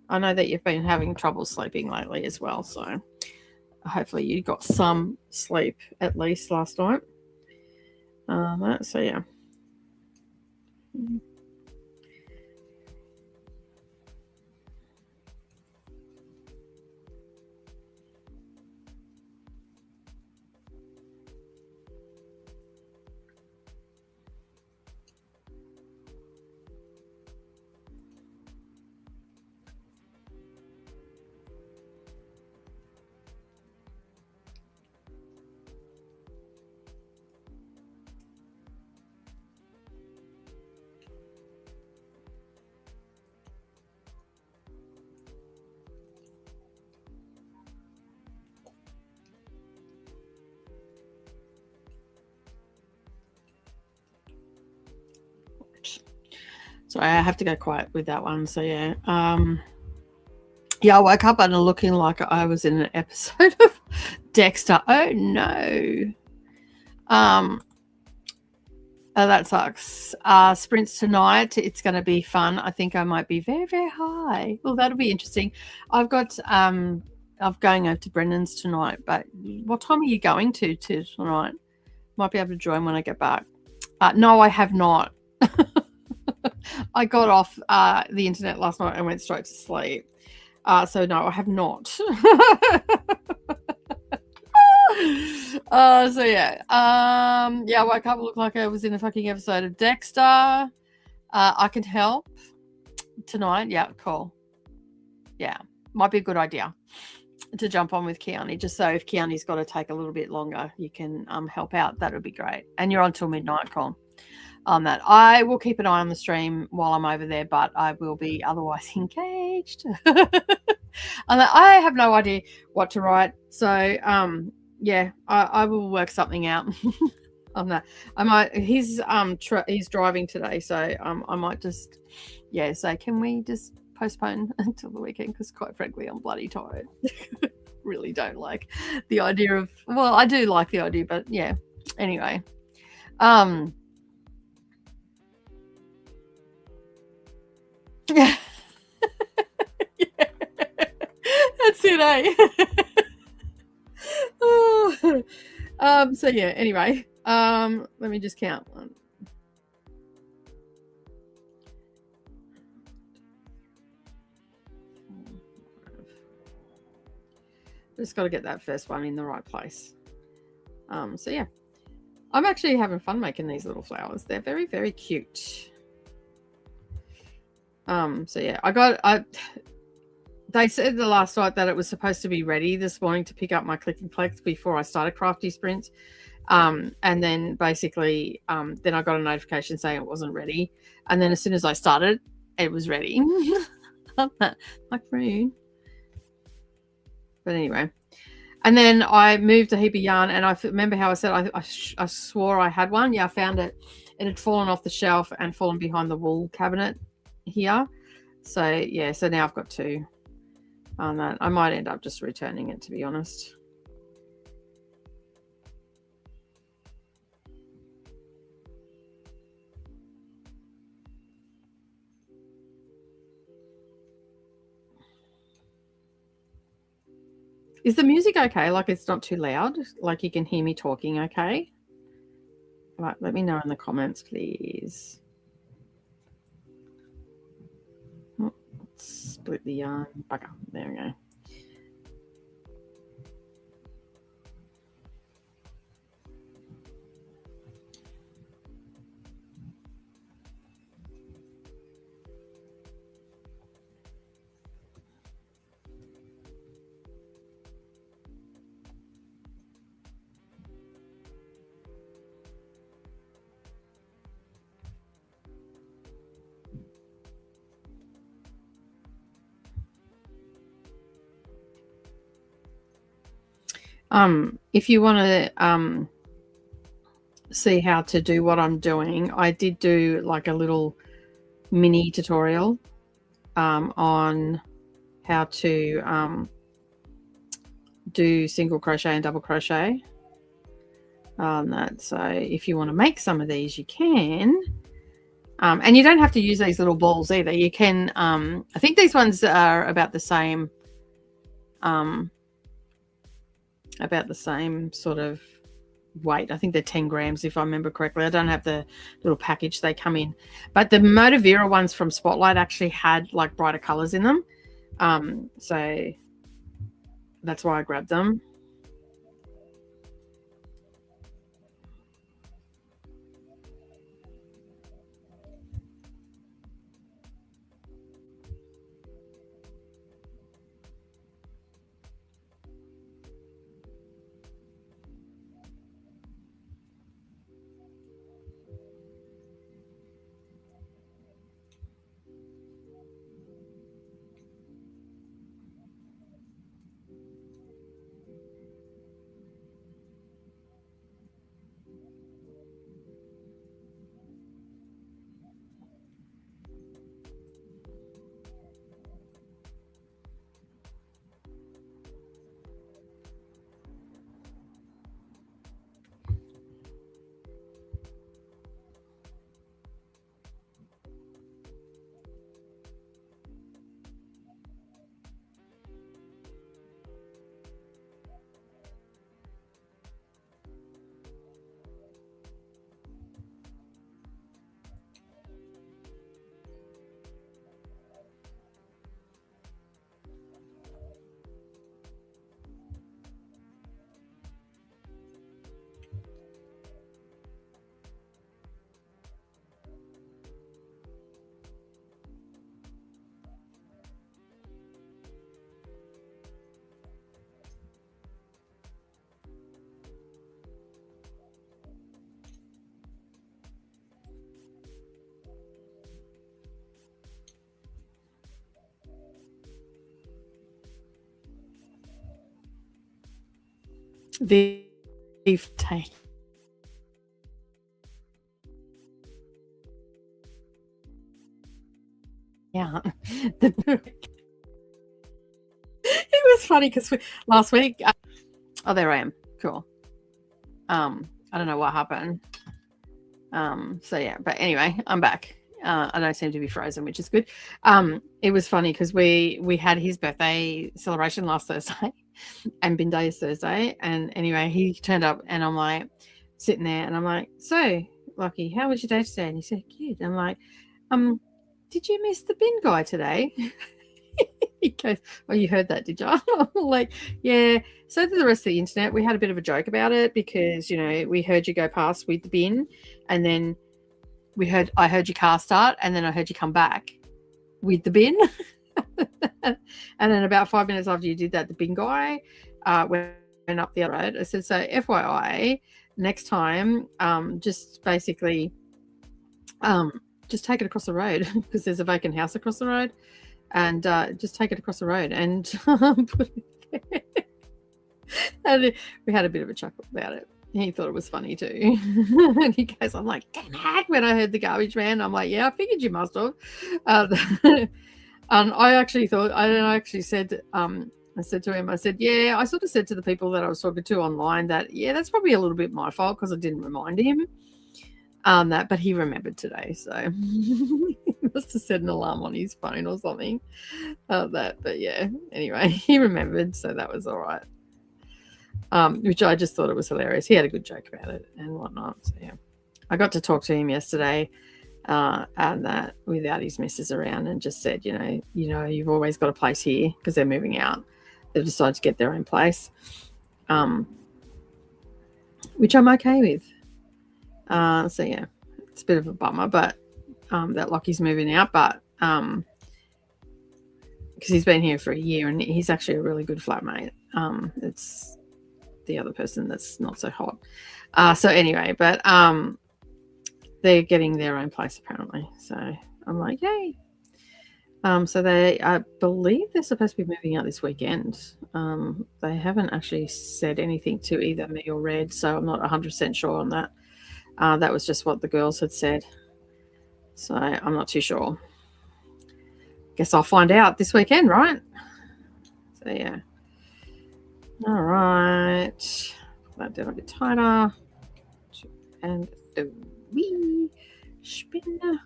I know that you've been having trouble sleeping lately as well, so hopefully you got some sleep at least last night. So yeah. So I have to go quiet with that one. So yeah. Yeah, I woke up and looking like I was in an episode of Dexter. Oh no. Oh, that sucks. Sprints tonight. It's going to be fun. I think I might be very, very high. Well, that'll be interesting. I'm going over to Brendan's tonight, but what time are you going to tonight? Might be able to join when I get back. No, I have not. I got off the internet last night and went straight to sleep. So no, I have not. So yeah. I woke up, looked like I was in a fucking episode of Dexter. I can help tonight. Yeah, cool. Yeah, might be a good idea to jump on with Kiani, just so if Kiani's got to take a little bit longer, you can help out. That would be great. And you're on till midnight, Colin. On that, I will keep an eye on the stream while I'm over there, but I will be otherwise engaged. And I have no idea what to write, so yeah, I will work something out on that. I might. He's driving today, so I might just say, can we just postpone until the weekend? Because quite frankly, I'm bloody tired. Really don't like the idea of. Well, I do like the idea, but yeah. Anyway, yeah. That's it, eh? So yeah, anyway, let me just count. One. Just got to get that first one in the right place. So yeah, I'm actually having fun making these little flowers. They're very, very cute. So yeah, they said the last night that it was supposed to be ready this morning to pick up my click and collect before I started Crafty Sprints. And then basically, then I got a notification saying it wasn't ready. And then as soon as I started, it was ready. Like rude. But anyway. And then I moved a heap of yarn, and I remember how I said I swore I had one. Yeah, I found it. It had fallen off the shelf and fallen behind the wool cabinet here. So yeah, so now I've got two on that. I might end up just returning it, to be honest. Is the music okay? Like it's not too loud? Like you can hear me talking okay? Right, let me know in the comments, please. Oh, let's split the yarn. Bugger. There we go. If you want to see how to do what I'm doing, I did do like a little mini tutorial on how to do single crochet and double crochet on that. So if you want to make some of these, you can. And you don't have to use these little balls either. You can, I think these ones are about the same sort of weight. I think they're 10 grams if I remember correctly. I don't have the little package they come in, but the Motivera ones from Spotlight actually had like brighter colors in them, so that's why I grabbed them. The take. Yeah. It was funny because last week, oh, there I am. Cool. I don't know what happened. So yeah, but anyway, I'm back. I don't seem to be frozen, which is good. It was funny because we had his birthday celebration last Thursday, and bin day is Thursday. And anyway, he turned up and I'm like sitting there and I'm like, so Lockie, how was your day today? And he said, good. I'm like, did you miss the bin guy today? He goes, oh, you heard that, did you? I'm like, yeah. So did the rest of the internet. We had a bit of a joke about it because, you know, we heard you go past with the bin and then I heard your car start and then I heard you come back with the bin. And then about 5 minutes after you did that, the bin guy went up the other road. I said, so FYI, next time, just basically just take it across the road because there's a vacant house across the road and just take it across the road and put it there. And we had a bit of a chuckle about it. He thought it was funny too. And he goes, I'm like, damn it, when I heard the garbage man, I'm like, yeah, I figured you must have. And I actually thought, I actually said, I said to him, I said, yeah, I sort of said to the people that I was talking to online that, yeah, that's probably a little bit my fault because I didn't remind him but he remembered today. So he must have set an alarm on his phone or something. But yeah, anyway, he remembered. So that was all right. Which I just thought it was hilarious. He had a good joke about it and whatnot. So yeah, I got to talk to him yesterday and that without his missus around and just said, you know, you've always got a place here because they're moving out. They've decided to get their own place, which I'm okay with. So yeah, it's a bit of a bummer, but that Lockie's moving out, but because he's been here for a year and he's actually a really good flatmate. It's the other person that's not so hot. So anyway, but they're getting their own place apparently. So I'm like, yay. So I believe they're supposed to be moving out this weekend. They haven't actually said anything to either me or Red, so I'm not 100% sure on that. That was just what the girls had said. So I'm not too sure. Guess I'll find out this weekend, right? So yeah. All right. Put that down a bit tighter. And the wee spin.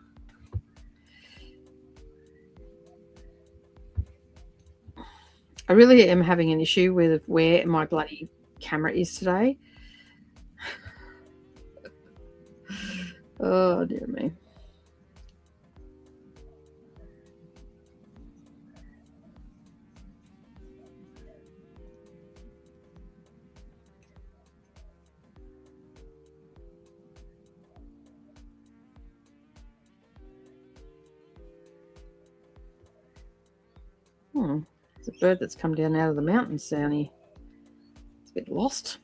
I really am having an issue with where my bloody camera is today. Oh, dear me. It's a bird that's come down out of the mountains, Downy. It's a bit lost.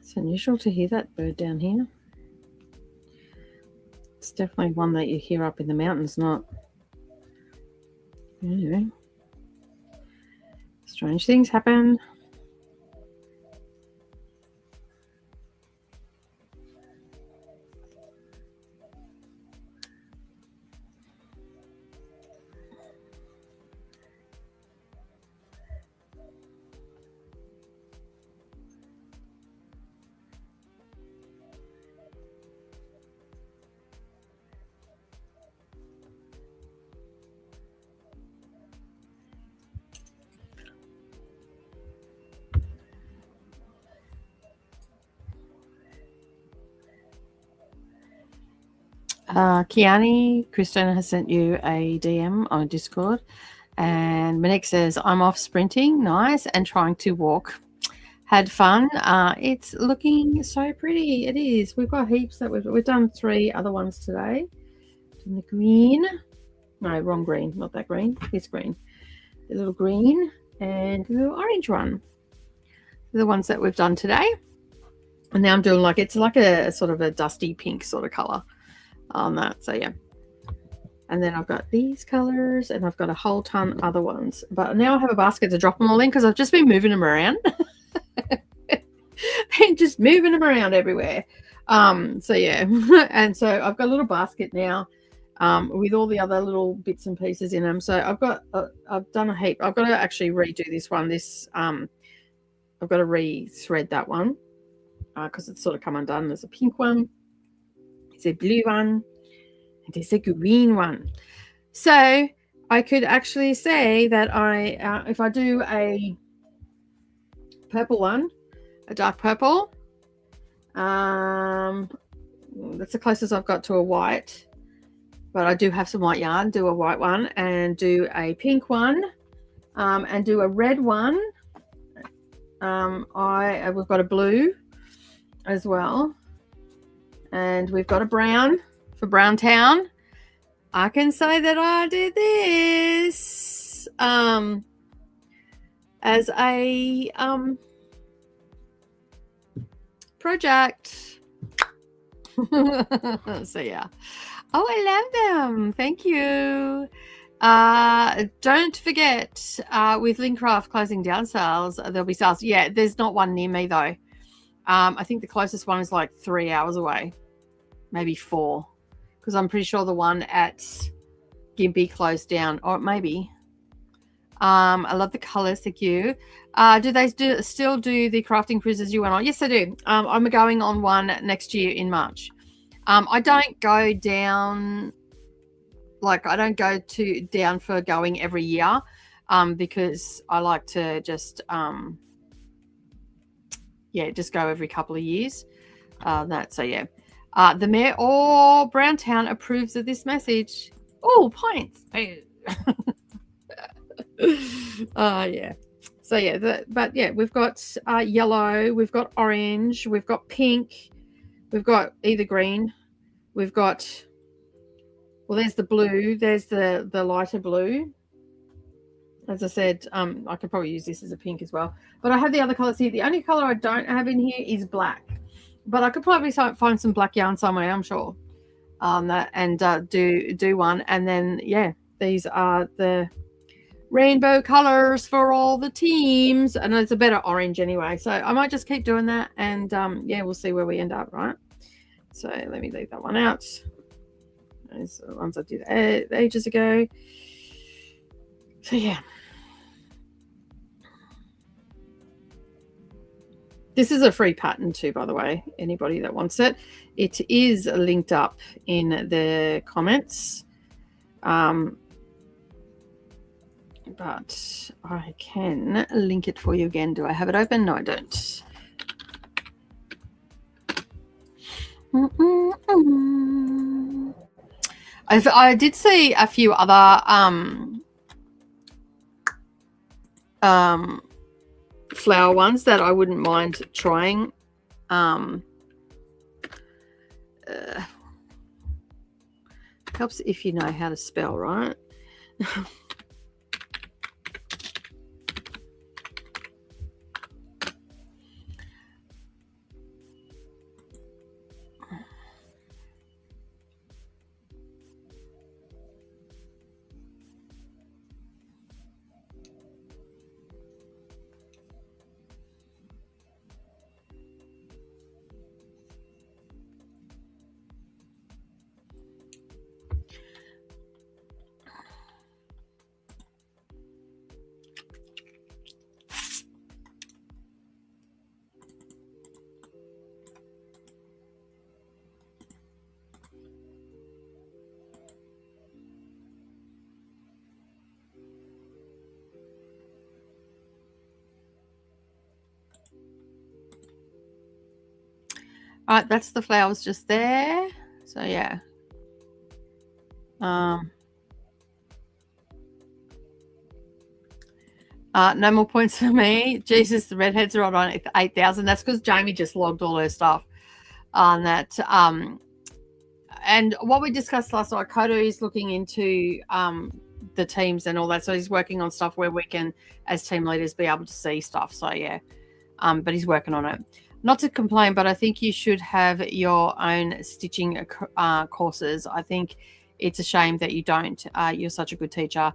It's unusual to hear that bird down here. It's definitely one that you hear up in the mountains, not. Anyway. Strange things happen. Kiani, Christina has sent you a DM on Discord. And Monique says, I'm off sprinting. Nice. And trying to walk. Had fun. It's looking so pretty. It is. We've got heaps that we've done 3 other ones today. Done the green. No, wrong green. Not that green. This green. The little green and the little orange one. The ones that we've done today. And now I'm doing it's like a sort of a dusty pink sort of color on that. So yeah. And then I've got these colors and I've got a whole ton other ones. But now I have a basket to drop them all in because I've just been moving them around. And just moving them around everywhere. So yeah. And so I've got a little basket now with all the other little bits and pieces in them. So I've done a heap. I've got to actually redo this one. I've got to re-thread that one because it's sort of come undone. There's a pink one. There's a blue one. And there's a green one. So I could actually say that if I do a purple one, a dark purple, that's the closest I've got to a white. But I do have some white yarn. Do a white one and do a pink one and do a red one. We've got a blue as well. And we've got a brown for Brown Town. I can say that I did this as a project. So yeah. Oh, I love them. Thank you. Don't forget, with Lincraft closing down sales, there'll be sales. Yeah, there's not one near me though. I think the closest one is like 3 hours away, maybe 4, because I'm pretty sure the one at Gympie closed down, or maybe. I love the colors. Thank you. Do they still do the crafting quizzes you went on? Yes, they do. I'm going on one next year in March. I don't go down. I don't go down for going every year because I like to just just go every couple of years. So yeah. The mayor or Brown Town approves of this message. Oh, points. Yeah. So yeah, we've got yellow, we've got orange, we've got pink, we've got either green, we've got, well, there's the blue, there's the lighter blue. As I said, I could probably use this as a pink as well. But I have the other colors here. The only color I don't have in here is black. But I could probably find some black yarn somewhere, I'm sure. Do one. And then, yeah, these are the rainbow colors for all the teams. And it's a better orange anyway. So I might just keep doing that. And, we'll see where we end up, right? So let me leave that one out. Those are the ones I did ages ago. So, yeah. This is a free pattern too, by the way, anybody that wants it. It is linked up in the comments. But I can link it for you again. Do I have it open? No, I don't. I did see a few other flower ones that I wouldn't mind trying. Helps if you know how to spell, right? All right, that's the flowers just there. So yeah, Um, no more points for me. Jesus, the redheads are on 8,000. That's because Jamie just logged all her stuff on that. And what we discussed last night, Kodo is looking into the teams and all that. So he's working on stuff where we can, as team leaders, be able to see stuff. So yeah, but he's working on it. Not to complain, but I think you should have your own stitching courses. I think it's a shame that you don't. You're such a good teacher.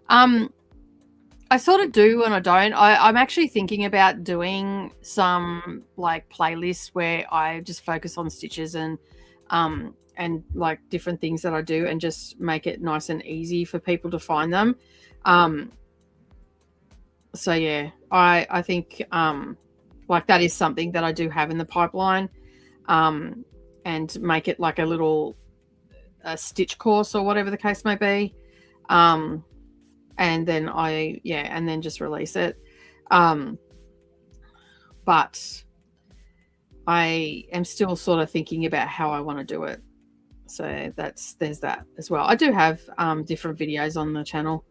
I sort of do and I don't. I'm actually thinking about doing some like playlists where I just focus on stitches and like different things that I do and just make it nice and easy for people to find them. So yeah, I think like that is something that I do have in the pipeline, and make it like a little stitch course or whatever the case may be. And then and then just release it. But I am still sort of thinking about how I want to do it. So there's that as well. I do have different videos on the channel.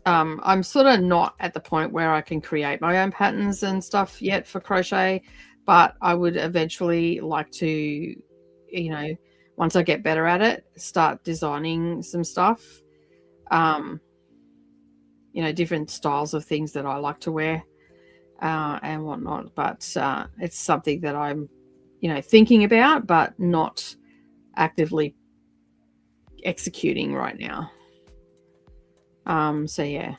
I'm sort of not at the point where I can create my own patterns and stuff yet for crochet, but I would eventually like to, you know, once I get better at it, start designing some stuff, you know, different styles of things that I like to wear and whatnot. But it's something that I'm, you know, thinking about, but not actively executing right now. So yeah.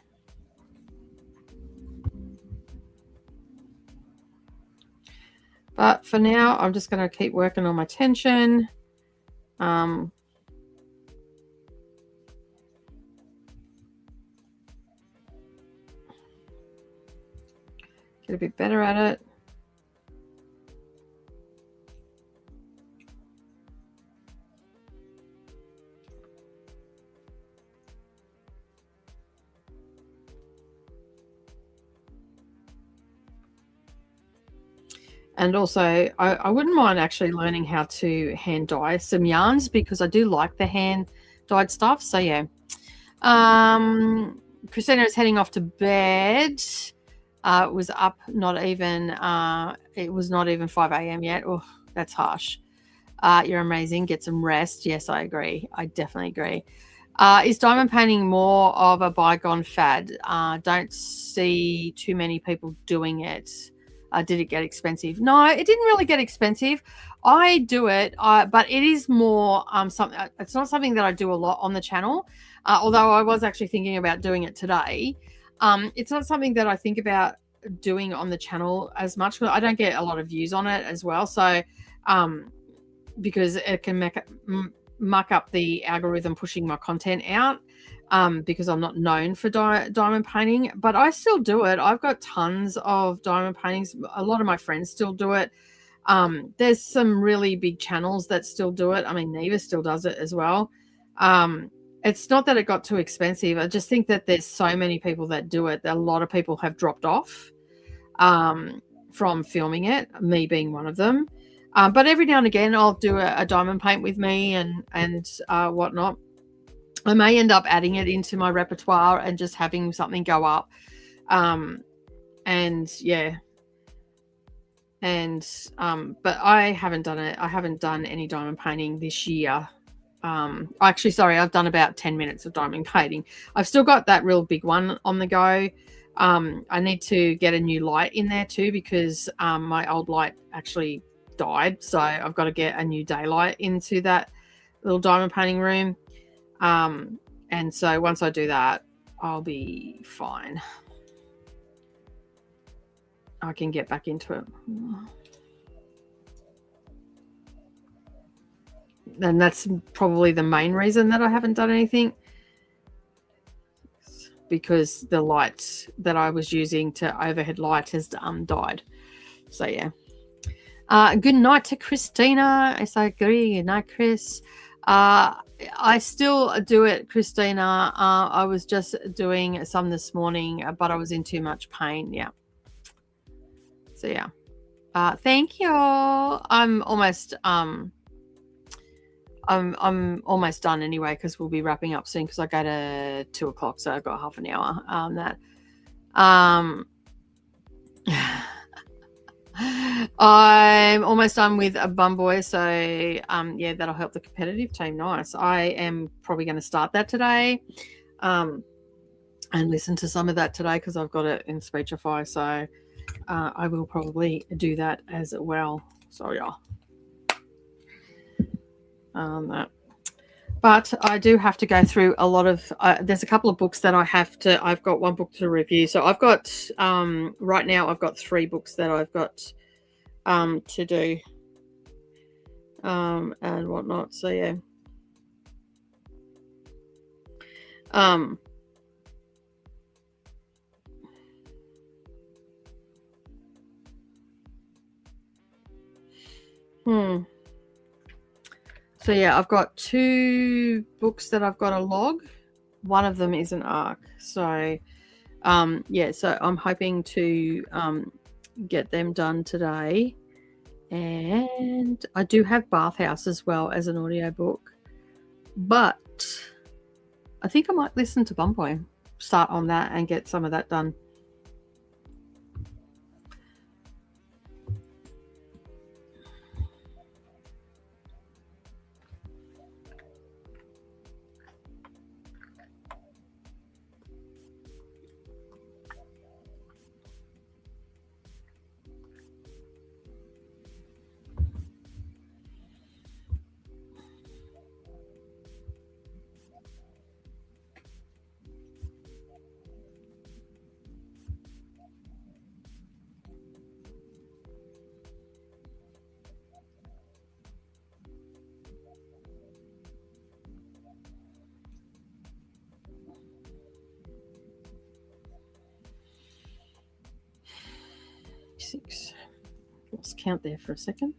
But for now, I'm just going to keep working on my tension. Get a bit better at it. And also, I wouldn't mind actually learning how to hand dye some yarns because I do like the hand dyed stuff. So yeah. Christina is heading off to bed. It was up not even it was not even 5 a.m. yet. Oh, that's harsh. You're amazing. Get some rest. Yes, I agree. I definitely agree. Is diamond painting more of a bygone fad? Don't see too many people doing it. Did it get expensive? No, it didn't really get expensive. I do it, but it is more something. It's not something that I do a lot on the channel. Although I was actually thinking about doing it today. It's not something that I think about doing on the channel as much because I don't get a lot of views on it as well. So, because it can muck up the algorithm pushing my content out. Because I'm not known for diamond painting, but I still do it. I've got tons of diamond paintings. A lot of my friends still do it. There's some really big channels that still do it. I mean, Neva still does it as well. It's not that it got too expensive. I just think that there's so many people that do it. That a lot of people have dropped off from filming it, me being one of them. But every now and again, I'll do a diamond paint with me and whatnot. I may end up adding it into my repertoire and just having something go up. And yeah. And but I haven't done it. I haven't done any diamond painting this year. Actually, sorry, I've done about 10 minutes of diamond painting. I've still got that real big one on the go. I need to get a new light in there too because my old light actually died. So I've got to get a new daylight into that little diamond painting room. And so once I do that, I'll be fine. I can get back into it. And that's probably the main reason that I haven't done anything, because the light that I was using to overhead light has died. So yeah. Good night to Christina. Yes, I agree. Good night, Chris. I still do it, Christina. I was just doing some this morning, but I was in too much pain. Yeah. So yeah. Thank you. I'm almost done anyway because we'll be wrapping up soon because I go to 2:00, so I've got half an hour. I'm almost done with a bum boy, so yeah, that'll help the competitive team. Nice. I am probably going to start that today, and listen to some of that today because I've got it in Speechify. So I will probably do that as well. So yeah. But I do have to go through a lot of. There's a couple of books that I have to. I've got one book to review. So I've got right now. I've got 3 books that I've got to do and whatnot. So yeah. So yeah, I've got 2 books that I've got a log. One of them is an arc. So yeah, so I'm hoping to get them done today. And I do have Bathhouse as well as an audiobook. But I think I might listen to Bumboy, start on that and get some of that done. Six. Let's count there for a second.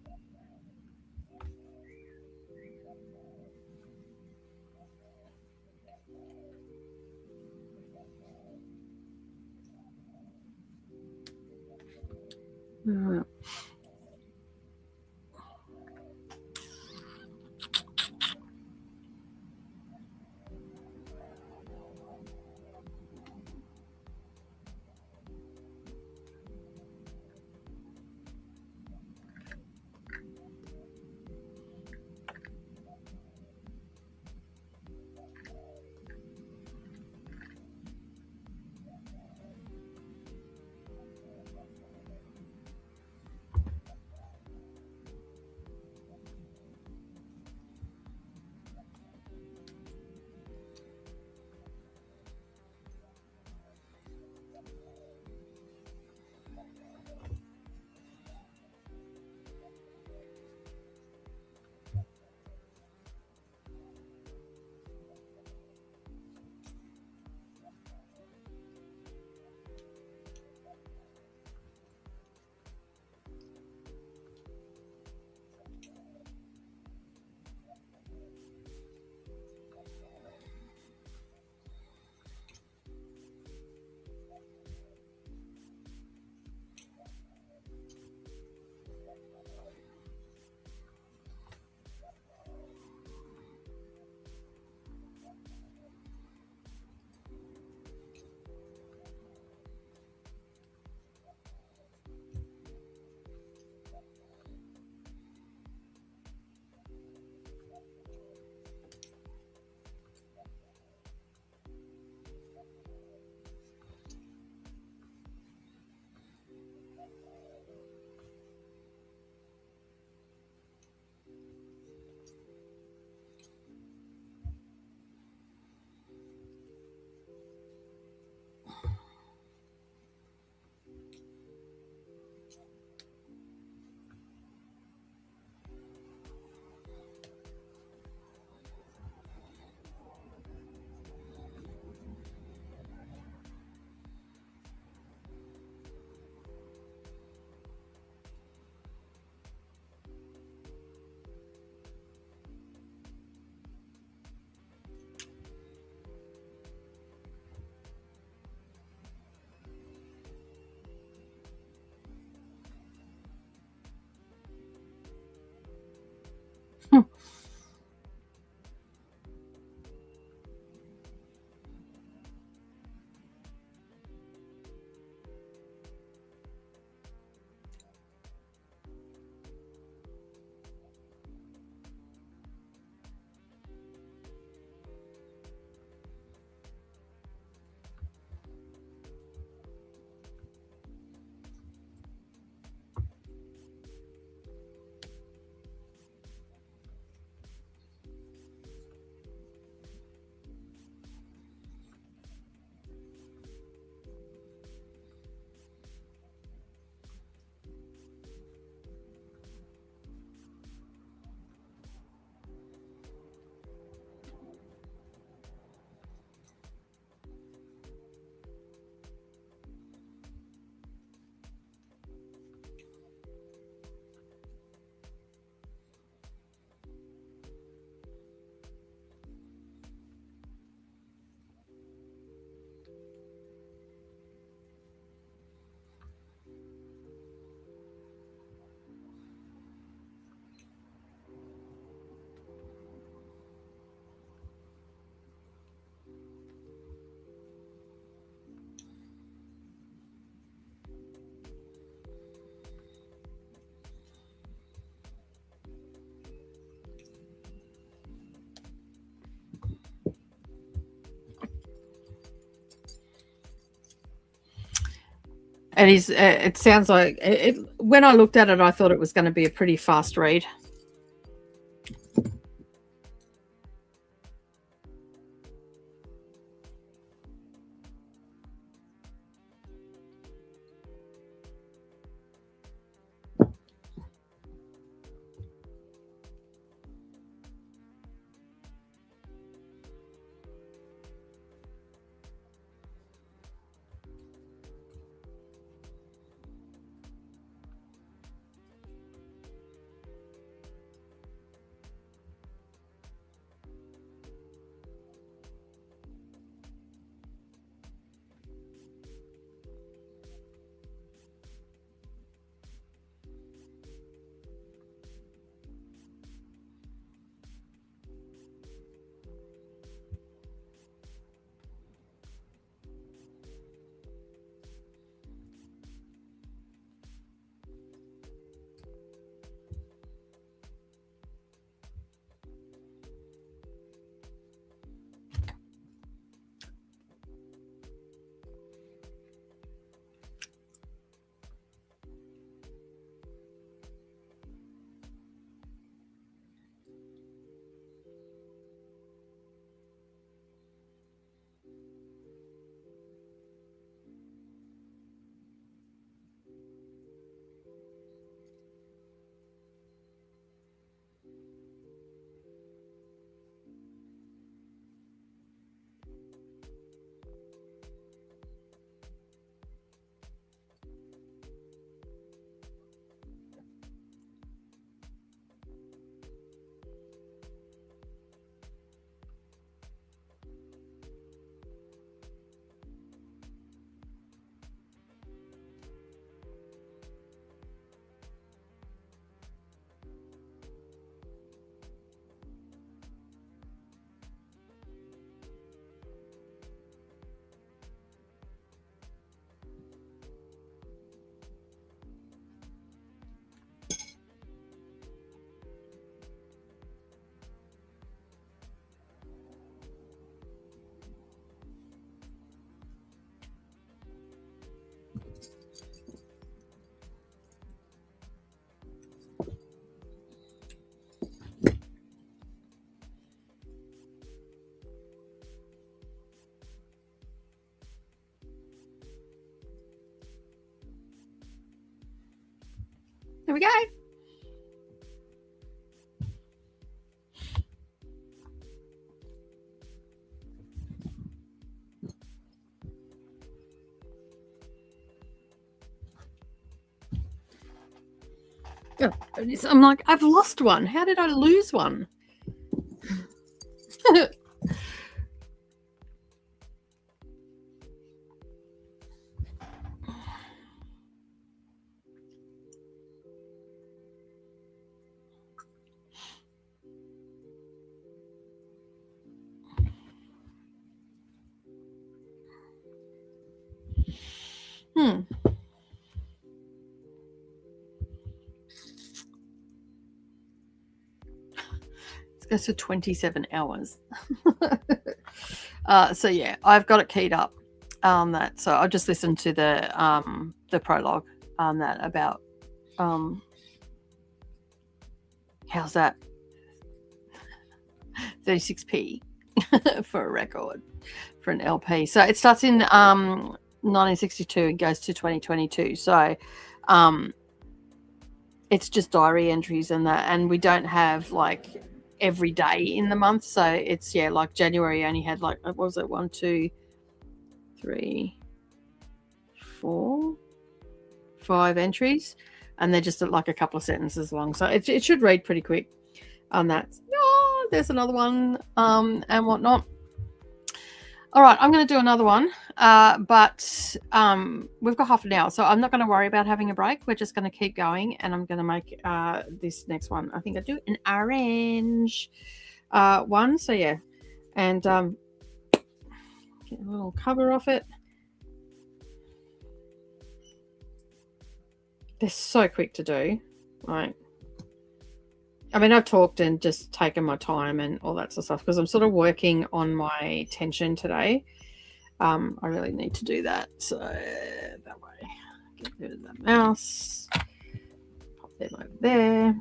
It is. It sounds like when I looked at it, I thought it was going to be a pretty fast read. There we go. Oh, I'm like, I've lost one. How did I lose one? It goes to 27 hours. So yeah, I've got it keyed up. That so I'll just listen to the prologue on that about how's that 36p for a record for an LP. So it starts in 1962 and goes to 2022. So it's just diary entries and that, and we don't have like every day in the month. So it's like January only had like, what was it, 1, 2, 3, 4, 5 entries, and they're just like a couple of sentences long. So it should read pretty quick on that. Oh, there's another one and whatnot. All right, I'm going to do another one, but we've got half an hour, so I'm not going to worry about having a break. We're just going to keep going, and I'm going to make this next one. I think I do an orange one, so yeah, and get a little cover off it. They're so quick to do, right? I mean, I've talked and just taken my time and all that sort of stuff because I'm sort of working on my tension today. I really need to do that. So that way, Get rid of that mouse. Pop them over there.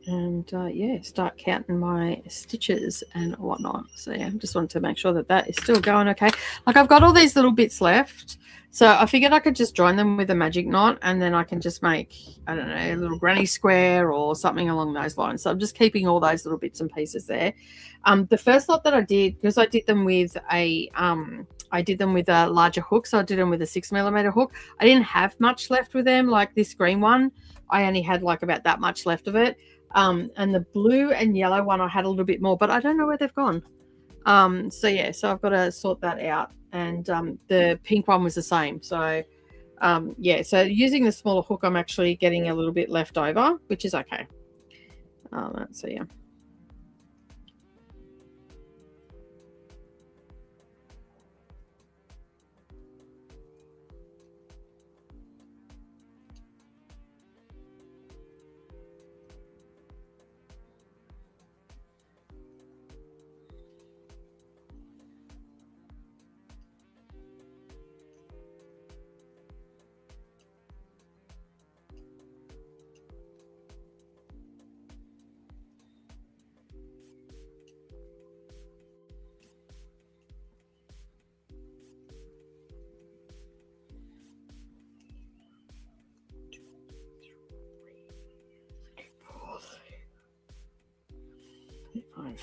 And yeah, start counting my stitches and whatnot. So yeah, just wanted to make sure that that is still going okay. Like I've got all these little bits left, so I figured I could just join them with a magic knot, and then I can just make, I don't know, a little granny square or something along those lines. So I'm just keeping all those little bits and pieces there. The first lot that I did, because I did them with a larger hook, so I did them with a 6mm hook. I didn't have much left with them, like this green one. I only had like about that much left of it. And the blue and yellow one I had a little bit more, but I don't know where they've gone. So yeah, so I've got to sort that out. And the pink one was the same. So yeah, so using the smaller hook, I'm actually getting a little bit left over, which is okay. So yeah. Five.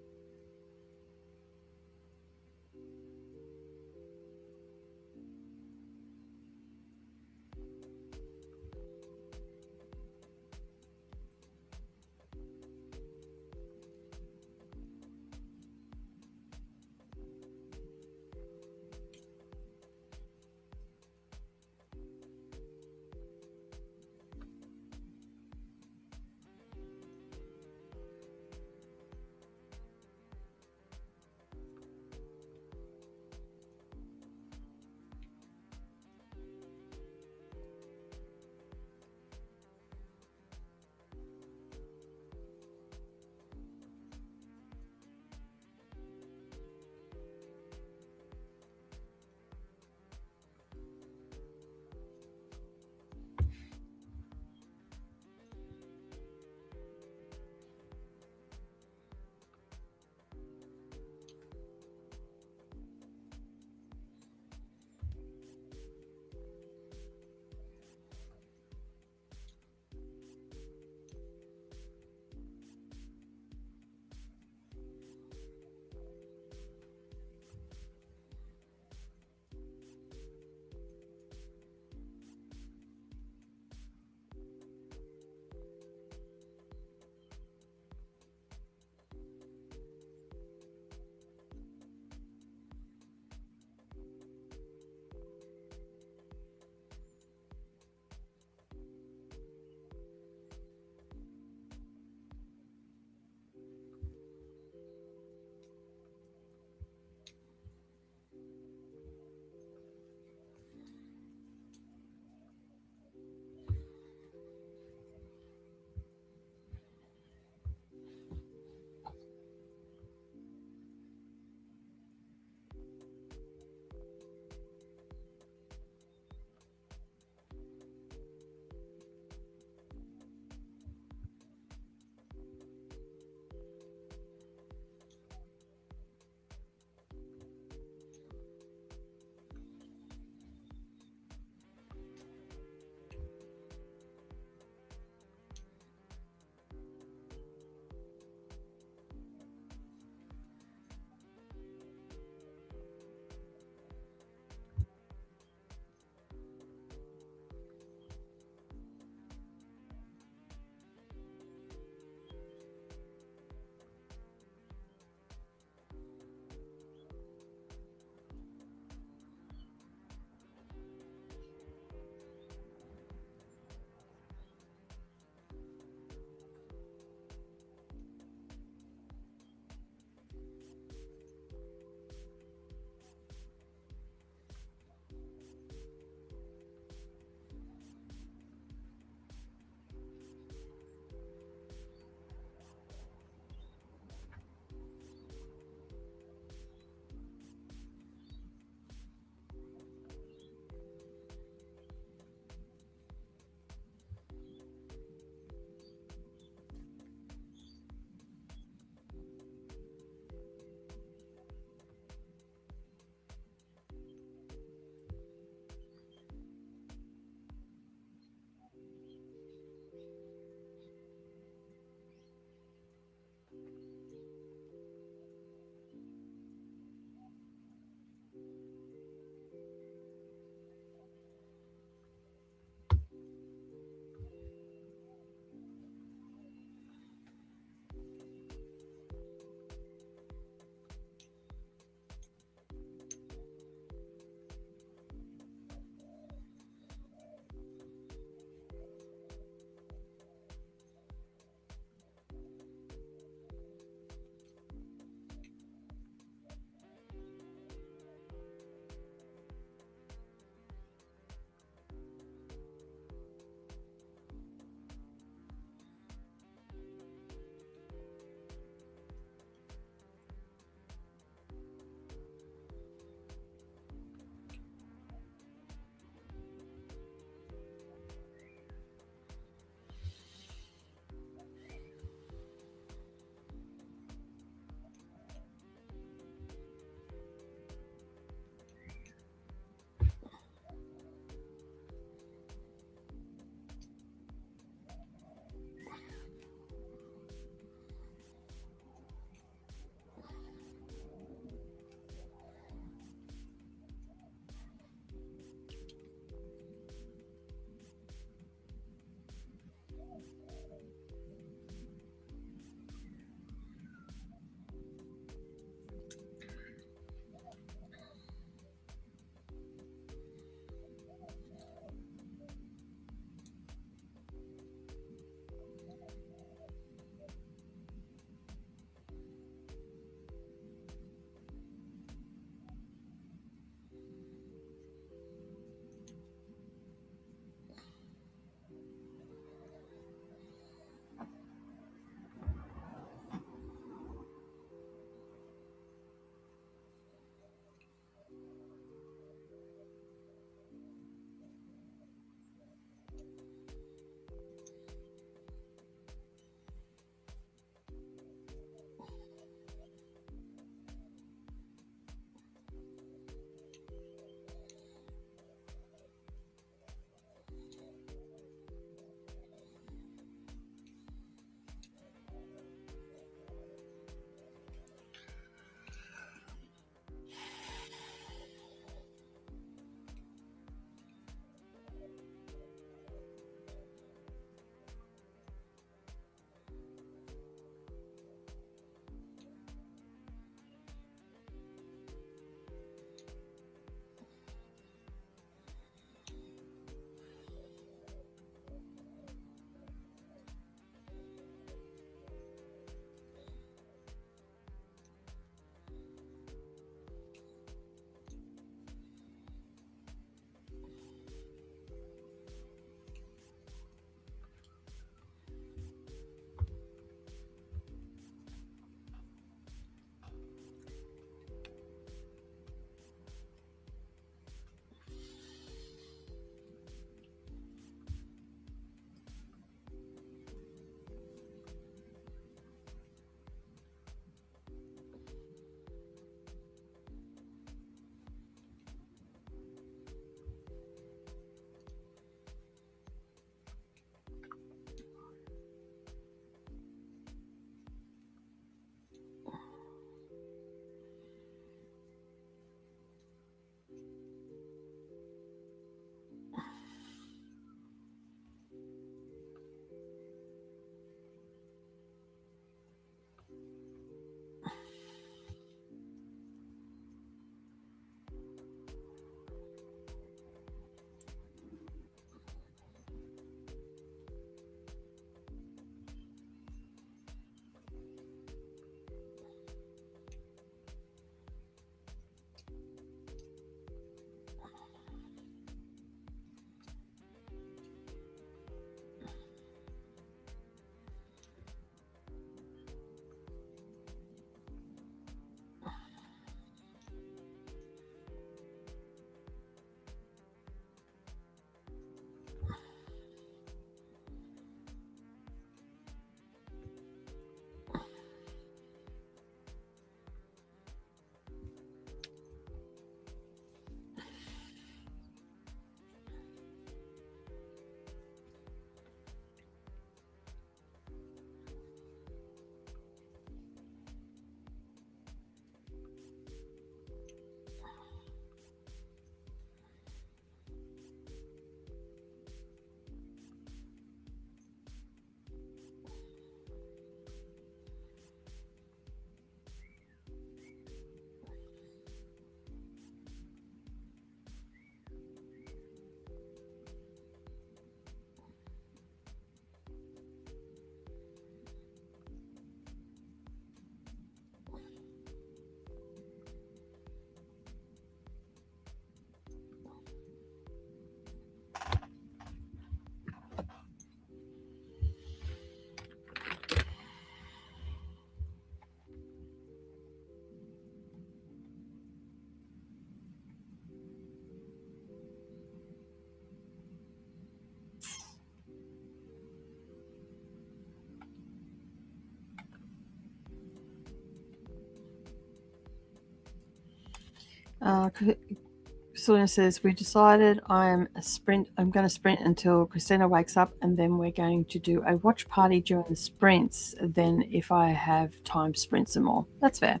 Selena says, we decided I'm going to sprint until Christina wakes up, and then we're going to do a watch party during the sprints. Then if I have time, sprint some more. That's fair.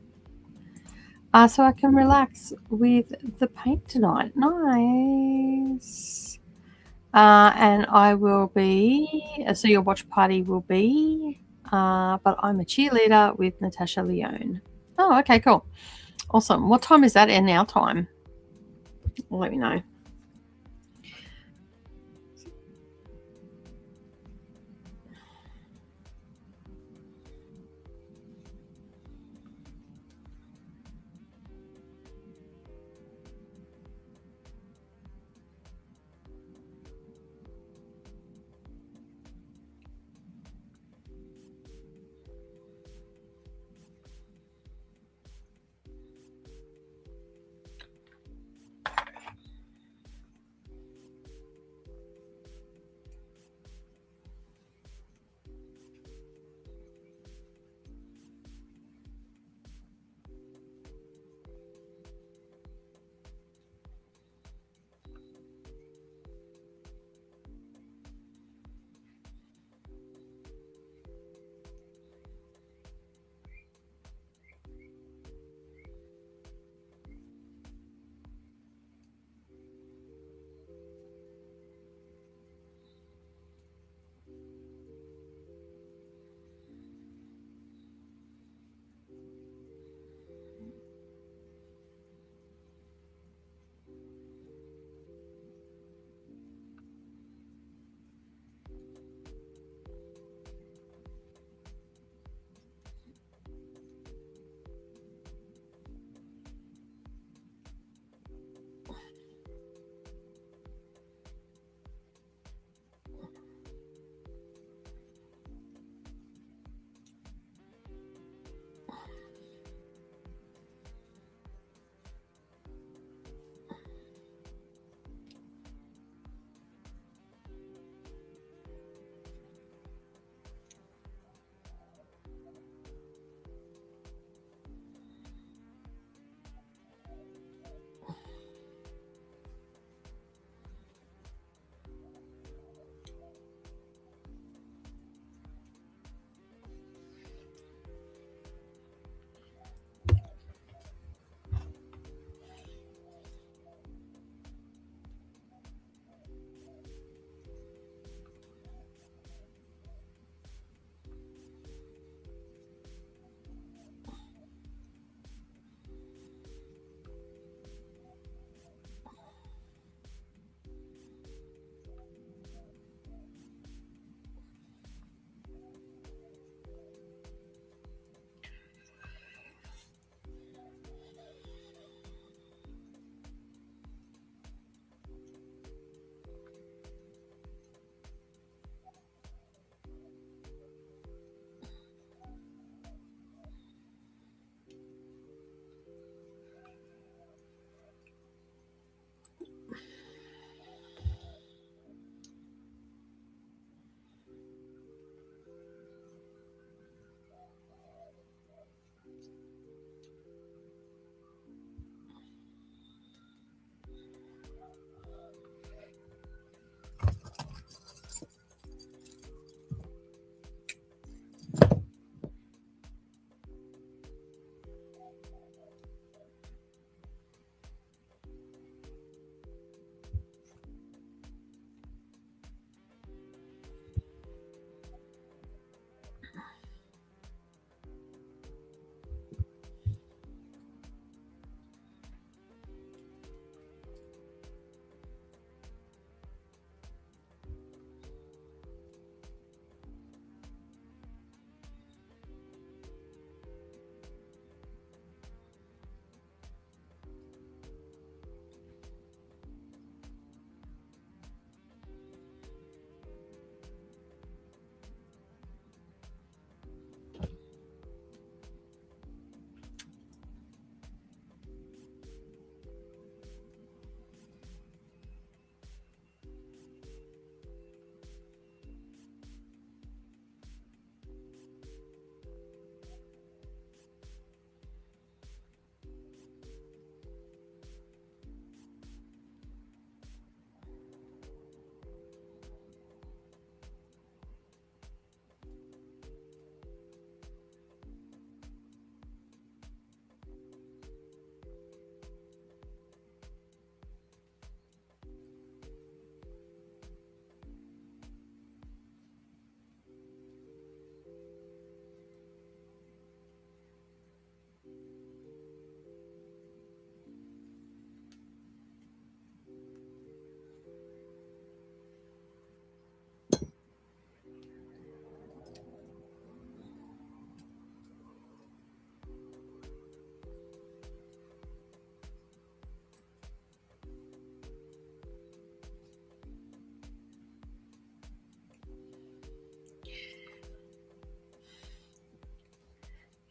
So I can relax with the paint tonight. Nice. And I will be, so your watch party will be, but I'm a cheerleader with Natasha Leone. Oh, okay, cool. Awesome. What time is that in our time? Let me know.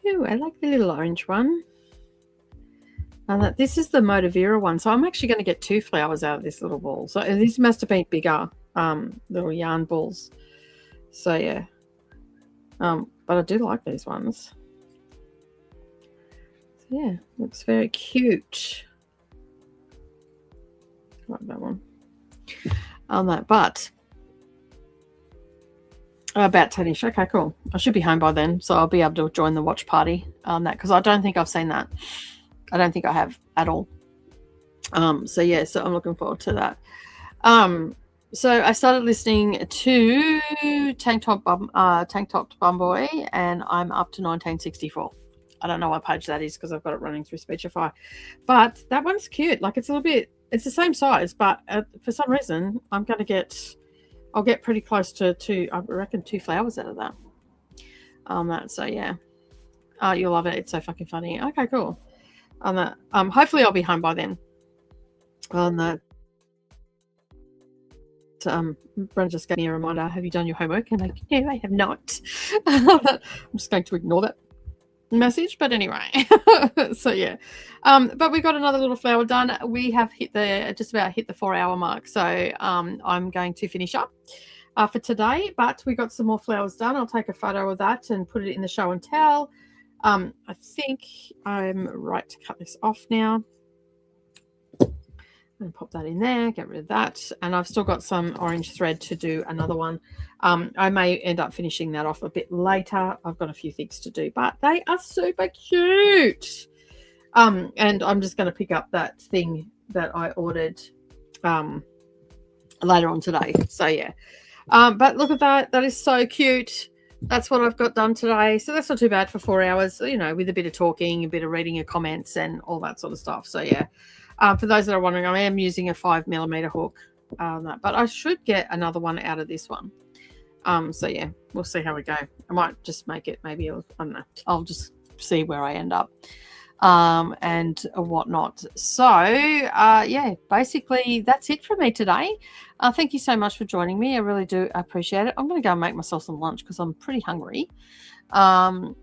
Ooh, I like the little orange one. And this is the Motivera one. So I'm actually going to get 2 flowers out of this little ball. So these must have been bigger little yarn balls. So yeah. But I do like these ones. So yeah, looks very cute. I like that one. On that, but about 10ish. Okay, cool. I should be home by then, so I'll be able to join the watch party on that, because I don't think I've seen that. I don't think I have at all. So yeah, so I'm looking forward to that. So I started listening to Tank Top Bumboy, and I'm up to 1964. I don't know what page that is because I've got it running through Speechify, but that one's cute. Like, it's a little bit, it's the same size, but for some reason I'll get pretty close to I reckon 2 flowers out of that. So yeah, you'll love it. It's so fucking funny. Okay, cool. On that, hopefully I'll be home by then. On that, Brenda just gave me a reminder. Have you done your homework? And like, no, I have not. I'm just going to ignore that message, but anyway. So yeah, but we got another little flower done. We have just about hit the 4-hour mark, so I'm going to finish up for today, but we got some more flowers done. I'll take a photo of that and put it in the show and tell. I think I'm right to cut this off now and pop that in there, get rid of that. And I've still got some orange thread to do another one. I may end up finishing that off a bit later. I've got a few things to do, but they are super cute. And I'm just going to pick up that thing that I ordered later on today. So yeah, but look at that. That is so cute. That's what I've got done today. So that's not too bad for 4 hours, you know, with a bit of talking, a bit of reading your comments and all that sort of stuff. So yeah, for those that are wondering, I am using a 5mm hook, but I should get another one out of this one. So yeah, we'll see how we go. I might just make it, maybe, I don't know, I'll just see where I end up and whatnot. So yeah, basically that's it for me today. Thank you so much for joining me. I really do appreciate it. I'm going to go and make myself some lunch because I'm pretty hungry. And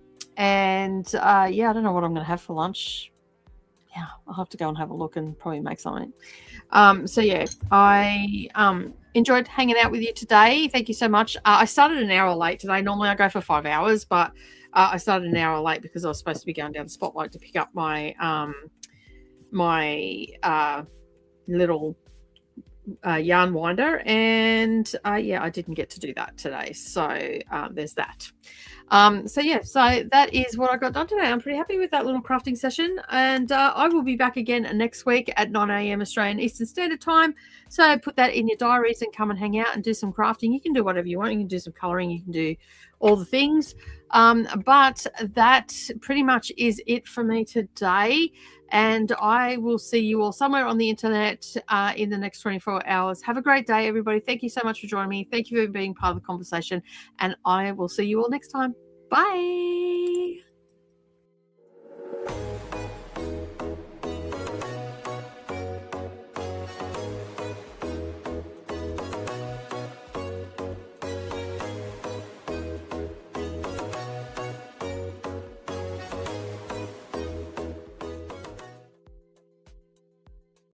yeah, I don't know what I'm going to have for lunch. Yeah, I'll have to go and have a look and probably make something. So yeah, I enjoyed hanging out with you today. Thank you so much. I started an hour late today. Normally I go for 5 hours, but I started an hour late because I was supposed to be going down the Spotlight to pick up my little yarn winder, and yeah, I didn't get to do that today. So there's that. So yeah, so that is what I got done today. I'm pretty happy with that little crafting session, and I will be back again next week at 9 a.m. Australian Eastern Standard Time. So put that in your diaries and come and hang out and do some crafting. You can do whatever you want. You can do some coloring. You can do all the things. But that pretty much is it for me today. And I will see you all somewhere on the internet in the next 24 hours. Have a great day, everybody. Thank you so much for joining me. Thank you for being part of the conversation. And I will see you all next time. Bye.